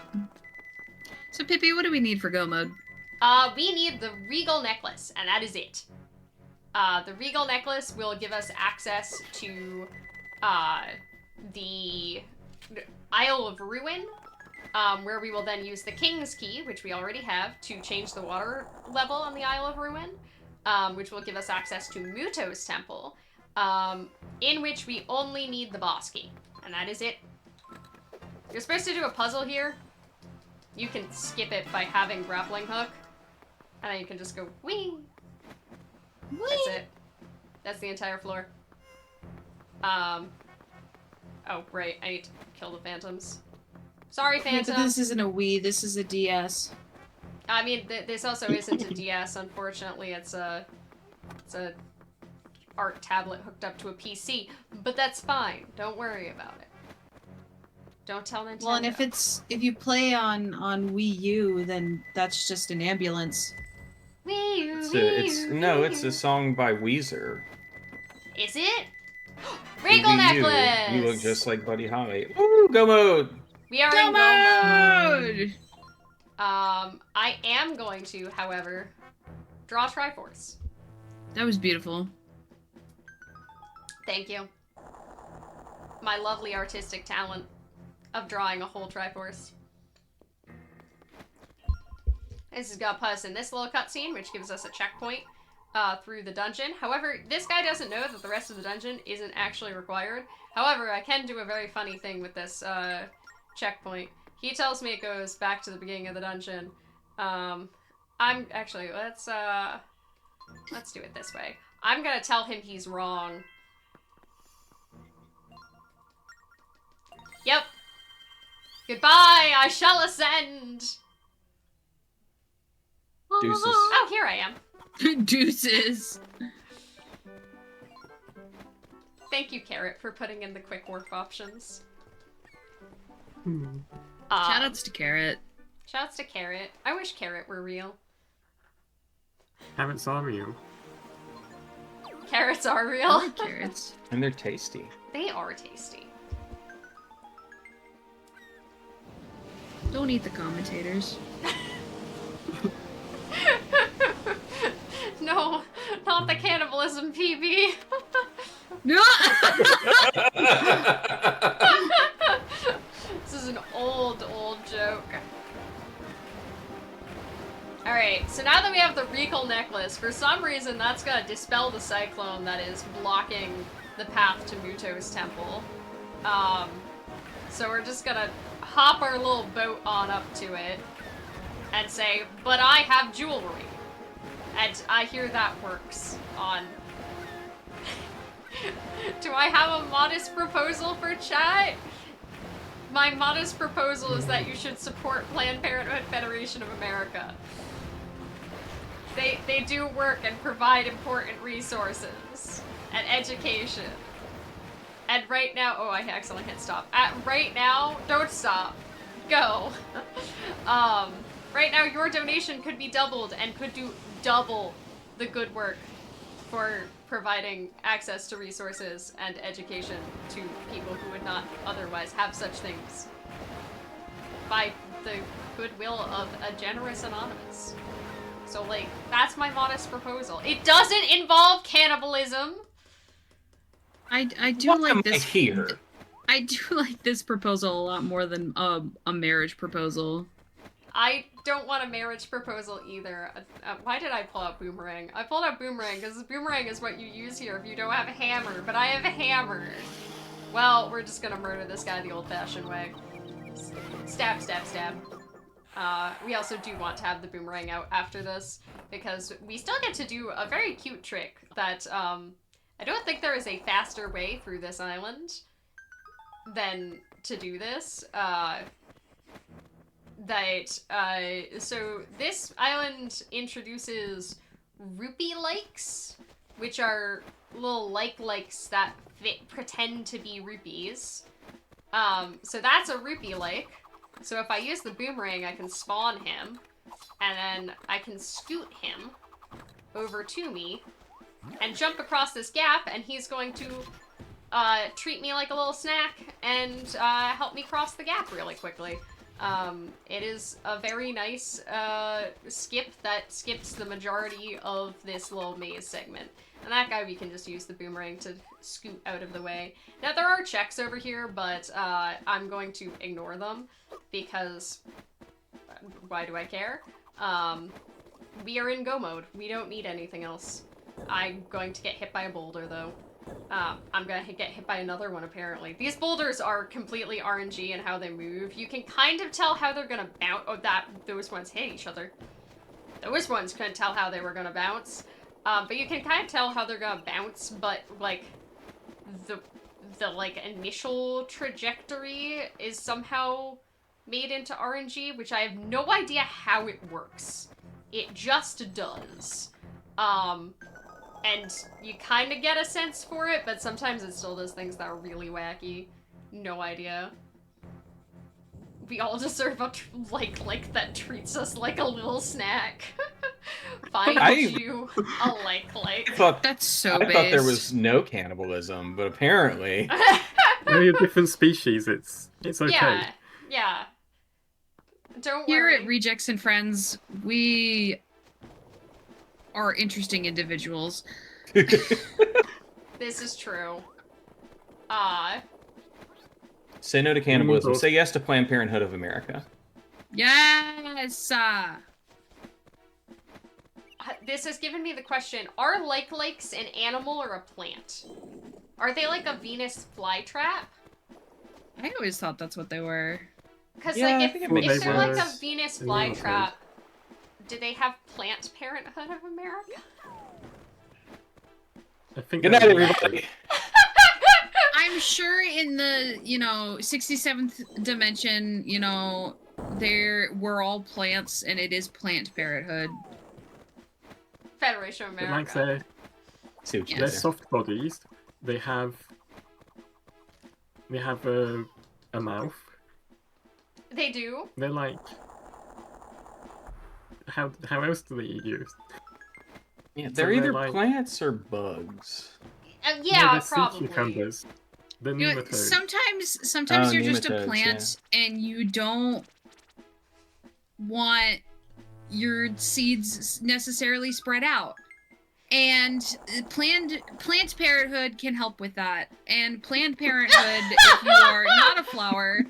So Pippi, what do we need for go mode? We need the regal necklace, and that is it. The regal necklace will give us access to the Isle of Ruin, where we will then use the King's Key, which we already have, to change the water level on the Isle of Ruin, which will give us access to Muto's Temple, in which we only need the boss key, and that is it. You're supposed to do a puzzle here. You can skip it by having grappling hook, and then you can just go whee. That's it. That's the entire floor. Oh, right. I need to kill the phantoms. Sorry, phantom. But this isn't a Wii, this is a DS. I mean, this also isn't a DS, unfortunately. It's a art tablet hooked up to a PC. But that's fine. Don't worry about it. Don't tell Nintendo. Well, and if you play on Wii U, then that's just an ambulance. Wii U, It's a song by Weezer. Is it? Regal necklace! You look just like Buddy Holly. Ooh, go mode! We are in go mode! I am going to, however, draw Triforce. That was beautiful. Thank you. My lovely artistic talent of drawing a whole Triforce. This has got us in this little cutscene, which gives us a checkpoint through the dungeon. However, this guy doesn't know that the rest of the dungeon isn't actually required. However, I can do a very funny thing with this checkpoint. He tells me it goes back to the beginning of the dungeon. I'm actually, let's do it this way. I'm gonna tell him he's wrong. Yep. Goodbye, I shall ascend. Deuces. Oh, here I am. Deuces. Thank you, Carrot, for putting in the quick work options. Shoutouts to Carrot. Shoutouts to Carrot. I wish Carrot were real. Carrots are real. Carrots are I real. like carrots. And they're tasty. They are tasty. Don't eat the commentators. No, not the cannibalism, PB. No! This is an old joke. So now that we have the Regal Necklace, for some reason that's gonna dispel the cyclone that is blocking the path to Muto's temple. So we're just gonna hop our little boat on up to it and say, but I have jewelry. And I hear that works on... Do I have a modest proposal for chat? My modest proposal is that you should support Planned Parenthood Federation of America. They do work and provide important resources and education. And right now, oh, I accidentally hit stop. Right now, don't stop. Go. Right now, your donation could be doubled and could do double the good work for providing access to resources and education to people who would not otherwise have such things by the goodwill of a generous anonymous. So, like, that's my modest proposal. It doesn't involve cannibalism. I do like this. Here. I do like this proposal a lot more than a marriage proposal. I don't want a marriage proposal either. Why did I pull out Boomerang? I pulled out Boomerang because Boomerang is what you use here if you don't have a hammer, but I have a hammer. Well, we're just gonna murder this guy the old-fashioned way. Stab, stab, stab. We also do want to have the Boomerang out after this because we still get to do a very cute trick that, I don't think there is a faster way through this island than to do this. So this island introduces rupee likes, which are little likes that pretend to be rupees. So that's a rupee like. So if I use the boomerang, I can spawn him, and then I can scoot him over to me, and jump across this gap, and he's going to treat me like a little snack and help me cross the gap really quickly. It is a very nice skip that skips the majority of this little maze segment. And that guy we can just use the boomerang to scoot out of the way. Now there are checks over here, but I'm going to ignore them because why do I care? We are in go mode. We don't need anything else. I'm going to get hit by a boulder though. I'm gonna get hit by another one apparently. These boulders are completely RNG in how they move. You can kind of tell how they're gonna bounce. Oh, those ones hit each other. Those ones couldn't tell how they were gonna bounce. But you can kind of tell how they're gonna bounce, but like the like initial trajectory is somehow made into RNG, which I have no idea how it works. It just does. And you kind of get a sense for it, but sometimes it still does things that are really wacky. No idea. We all deserve a like that treats us like a little snack. Find you a like. That's so I thought there was no cannibalism, but apparently... We're a different species, it's okay. Yeah. Don't Here worry. at Rejects and Friends, we are interesting individuals. This is true. Say no to cannibalism. Say yes to Planned Parenthood of America. Yes! This has given me the question, are likes an animal or a plant? Are they like a Venus flytrap? I always thought that's what they were. Because Yeah, like, I think it if makes they're like a sense. Venus Yeah, okay. flytrap, do they have Planned Parenthood of America? I think Good night, that- everybody. I'm sure in the, 67th dimension, we're all plants and it is Planned Parenthood. Federation of But like America. See what you they're did there. soft bodies. They have a mouth. They do? They're like how else do they eat you? Yeah, So they're they're either like- plants or bugs. Yeah, they're sea probably. cucumbers. They're You know, nematodes. sometimes Oh, you're just a nematodes, plant and you don't want your seeds necessarily spread out. And Planned Parenthood can help with that. And Planned Parenthood, if you are not a flower,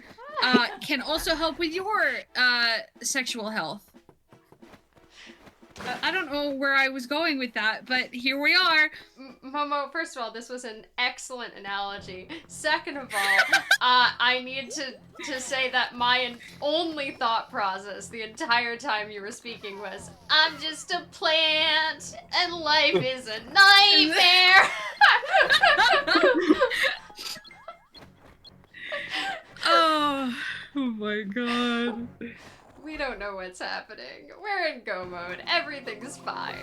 can also help with your sexual health. I don't know where I was going with that, but here we are. Momo, first of all, this was an excellent analogy. Second of all, I need to say that my only thought process the entire time you were speaking was, I'm just a plant, and life is a nightmare! Oh my god. We don't know what's happening. We're in go mode. Everything's fine.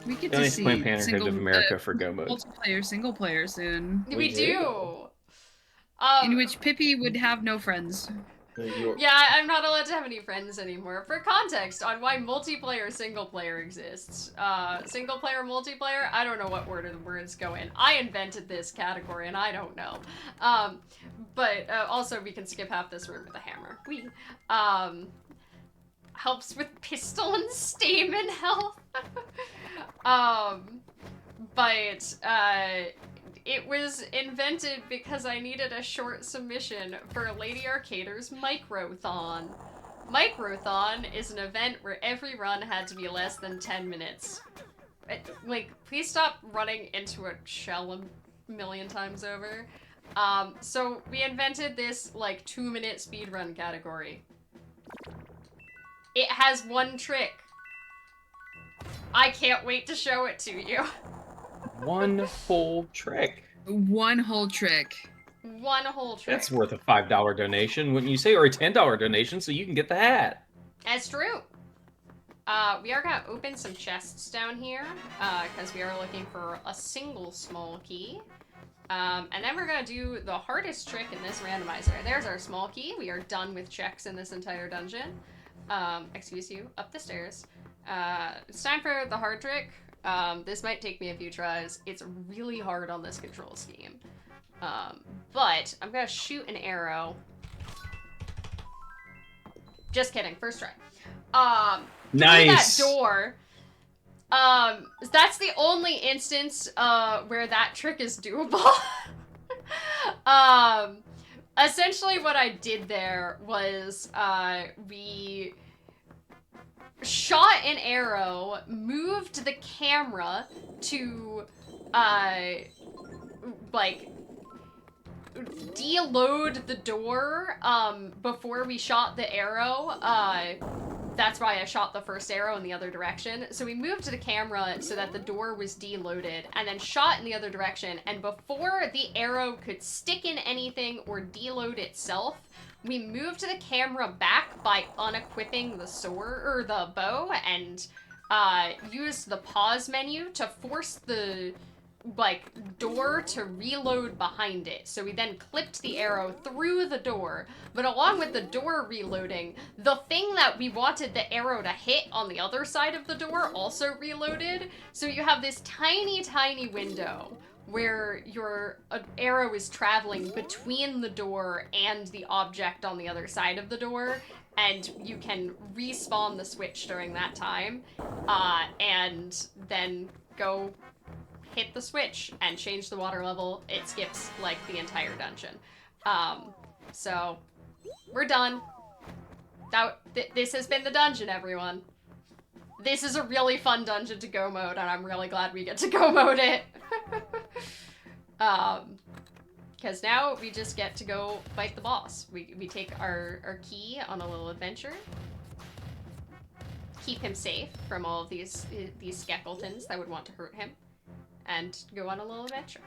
We get Only to see Planned Parenthood of America for go mode. multiplayer, single player soon, We do. in which Pippi would have no friends. Yeah, I'm not allowed to have any friends anymore. For context on why multiplayer single player exists. Single player, multiplayer, I don't know what order the words go in. I invented this category and I don't know. But also we can skip half this room with a hammer. Helps with pistol and stamen health. It was invented because I needed a short submission for Lady Arcader's Microthon. Microthon is an event where every run had to be less than 10 minutes. Like, please stop running into a shell a million times over. So we invented this, like, 2-minute speedrun category. It has one trick. I can't wait to show it to you. One whole trick. One whole trick. One whole trick. That's worth a $5 donation, wouldn't you say? Or a $10 donation so you can get the hat. That's true. We are gonna open some chests down here, because we are looking for a single small key. And then we're gonna do the hardest trick in this randomizer. There's our small key. We are done with checks in this entire dungeon. Excuse you, up the stairs. It's time for the hard trick. This might take me a few tries. It's really hard on this control scheme. But I'm gonna shoot an arrow. Just kidding, first try. Nice. Through that door. That's the only instance where that trick is doable. Essentially what I did there was we shot an arrow, moved the camera to like deload the door before we shot the arrow. That's why I shot the first arrow in the other direction. So we moved the camera so that the door was deloaded and then shot in the other direction. And before the arrow could stick in anything or deload itself, we moved the camera back by unequipping the sword or the bow and used the pause menu to force the door to reload behind it. So we then clipped the arrow through the door, but along with the door reloading, the thing that we wanted the arrow to hit on the other side of the door also reloaded. So you have this tiny, tiny window where your arrow is traveling between the door and the object on the other side of the door, and you can respawn the switch during that time, and then go hit the switch and change the water level. It skips, like, the entire dungeon. So, we're done. This has been the dungeon, everyone. This is a really fun dungeon to go mode, and I'm really glad we get to go mode it. Because now we just get to go fight the boss. We take our key on a little adventure. Keep him safe from all of these skeletons that would want to hurt him. And go on a little adventure.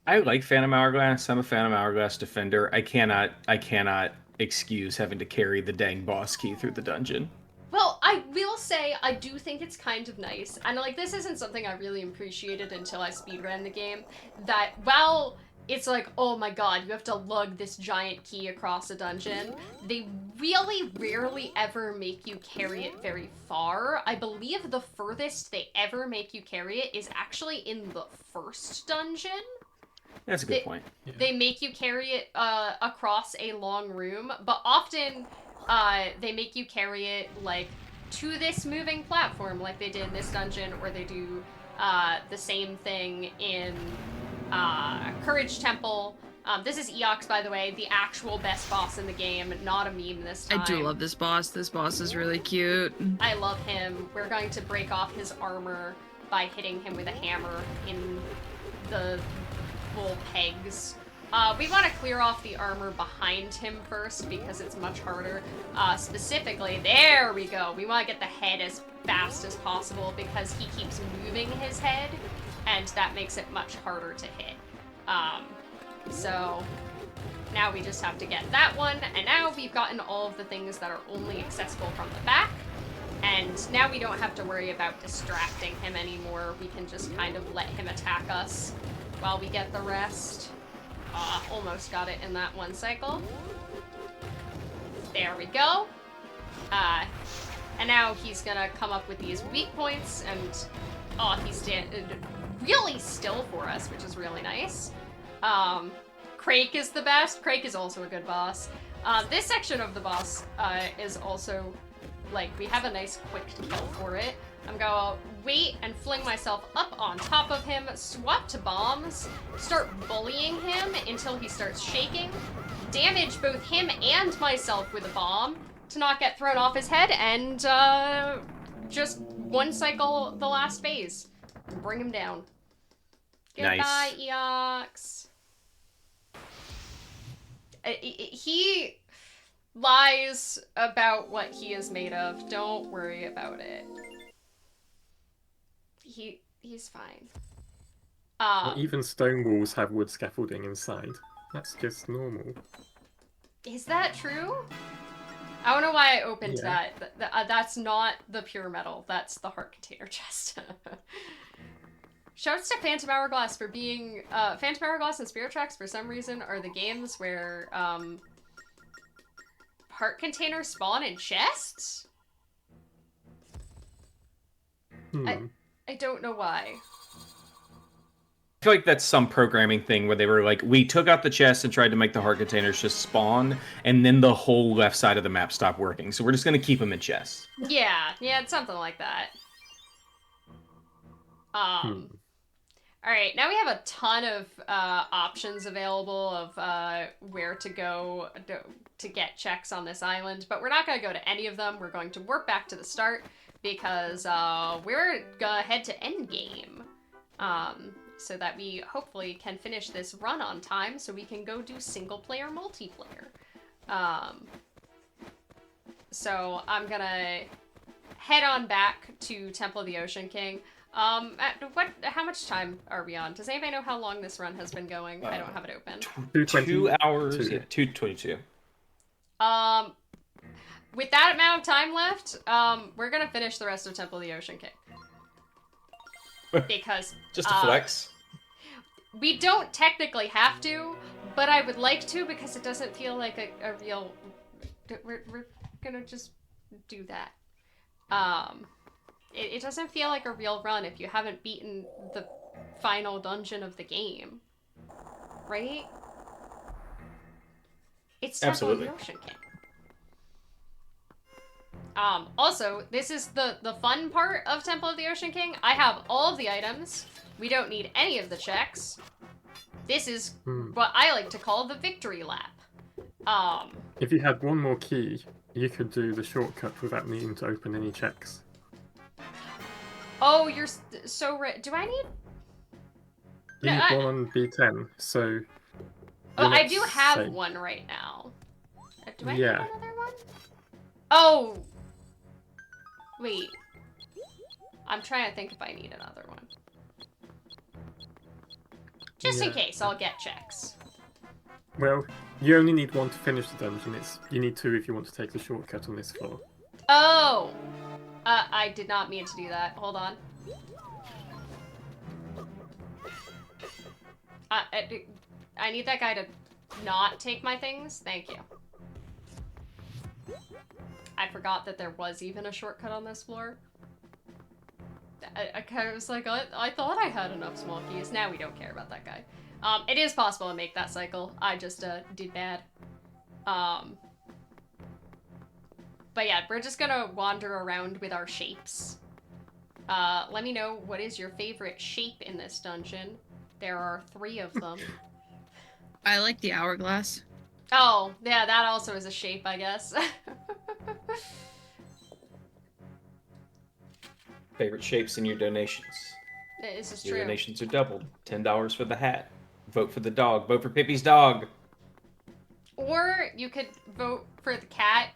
I like Phantom Hourglass. I'm a Phantom Hourglass defender. I cannot excuse having to carry the dang boss key through the dungeon. Well, I will say I do think it's kind of nice, and like this isn't something I really appreciated until I speedran the game, that while it's like, oh my god, you have to lug this giant key across a dungeon, they really rarely ever make you carry it very far. I believe the furthest they ever make you carry it is actually in the first dungeon. That's a good point. Yeah. They make you carry it across a long room, but often they make you carry it like to this moving platform like they did in this dungeon, or they do the same thing in Courage Temple, This is Eox, by the way, the actual best boss in the game, not a meme this time. I do love this boss. This boss is really cute. I love him. We're going to break off his armor by hitting him with a hammer in the full pegs. We want to clear off the armor behind him first because it's much harder. Specifically, there we go. We want to get the head as fast as possible because he keeps moving his head, and that makes it much harder to hit. So now we just have to get that one, and now we've gotten all of the things that are only accessible from the back, and now we don't have to worry about distracting him anymore. We can just kind of let him attack us while we get the rest. Almost got it in that one cycle. There we go. And now he's gonna come up with these weak points, and he's really still for us, which is really nice. Crake is the best. Crake is also a good boss. This section of the boss is also, like, we have a nice quick kill for it. I'm gonna wait and fling myself up on top of him, swap to bombs, start bullying him until he starts shaking, damage both him and myself with a bomb to not get thrown off his head, and just one cycle the last phase. Bring him down. Goodbye, Nice. Eox. He lies about what he is made of. Don't worry about it. He's fine. Well, even stone walls have wood scaffolding inside. That's just normal. Is that true? I don't know why I opened Yeah. that. That's not the pure metal. That's the heart container chest. Shouts to Phantom Hourglass for being... Phantom Hourglass and Spirit Tracks, for some reason, are the games where heart containers spawn in chests? I don't know why. I feel like that's some programming thing where they were like, we took out the chest and tried to make the heart containers just spawn, and then the whole left side of the map stopped working. So we're just going to keep them in chests. Yeah, it's something like that. Alright, now we have a ton of options available of where to go to get checks on this island, but we're not going to go to any of them. We're going to warp back to the start because we're going to head to endgame. So that we hopefully can finish this run on time so we can go do single-player multiplayer. So I'm gonna head on back to Temple of the Ocean King. How much time are we on? Does anybody know how long this run has been going? I don't have it open. 2 hours, 2:22. With that amount of time left, we're gonna finish the rest of Temple of the Ocean King. Because Just a flex. we don't technically have to, but I would like to because it doesn't feel like a real... We're gonna just do that. It doesn't feel like a real run if you haven't beaten the final dungeon of the game. Right? It's Temple of the Ocean King. Also, this is the fun part of Temple of the Ocean King. I have all of the items. We don't need any of the checks. This is what I like to call the victory lap. If you had one more key, you could do the shortcut without needing to open any checks. Oh, you're so right. Do I need... You need one on B10, so... Oh, I do have one right now. Do I need Yeah. another one? Oh! Wait. I'm trying to think if I need another one. Just in case, I'll get checks. Well, you only need one to finish the dungeon. You need two if you want to take the shortcut on this floor. Oh! I did not mean to do that. Hold on. I need that guy to not take my things. Thank you. I forgot that there was even a shortcut on this floor. I kind of was like, I thought I had enough small keys. Now we don't care about that guy. It is possible to make that cycle. I just did bad. But yeah, we're just gonna wander around with our shapes. Let me know what is your favorite shape in this dungeon. There are 3 of them. I like the hourglass. Oh, yeah, that also is a shape, I guess. Favorite shapes in your donations. This is Your true. donations are doubled. $10 for the hat. Vote for the dog. Vote for Pippi's dog. Or you could vote for the cat,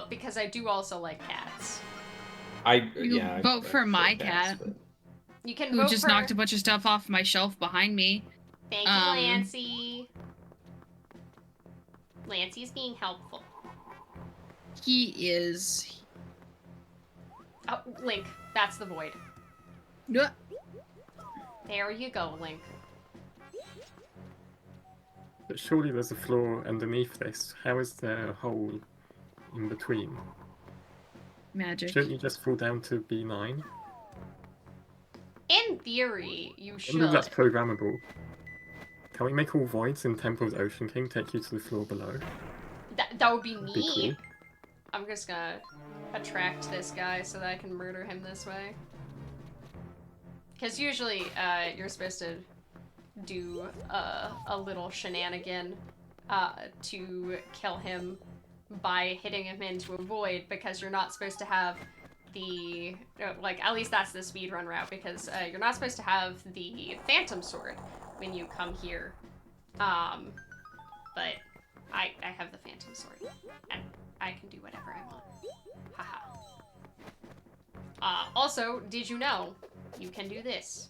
because I do also like cats. You vote for my cats, cat. but- You can Who vote just for... knocked a bunch of stuff off my shelf behind me. Thank you, Lancy. Lancy's being helpful. He is. Oh, Link. That's the void. Yeah. There you go, Link. But surely there's a floor underneath this. How is there a hole in between? Magic. Shouldn't you just fall down to B9? In theory, you I should. wonder if that's programmable. Can we make all voids in Temple of the Ocean King take you to the floor below? That would be That'd neat. be cool. I'm just gonna attract this guy so that I can murder him this way. Because usually, you're supposed to do a little shenanigan to kill him by hitting him into a void, because you're not supposed to have the... like, at least that's the speedrun route, because you're not supposed to have the Phantom Sword when you come here. But I have the Phantom Sword, and I can do whatever I want. Haha. Also, did you know you can do this?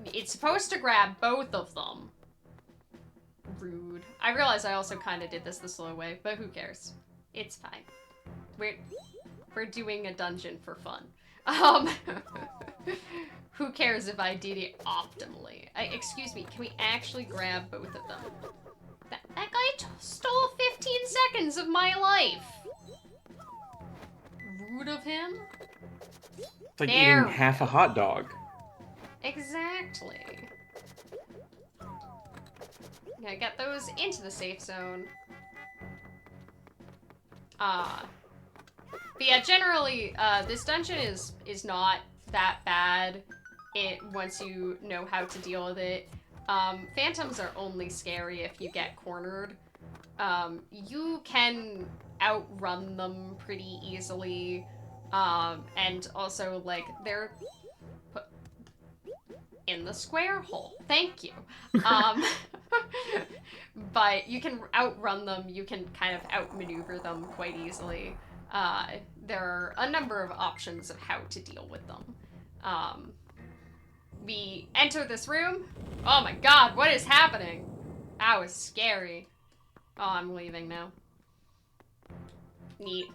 It's supposed to grab both of them. Rude. I realize I also kind of did this the slow way, but who cares? It's fine. We're doing a dungeon for fun. Who cares if I did it optimally? Excuse me, can we actually grab both of them? That guy stole 15 seconds of my life. Rude of him. It's like There eating we half a go. hot dog. Exactly. Gotta get those into the safe zone. But yeah, generally, this dungeon is not that bad once you know how to deal with it. Phantoms are only scary if you get cornered. You can outrun them pretty easily. And also, like, they're put in the square hole. Thank you. But you can outrun them, you can kind of outmaneuver them quite easily. There are a number of options of how to deal with them. We enter this room. Oh my god, what is happening? That was scary. Oh, I'm leaving now. Neat.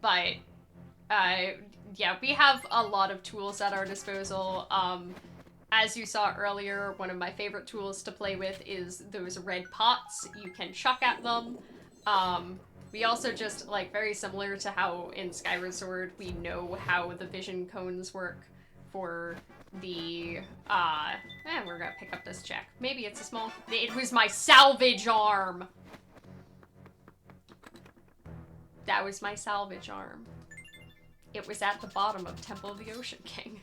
But, yeah, we have a lot of tools at our disposal. As you saw earlier, one of my favorite tools to play with is those red pots. You can chuck at them. We also just, like, very similar to how in Skyward Sword, we know how the vision cones work for the, we're gonna pick up this check. Maybe it's a small... It was my salvage arm! That was my salvage arm. It was at the bottom of Temple of the Ocean King.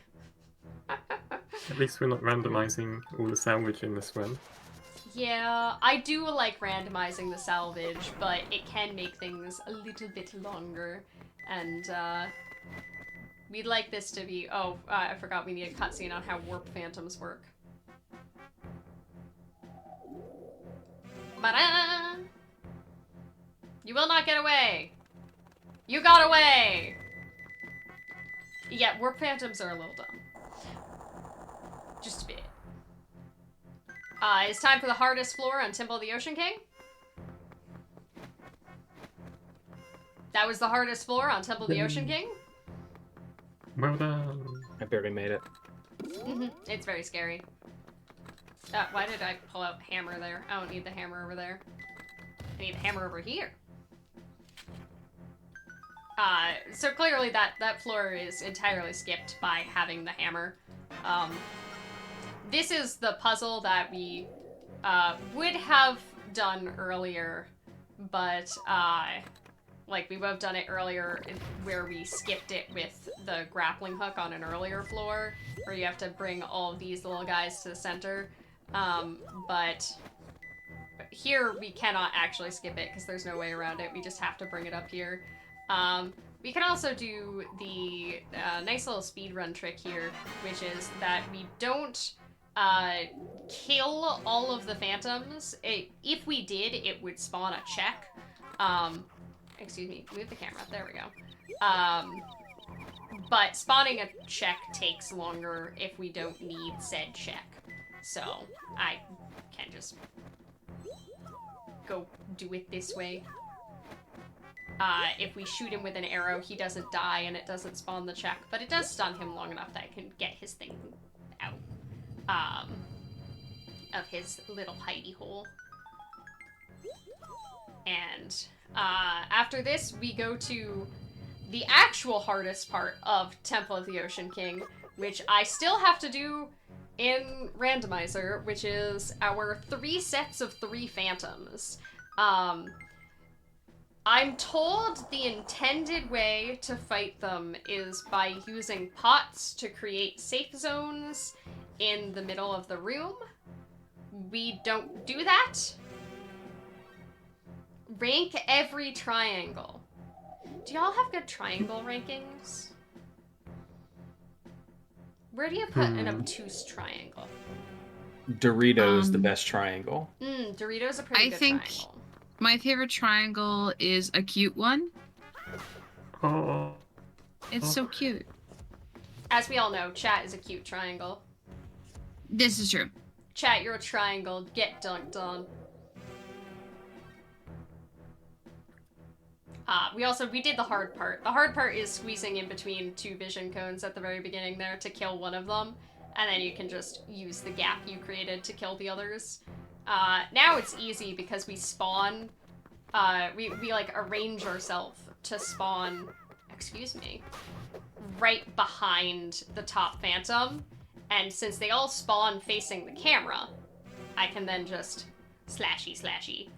At least we're not randomizing all the salvage in this one. Yeah, I do like randomizing the salvage, but it can make things a little bit longer. And, we'd like this to be... Oh, I forgot we need a cutscene on how warp phantoms work. Ba-da! You will not get away! You got away! Yeah, warp phantoms are a little dumb. Just a bit. It's time for the hardest floor on Temple of the Ocean King. That was the hardest floor on Temple of the Ocean King. Well done. I barely made it. It's very scary. Why did I pull out hammer there? I don't need the hammer over there. I need the hammer over here. So clearly that floor is entirely skipped by having the hammer. This is the puzzle that we would have done earlier, but Like, we would have done it earlier where we skipped it with the grappling hook on an earlier floor, where you have to bring all of these little guys to the center. But here we cannot actually skip it because there's no way around it. We just have to bring it up here. We can also do the nice little speedrun trick here, which is that we don't kill all of the phantoms. If we did, it would spawn a check. Excuse me, move the camera. There we go. But spawning a check takes longer if we don't need said check. So I can just go do it this way. If we shoot him with an arrow, he doesn't die and it doesn't spawn the check, but it does stun him long enough that I can get his thing out of his little hidey hole. And after this, we go to the actual hardest part of Temple of the Ocean King, which I still have to do in Randomizer, which is our 3 sets of 3 phantoms. I'm told the intended way to fight them is by using pots to create safe zones in the middle of the room. We don't do that. Rank every triangle. Do y'all have good triangle rankings? Where do you put an obtuse triangle? Dorito's the best triangle. Dorito's a pretty good triangle. My favorite triangle is a cute one. Oh. It's so cute. As we all know, chat is a cute triangle. This is true. Chat, you're a triangle. Get dunked on. We did the hard part. The hard part is squeezing in between 2 vision cones at the very beginning there to kill one of them, and then you can just use the gap you created to kill the others. Now it's easy because we spawn, we like arrange ourselves to spawn, excuse me, right behind the top phantom, and since they all spawn facing the camera, I can then just slashy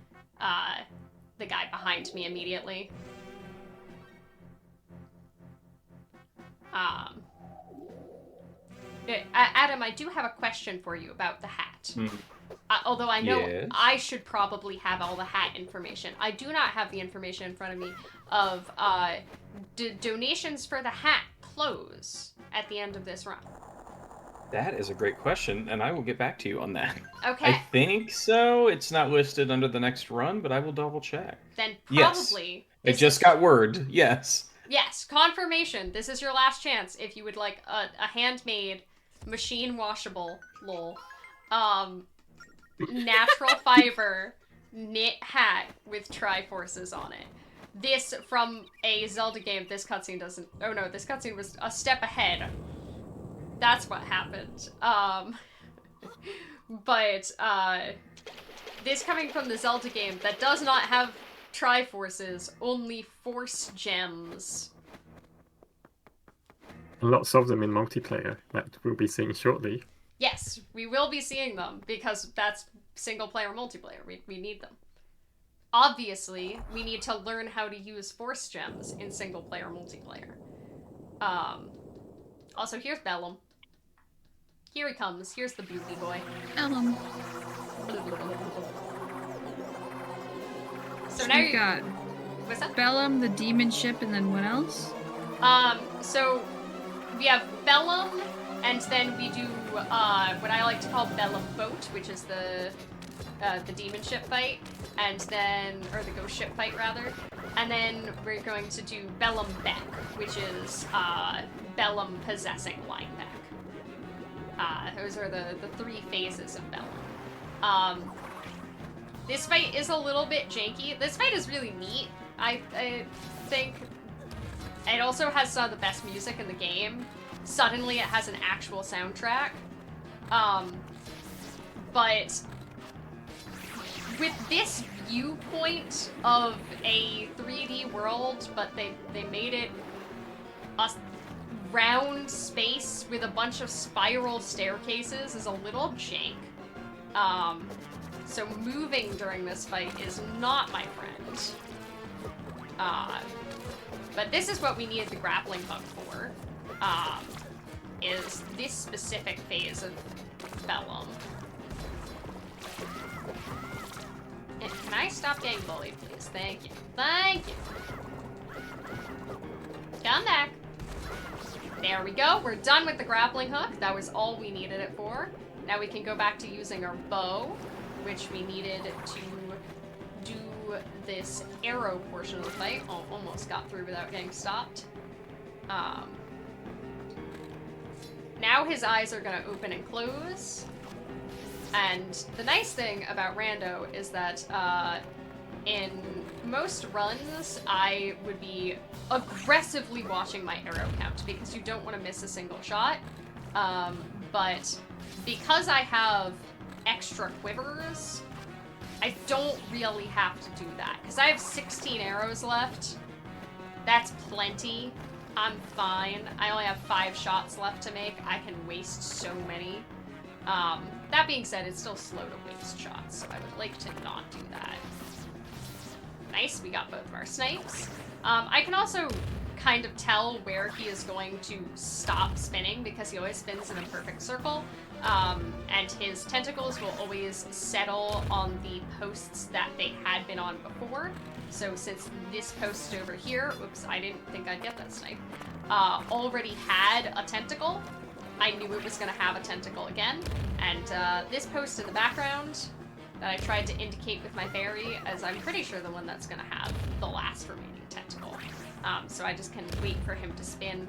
the guy behind me immediately. Adam, I do have a question for you about the hat. Although I know Yes. I should probably have all the hat information. I do not have the information in front of me of donations for the hat close at the end of this run. That is a great question, and I will get back to you on that. Okay. I think so. It's not listed under the next run, but I will double check. Then Yes. probably... It just got word. Yes. Yes, confirmation. This is your last chance if you would like a handmade, machine washable, lol, natural fiber knit hat with Triforces on it. This from a Zelda game. This cutscene doesn't... Oh no, this cutscene was a step ahead. That's what happened. But this coming from the Zelda game that does not have Triforces, only Force Gems. Lots of them in multiplayer that we'll be seeing shortly. Yes, we will be seeing them because that's single-player multiplayer. We need them. Obviously, we need to learn how to use Force Gems in single-player multiplayer. Also, here's Bellum. Here he comes. Here's the beauty boy. Ellum. So now you got what's that? Bellum, the demon ship, and then what else? So we have Bellum, and then we do what I like to call Bellum Boat, which is the demon ship fight, and then or the ghost ship fight rather, and then we're going to do Bellum Beck, which is Bellum possessing Linebeck. Those are the 3 phases of Bellum. This fight is a little bit janky. This fight is really neat. I think it also has some of the best music in the game. Suddenly it has an actual soundtrack. But with this viewpoint of a 3D world, but they made it a round space with a bunch of spiral staircases is a little jank. So moving during this fight is not my friend. But this is what we needed the grappling hook for, is this specific phase of Vellum. And can I stop getting bullied, please? Thank you. Thank you. Come back. There we go. We're done with the grappling hook. That was all we needed it for. Now we can go back to using our bow, which we needed to do this arrow portion of the fight. Oh, almost got through without getting stopped. Now his eyes are gonna open and close. And the nice thing about Rando is that in most runs, I would be aggressively watching my arrow count because you don't want to miss a single shot. But because I have extra quivers, I don't really have to do that. Because I have 16 arrows left. That's plenty. I'm fine. I only have 5 shots left to make. I can waste so many. That being said, it's still slow to waste shots, so I would like to not do that. Nice, we got both of our snipes. I can also kind of tell where he is going to stop spinning because he always spins in a perfect circle. And his tentacles will always settle on the posts that they had been on before. So since this post over here, oops, I didn't think I'd get that snipe, already had a tentacle, I knew it was going to have a tentacle again. And this post in the background that I tried to indicate with my berry, as I'm pretty sure the one that's going to have the last remaining tentacle. So I just can wait for him to spin.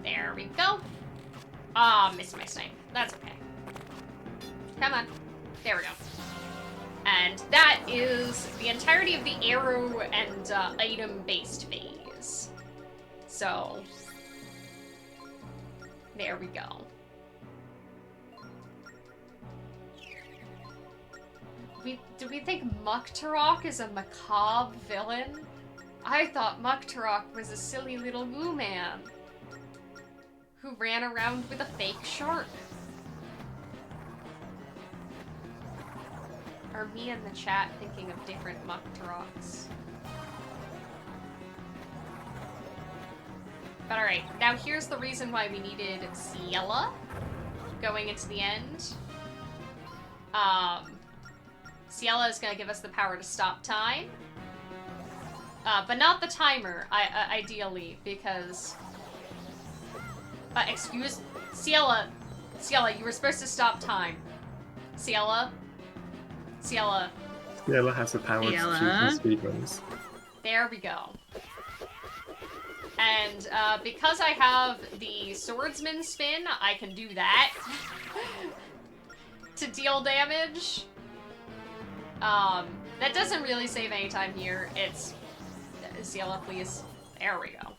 There we go. Missed my snipe. That's okay. Come on. There we go. And that is the entirety of the arrow and item-based phase. So, there we go. Do we think Muktarok is a macabre villain? I thought Muktarok was a silly little goo man who ran around with a fake shark. Are me in the chat thinking of different Muktaroks? But alright, now here's the reason why we needed Ciela going into the end. Ciela is going to give us the power to stop time. But not the timer, ideally, because... excuse... Ciela, you were supposed to stop time. Ciela? Ciela has the power to choose speedruns. There we go. And because I have the swordsman spin, I can do that to deal damage. That doesn't really save any time here. It's... Ciela, please. There we go.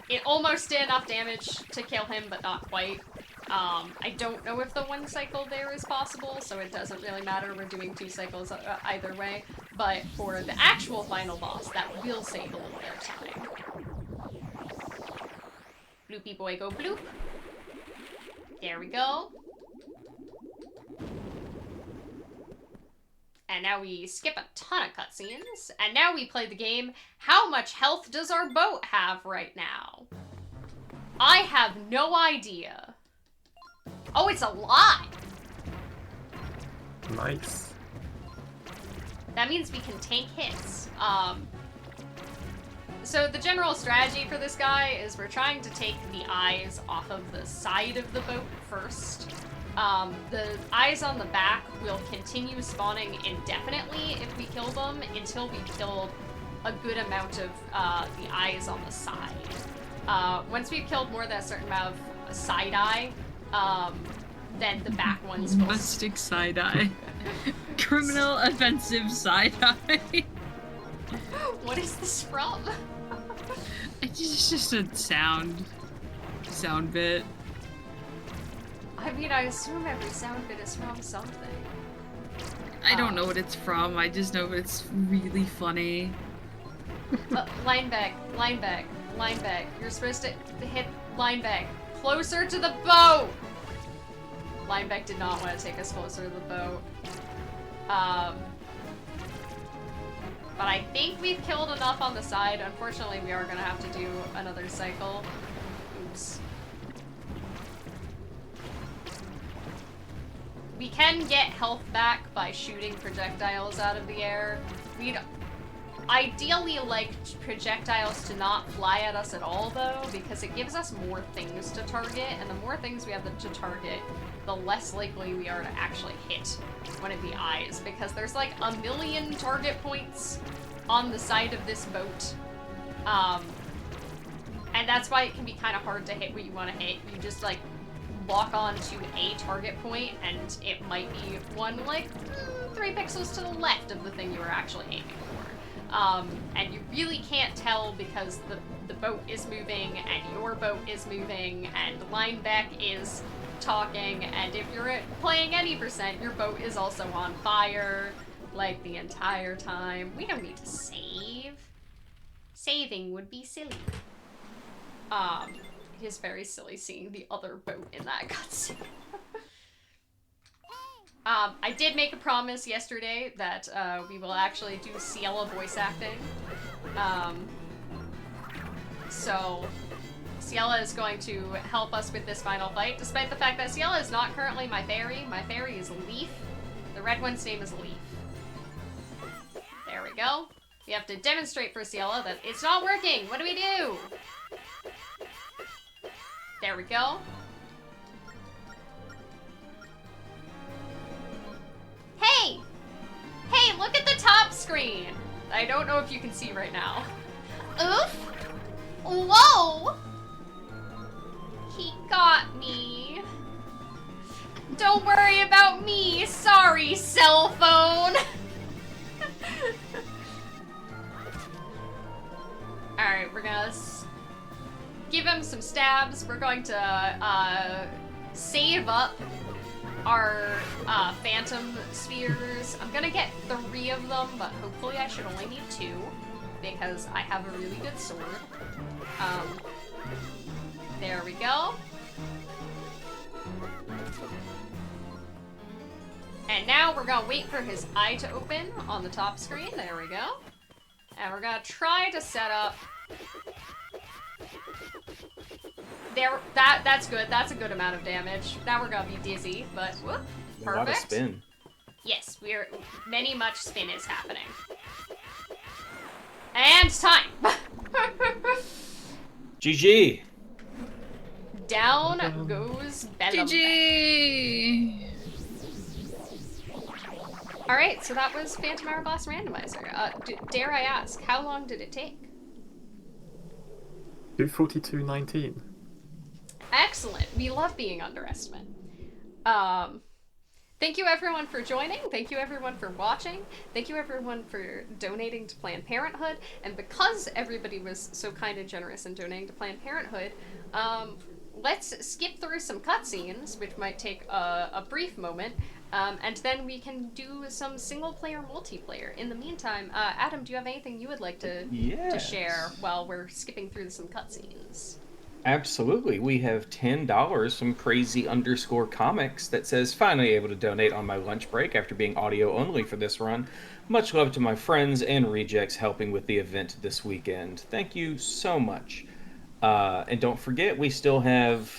It almost did enough damage to kill him, but not quite. I don't know if the 1 cycle there is possible, so it doesn't really matter. We're doing 2 cycles either way. But for the actual final boss, that will save a little bit of time. Bloopy boy, go bloop. There we go. And now we skip a ton of cutscenes. And now we play the game, how much health does our boat have right now? I have no idea. Oh, it's a lot! Nice. That means we can tank hits. So the general strategy for this guy is we're trying to take the eyes off of the side of the boat first. The eyes on the back will continue spawning indefinitely if we kill them until we've killed a good amount of the eyes on the side. Once we've killed more than a certain amount of side eye, then the back ones will... Rustic side eye. Criminal offensive side eye. What is this from? It's just a sound bit. I mean, I assume every sound bit is from something. I don't know what it's from, I just know it's really funny. Line back, line back, line back. You're supposed to hit line back. Closer to the boat! Lineback did not want to take us closer to the boat. But I think we've killed enough on the side. Unfortunately, we are going to have to do another cycle. Oops. We can get health back by shooting projectiles out of the air. We'd ideally like projectiles to not fly at us at all, though, because it gives us more things to target, and the more things we have to target, the less likely we are to actually hit one of the eyes, because there's like a million target points on the side of this boat. And that's why it can be kind of hard to hit what you want to hit. You just like lock on to a target point, and it might be one like 3 pixels to the left of the thing you were actually aiming for. And you really can't tell because the boat is moving, and your boat is moving, and Lineback is talking, and if you're playing any percent, your boat is also on fire, like, the entire time. We don't need to save. Saving would be silly. It is very silly seeing the other boat in that cutscene. I did make a promise yesterday that we will actually do Ciela voice acting. So Ciela is going to help us with this final fight, despite the fact that Ciela is not currently my fairy. My fairy is Leaf. The red one's name is Leaf. There we go. We have to demonstrate for Ciela that it's not working. What do we do? There we go. Hey! Hey, look at the top screen! I don't know if you can see right now. Oof! Whoa! He got me. Don't worry about me. Sorry, cell phone. Alright, we're gonna give him some stabs. We're going to save up our phantom spheres. I'm gonna get 3 of them, but hopefully I should only need 2 because I have a really good sword. There we go. And now we're gonna wait for his eye to open on the top screen. There we go. And we're gonna try to set up. There, that's good. That's a good amount of damage. Now we're gonna be dizzy, but whoop, perfect. A lot of spin. Yes, much spin is happening. And time. GG. Down goes Bellum. GG! Alright, so that was Phantom Hourglass Randomizer. Dare I ask, how long did it take? 2:42:19. Excellent. We love being underestimated. Thank you everyone for joining. Thank you everyone for watching. Thank you everyone for donating to Planned Parenthood. And because everybody was so kind and generous in donating to Planned Parenthood, let's skip through some cutscenes, which might take a brief moment, and then we can do some single-player multiplayer. In the meantime, Adam, do you have anything you would like to share while we're skipping through some cutscenes? Absolutely. We have $10 from Crazy_Comics that says, finally able to donate on my lunch break after being audio only for this run. Much love to my friends and rejects helping with the event this weekend. Thank you so much. And don't forget, we still have,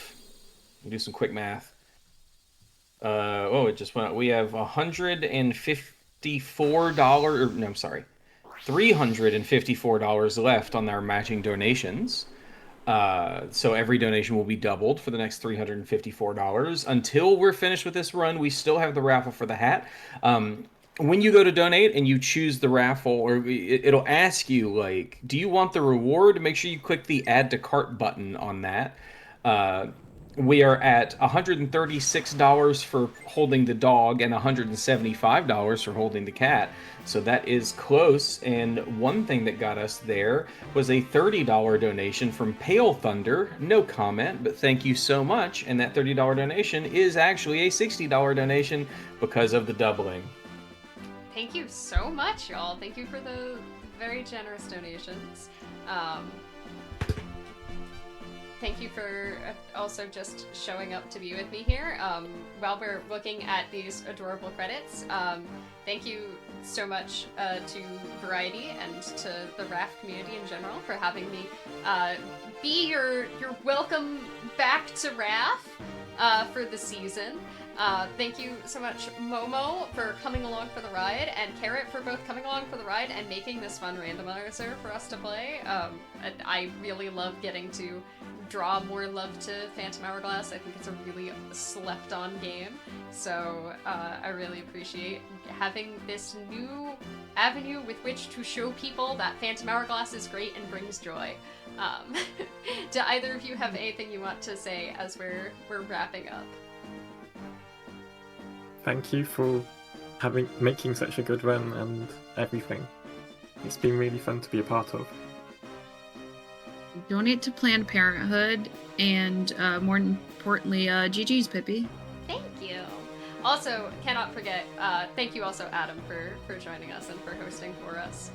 do some quick math. It just went out. We have $354 left on our matching donations. So every donation will be doubled for the next $354. Until we're finished with this run, we still have the raffle for the hat. When you go to donate and you choose the raffle, or it'll ask you, like, do you want the reward? Make sure you click the add to cart button on that. We are at $136 for holding the dog and $175 for holding the cat. So that is close. And one thing that got us there was a $30 donation from Pale Thunder. No comment, but thank you so much. And that $30 donation is actually a $60 donation because of the doubling. Thank you so much, y'all. Thank you for the very generous donations. thank you for also just showing up to be with me here. While we're looking at these adorable credits, thank you so much to Variety and to the RAF community in general for having me be your welcome back to RAF for the season. Thank you so much, Momo, for coming along for the ride, and Carrot for both coming along for the ride and making this fun randomizer for us to play. I really love getting to draw more love to Phantom Hourglass. I think it's a really slept-on game, so I really appreciate having this new avenue with which to show people that Phantom Hourglass is great and brings joy. Do either of you have anything you want to say as we're wrapping up? Thank you for making such a good run and everything. It's been really fun to be a part of. Donate to Planned Parenthood, and more importantly, GG's, Pippi. Thank you. Also, cannot forget, thank you also, Adam, for joining us and for hosting for us.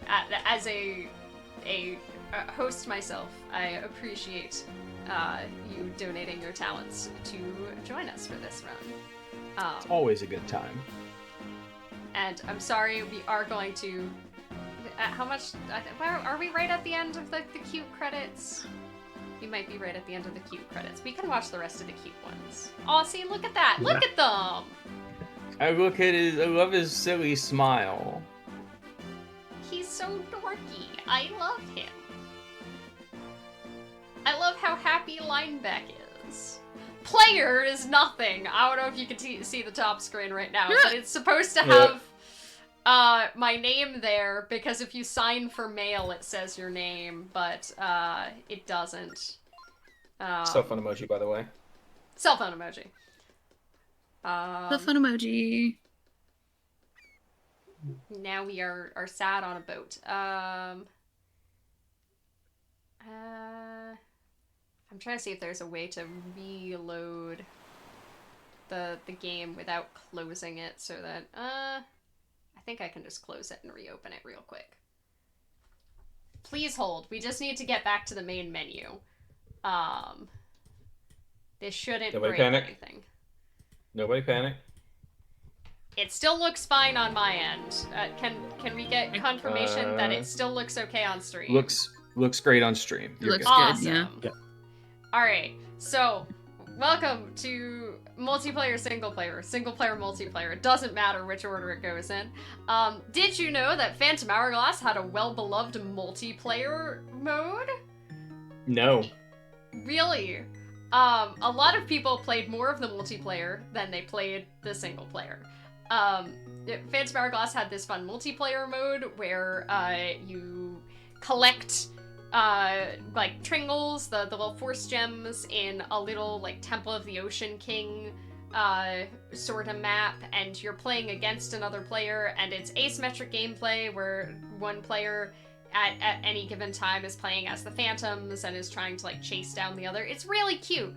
As a host myself, I appreciate you donating your talents to join us for this run. It's always a good time. And I'm sorry, we are going to... how much... are we right at the end of the cute credits? We might be right at the end of the cute credits. We can watch the rest of the cute ones. Oh, see, look at that! Look at them! I love his silly smile. He's so dorky. I love him. I love how happy Lineback is. Player is nothing. I don't know if you can see the top screen right now, but it's supposed to have my name there, because if you sign for mail, it says your name, but it doesn't. Cell phone emoji, by the way. Cell phone emoji. The fun emoji. Now we are sad on a boat. I'm trying to see if there's a way to reload the game without closing it, so that I think I can just close it and reopen it real quick. Please hold. We just need to get back to the main menu. This shouldn't Nobody break panic. anything. Nobody panic. It still looks fine on my end. Can we get confirmation that it still looks okay on stream? Looks great on stream. You're Looks good. Awesome. Yeah. Alright, so welcome to multiplayer, single player, multiplayer. It doesn't matter which order it goes in. Did you know that Phantom Hourglass had a well-beloved multiplayer mode? No. Really? A lot of people played more of the multiplayer than they played the single player. Phantom Hourglass had this fun multiplayer mode where you collect like Tringles, the little force gems, in a little like Temple of the Ocean King sort of map, and you're playing against another player, and it's asymmetric gameplay where one player at any given time is playing as the Phantoms and is trying to like chase down the other. It's really cute.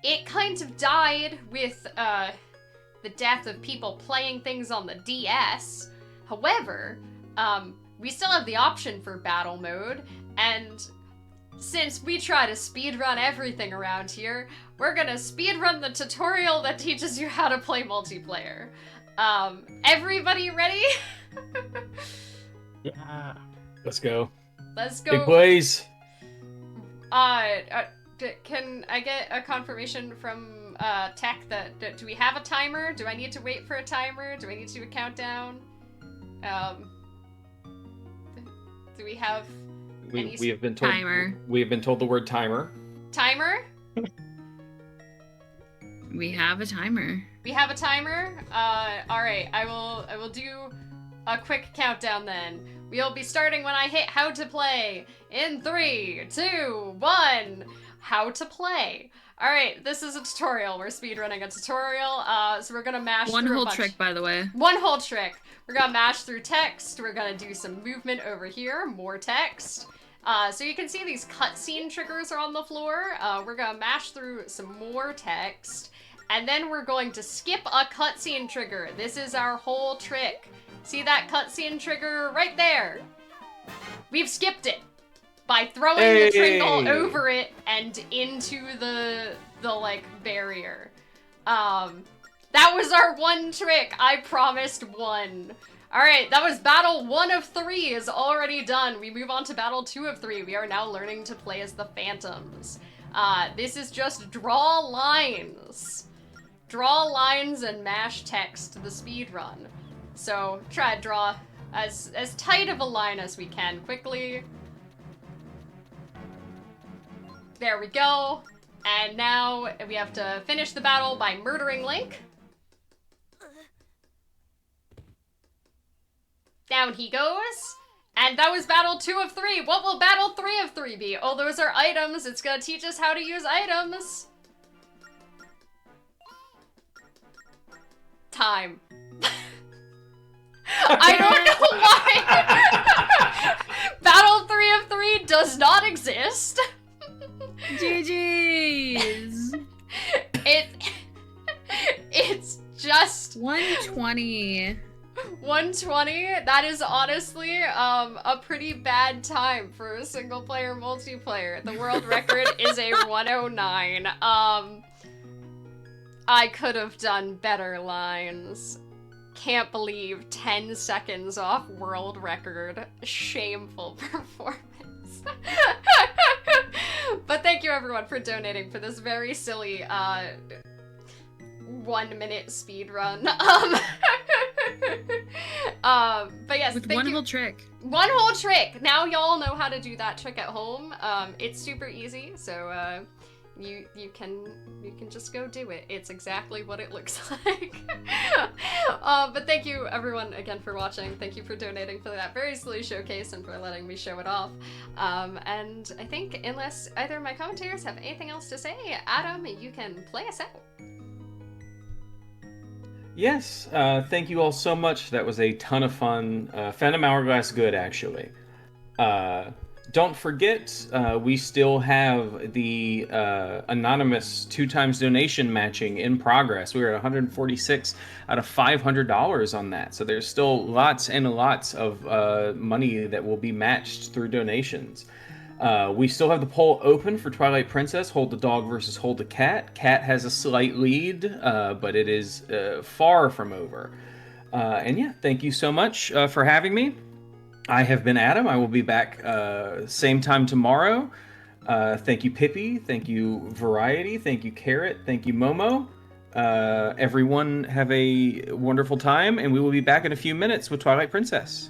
It kind of died with the death of people playing things on the DS. However, we still have the option for battle mode, and since we try to speedrun everything around here, we're gonna speedrun the tutorial that teaches you how to play multiplayer. Everybody ready? Yeah. Let's go. Let's go. Big plays. Can I get a confirmation from tech that do we have a timer? Do I need to wait for a timer? Do I need to do a countdown? Do we have We have been told Timer. We have been told the word timer. timer? We have a timer. We have a timer? Alright, I will do a quick countdown then. We'll be starting when I hit how to play. In 3, 2, 1. How to play. Alright, this is a tutorial. We're speedrunning a tutorial. So we're gonna mash One through whole a bunch. trick, by the way. One whole trick. We're gonna mash through text. We're gonna do some movement over here. More text. So you can see these cutscene triggers are on the floor. We're gonna mash through some more text. And then we're going to skip a cutscene trigger. This is our whole trick. See that cutscene trigger right there? We've skipped it. by throwing the Tringle Hey! over it and into the like barrier. That was our one trick. I promised one. All right, that was battle 1 of 3 is already done. We move on to battle 2 of 3. We are now learning to play as the Phantoms. This is just draw lines. Draw lines and mash text the speed run. So try to draw as tight of a line as we can quickly. There we go. And now we have to finish the battle by murdering Link. Down he goes. And that was battle 2 of 3. What will battle 3 of 3 be? Oh, those are items. It's gonna teach us how to use items. Time. I don't know why. Battle 3 of 3 does not exist. GG's. It's just 120. 120. That is honestly a pretty bad time for a single player multiplayer. The world record is a 109. I could have done better lines. Can't believe 10 seconds off world record. Shameful performance. But thank you everyone for donating for this very silly 1 minute speed run. But yes, With thank one you. whole trick. One whole trick. Now y'all know how to do that trick at home. It's super easy, so you can just go do it. It's exactly what it looks like. But thank you everyone again for watching. Thank you for donating for that very silly showcase and for letting me show it off. And I think unless either of my commentators have anything else to say, Adam, you can play us out. Yes, thank you all so much. That was a ton of fun. Phantom Hourglass good, actually. Don't forget, we still have the anonymous 2x donation matching in progress. We were at 146 out of $500 on that. So there's still lots and lots of money that will be matched through donations. We still have the poll open for Twilight Princess, Hold the Dog versus Hold the Cat. Cat has a slight lead, but it is far from over. And yeah, thank you so much for having me. I have been Adam. I will be back same time tomorrow. Thank you, Pippy. Thank you, Variety. Thank you, Carrot. Thank you, Momo. Everyone have a wonderful time, and we will be back in a few minutes with Twilight Princess.